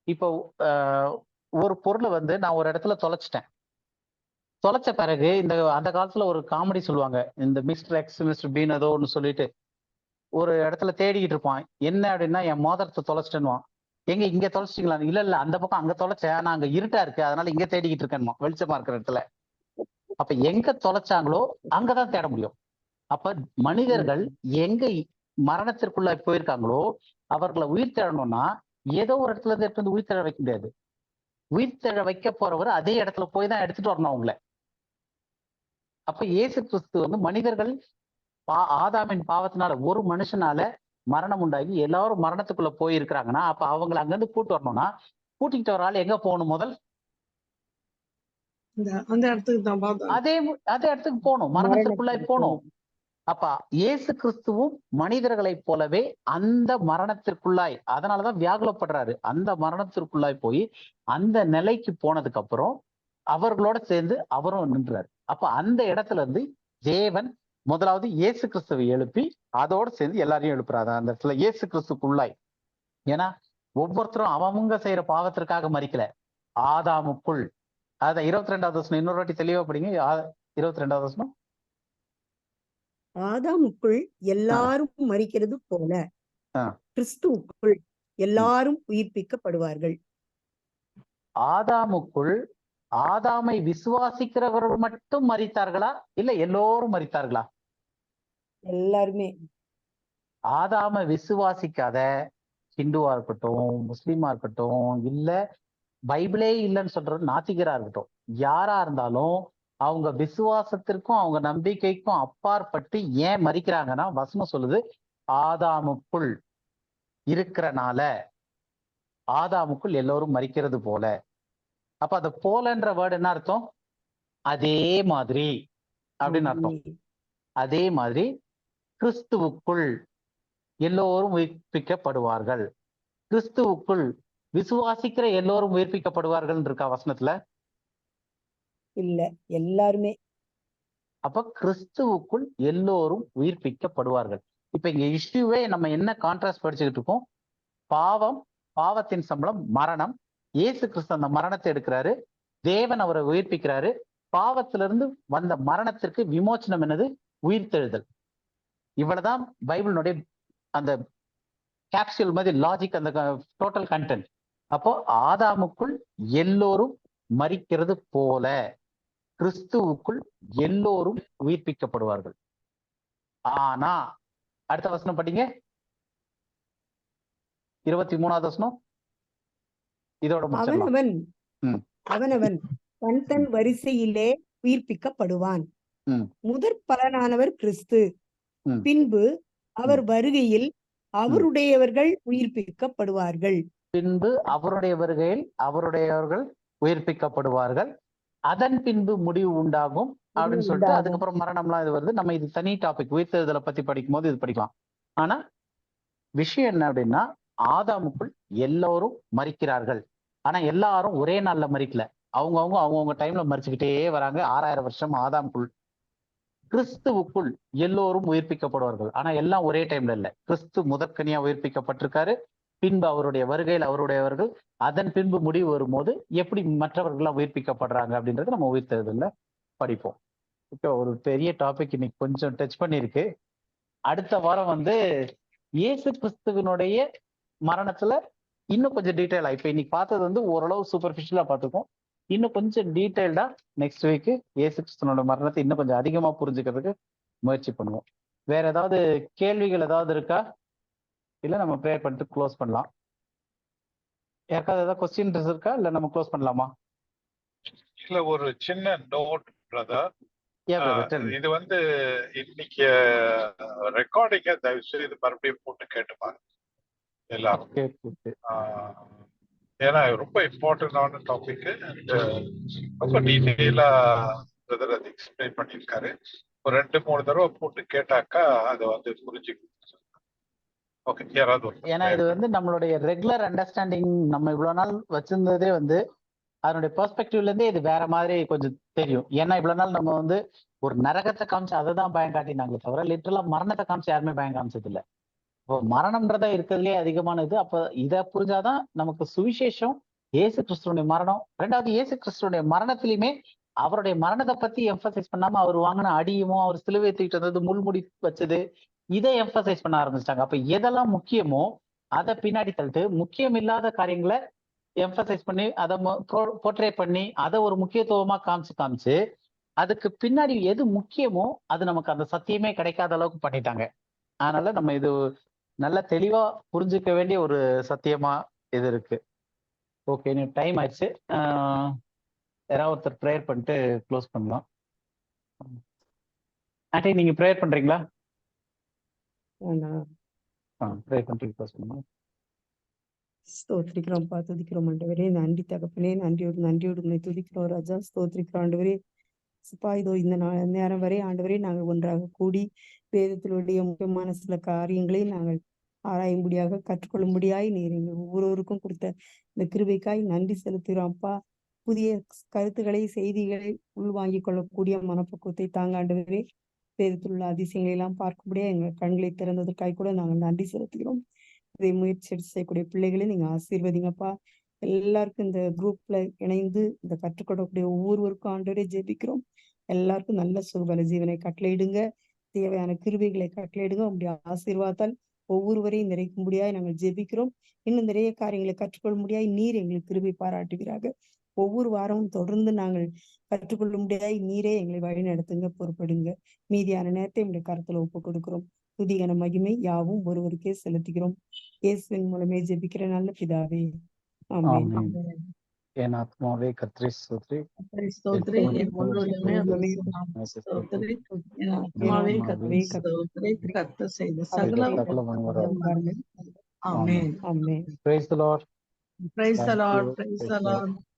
இப்போ ஒரு பொருளை வந்து நான் ஒரு இடத்துல தொலைச்சிட்டேன். தொலைச்ச பிறகு அந்த காலத்துல ஒரு காமெடி சொல்லுவாங்க, இந்த மிஸ்டர் எக்ஸ் மிஸ்டர் பீன் ஏதோ ஒன்று சொல்லிட்டு ஒரு இடத்துல தேடிக்கிட்டு இருப்பான். என்ன அப்படின்னா என் மோதிரத்தை தொலைச்சிட்டேன்னுவான். எங்க இங்க தொலைச்சிட்டீங்களா? இல்ல அந்த பக்கம் அங்க தொலைச்சேன், ஆனா அங்க இருட்டா இருக்கு அதனால இங்க தேடிக்கிட்டு இருக்கேன்மா, வெளிச்சமா இருக்கிற இடத்துல. அப்ப எங்க தொலைச்சாங்களோ அங்கதான் தேட முடியும். அப்ப மனிதர்கள் எங்க மரணத்திற்குள்ள போயிருக்காங்களோ அவர்களை உயிர் தேடணும்னா ஏதோ ஒரு இடத்துல இருந்து எடுத்து உயிர் தேட வைக்க முடியாது. உயிர் தேட வைக்க போறவர் அதே இடத்துல போய் தான் எடுத்துட்டு வரணும் அவங்கள. அப்ப இயேசு கிறிஸ்து வந்து மனிதர்கள் ஆதாமின் பாவத்தினால ஒரு மனுஷனால மரணம் உண்டாகி எல்லாரும் மரணத்துக்குள்ள போயிருக்கிறாங்கன்னா அப்ப அவங்களை அங்கிருந்து கூட்டு வரணும்னா கூட்டிகிட்டு வர ஆள் எங்க போகணும்? முதல் அந்த இடத்துக்கு தான் பார்த்தோம். அதே இடத்துக்கு போகணும், மரணத்திற்குள்ளாய் போகணும். அப்ப இயேசு கிறிஸ்துவும் மனிதர்களைப் போலவே அந்த மரணத்திற்குள்ளாய், அதனாலதான் வியாகுலப்படுறாரு, அந்த மரணத்திற்குள்ளாய் போய் அந்த நிலைக்கு போனதுக்கு அப்புறம் அவர்களோட சேர்ந்து அவரும் நின்றாரு. அப்ப அந்த இடத்துல இருந்து தேவன் முதலாவது இயேசு கிறிஸ்துவை எழுப்பி அதோட சேர்ந்து எல்லாரையும் எழுப்புறாரு அந்த இடத்துல இயேசு கிறிஸ்துக்குள்ளாய். ஏன்னா ஒவ்வொருத்தரும் அவங்க செய்யற பாவத்திற்காக மறிக்கல, ஆதாமுக்குள். அதான் 22வது வசனம் இன்னொரு வாட்டி தெளிவா படிங்க. 22வது வசனம். ஆதாமுக்குள் எல்லாரும் மரிக்கிறது போல கிறிஸ்துவுக்குள் எல்லாரும் உயிர்ப்பிக்கப்படுவார்கள். ஆதாமுக்குள் ஆதாமை விசுவாசிக்கிறவர்கள் மட்டும் மரித்தார்களா, இல்ல எல்லோரும் மரித்தார்களா? எல்லாருமே. ஆதாம விசுவாசிக்காத ஹிந்துவா இருக்கட்டும், முஸ்லீமா இருக்கட்டும், இல்ல பைபிளே இல்லைன்னு சொல்றது நாத்திகரா இருக்கட்டும், யாரா இருந்தாலும் அவங்க விசுவாசத்திற்கும் அவங்க நம்பிக்கைக்கும் அப்பாற்பட்டு ஏன் மரிக்கிறாங்கன்னா வசனம் சொல்லுது ஆதாமுக்குள் இருக்கிறனால. ஆதாமுக்குள் எல்லோரும் மரிக்கிறது போல. அப்ப அந்த போலன்ற வேர்டு என்ன அர்த்தம்? அதே மாதிரி அப்படின்னு அர்த்தம். அதே மாதிரி கிறிஸ்துவுக்குள் எல்லோரும் உயிர்ப்பிக்கப்படுவார்கள். கிறிஸ்துவுக்குள் விசுவாசிக்கிற எல்லோரும் உயிர்ப்பிக்கப்படுவார்கள் இருக்கா வசனத்துல? இல்ல, எல்லாருமே. அப்ப கிறிஸ்துவுக்குள் எல்லோரும் உயிர்ப்பிக்கப்படுவார்கள். இப்ப இங்க இஷ்யூவே நம்ம என்ன கான்ட்ராஸ்ட் படிச்சுக்கிட்டு இருக்கோம்? பாவத்தின் சம்பளம் மரணம். இயேசு கிறிஸ்து அந்த மரணத்தை எடுக்கிறாரு, தேவன் அவரை உயிர்ப்பிக்கிறாரு. பாவத்திலிருந்து வந்த மரணத்திற்கு விமோச்சனம் என்னது? உயிர்த்தெழுதல். இவ்வளவுதான் பைபிளினுடைய அந்த கேப்சூல் மாதிரி லாஜிக், அந்த டோட்டல் கண்டென்ட். அப்போ ஆதாமுக்குள் எல்லோரும் மரிக்கிறது போல கிறிஸ்துவுக்குள் எல்லோரும் உயிர்ப்பிக்கப்படுவார்கள். ஆனா அடுத்த வசனம் படிங்க, 23வது வசனம். இதோட அவனவன் தன் வரிசையிலே உயிர்ப்பிக்கப்படுவான். முதற் பலனானவர் கிறிஸ்து, பின்பு அவர் வருகையில் அவருடையவர்கள் உயிர்ப்பிக்கப்படுவார்கள். அதன் பின்பு முடிவு உண்டாகும் அப்படின்னு சொல்லிட்டு அதுக்கப்புறம் மரணம்லாம் இது வருது. நம்ம இது தனி டாபிக், உயிர்த்தெழுதலை பத்தி படிக்கும் போது இது படிக்கலாம். ஆனா விஷயம் என்ன அப்படின்னா, ஆதாமுக்குள் எல்லோரும் மரிக்கிறார்கள். ஆனா எல்லாரும் ஒரே நாள்ல மரிக்கல, அவங்கவுங்க டைம்ல மரிச்சுக்கிட்டே வராங்க. 6000 வருஷம் ஆதாமுக்குள். கிறிஸ்துவுக்குள் எல்லோரும் உயிர்ப்பிக்கப்படுவார்கள். ஆனா எல்லாம் ஒரே டைம்ல இல்ல. கிறிஸ்து முதற்கனியா உயிர்ப்பிக்கப்பட்டிருக்காரு, பின்பு அவருடைய வருகையில் அவருடையவர்கள், அதன் பின்பு முடிவு வரும்போது எப்படி மற்றவர்கள்லாம் உயிர்ப்பிக்கப்படுறாங்க அப்படின்றது நம்ம உயிர்த்தெழுதல்ல படிப்போம். இப்போ ஒரு பெரிய டாபிக் இன்னைக்கு கொஞ்சம் டச் பண்ணிருக்கு. அடுத்த வாரம் இயேசு கிறிஸ்துவனுடைய மரணத்துல இன்னும் கொஞ்சம் டீட்டெயிலா, இப்ப இன்னைக்கு பார்த்தது ஓரளவு சூப்பர்ஃபிஷியலா பார்த்துக்கோம். இன்னும் கொஞ்சம் டீட்டெயில்டா நெக்ஸ்ட் வீக் இயேசு கிறிஸ்துவனோட மரணத்தை இன்னும் கொஞ்சம் அதிகமா புரிஞ்சுக்கிறதுக்கு முயற்சி பண்ணுவோம். வேற ஏதாவது கேள்விகள் ஏதாவது இருக்கா? இல்ல நம்ம ப்ரேயர் பண்ணிட்டு க்ளோஸ் பண்ணலாம். யாருக்காவது ஏதாவது கொஸ்டின் இருக்கா, இல்ல நம்ம க்ளோஸ் பண்ணலாமா? இல்ல, ஒரு சின்ன நோட் பிரதர். இது இன்னைக்கு ரெக்கார்டிங்க தயவு செய்து மறுபடியும் போட்டு கேட்டுப்பாங்க எல்லாரும். ஏன்னா ரொம்ப இம்பார்ட்டன்டான டாபிக். ரொம்ப டீட்டெயிலா பிரதர் அது எக்ஸ்பிளைன் பண்ணியிருக்காரு. ஒரு 2-3 தடவை போட்டு கேட்டாக்கா அதை புரிஞ்சுக்கணும். ஓகே, யாராவது. ஏன்னா இது நம்மளுடைய ரெகுலர் அண்டர்ஸ்டாண்டிங், நம்ம இவ்வளவு நாள் வச்சிருந்ததே அதனுடைய பெர்ஸ்பெக்டிவ்ல இருந்தே இது வேற மாதிரி கொஞ்சம் தெரியும். ஏன்னா இவ்வளவு நாள் நம்ம ஒரு நரகத்தை காமிச்சு அதை தான் பயம் காட்டினாங்களே தவிர லிட்டரலா மரணத்தை காமிச்சு யாருமே பயம் காமிச்சது இல்லை. இப்போ மரணம்ன்றதா இருக்கிறதுலே அதிகமானது. அப்ப இதை புரிஞ்சாதான் நமக்கு சுவிசேஷம், இயேசு கிறிஸ்துவனுடைய மரணம். ரெண்டாவது இயேசு கிறிஸ்துவனுடைய மரணத்திலுமே அவருடைய மரணத்தை பத்தி எம்பசைஸ் பண்ணாம அவர் வாங்கின அடியுமோ, அவர் சிலுவை தூக்கிட்டு வந்தது, முள்முடி வச்சது, இதை எம்பசைஸ் பண்ண ஆரம்பிச்சிட்டாங்க. அப்ப எதெல்லாம் முக்கியமோ அதை பின்னாடி தள்ளிட்டு முக்கியம் இல்லாத காரியங்களை எம்பசைஸ் பண்ணி அதை போர்ட்ரே பண்ணி அதை ஒரு முக்கியத்துவமா காமிச்சு அதுக்கு பின்னாடி எது முக்கியமோ அது நமக்கு அந்த சத்தியமே கிடைக்காத அளவுக்கு பண்ணிட்டாங்க. அதனால நம்ம இது நல்ல தெளிவா புரிஞ்சுக்க வேண்டிய ஒரு சத்தியமா இது இருக்கு. ஓகே, நீ டைம் ஆயிடுச்சு. யாராவது ஒருத்தர் ப்ரேயர் பண்ணிட்டு க்ளோஸ் பண்ணலாம். ஆண்டி நீங்க ப்ரேயர் பண்றீங்களா? ப்ரேயர் பண்ணிட்டு க்ளோஸ் பண்ணலாம். ஸ்தோத்திரிக்கிறோம்ப்பா, துதிக்கிறோம் ஆண்டவரே. நன்றி தகப்பனே, நன்றியோடு உம்மை துதிக்கிறோம் ராஜா. ஸ்தோத்திரிக்கிறோம் ஆண்டவரே. சுப்பா இதோ இந்த நேரம் வரை ஆண்டவரே நாங்கள் ஒன்றாக கூடி வேதத்தினுடைய முக்கியமான சில காரியங்களை நாங்கள் ஆராயும்படியாக கற்றுக்கொள்ளும்படியாய் நீர் எங்கள் ஒவ்வொருவருக்கும் கொடுத்த இந்த கிருபைக்காய் நன்றி செலுத்துகிறோம் அப்பா. புதிய கருத்துக்களை, செய்திகளை உள்வாங்கிக் கொள்ளக்கூடிய மனப்பக்குவத்தை தாங்க ஆண்டவரே. வேதத்தில் உள்ள அதிசயங்களை எல்லாம் பார்க்கும்படியா எங்கள் கண்களை திறந்ததற்காய் கூட நாங்கள் நன்றி செலுத்துகிறோம். இதை முயற்சி செய்யக்கூடிய பிள்ளைகளை நீங்க ஆசீர்வதிங்கப்பா. எல்லாருக்கும் இந்த குரூப்ல இணைந்து இந்த கற்றுக்கொள்ளக்கூடிய ஒவ்வொருவருக்கும் ஆண்டவரே ஜெபிக்கிறோம். எல்லாருக்கும் நல்ல சுகபல ஜீவனை கட்டளையிடுங்க, தேவையான கிருபைகளை கட்டளையிடுங்க. உங்களுடைய ஆசீர்வாதத்தால் ஒவ்வொருவரையும் நிறைக்கும்படியாய் நாங்கள் ஜெபிக்கிறோம். இன்னும் நிறைய காரியங்களை கற்றுக்கொள்ளும்படியாய் நீர் எங்களுக்கு கிருபை பாராட்டுகிறாங்க. ஒவ்வொரு வாரமும் தொடர்ந்து நாங்கள் கற்றுக்கொள்ளும்படியாய் நீரே எங்களை வழி நடத்துங்க, பொறுப்படுங்க. மீதியான நேரத்தை எங்களுடைய கருத்துல ஒப்புக் கொடுக்கிறோம். துதிகன மகிமை யாவும் ஒருவருக்கே செலுத்துகிறோம். இயேசுவின் மூலமே ஜெபிக்கிற நல்ல பிதாவே, ஆமென். ஆமென். என் ஆத்மாவே கர்த்தரை ஸ்தோத்திரி, ஸ்தோத்திரி, என் முழுவதுமே ஸ்தோத்திரி, என் ஆத்மாவே கர்த்தரை ஸ்தோத்திரி, கர்த்தர் செய்த சகல ஆமென். ஆமென். Praise the Lord. Praise the Thank Lord, you. praise Praise the the Lord. Lord.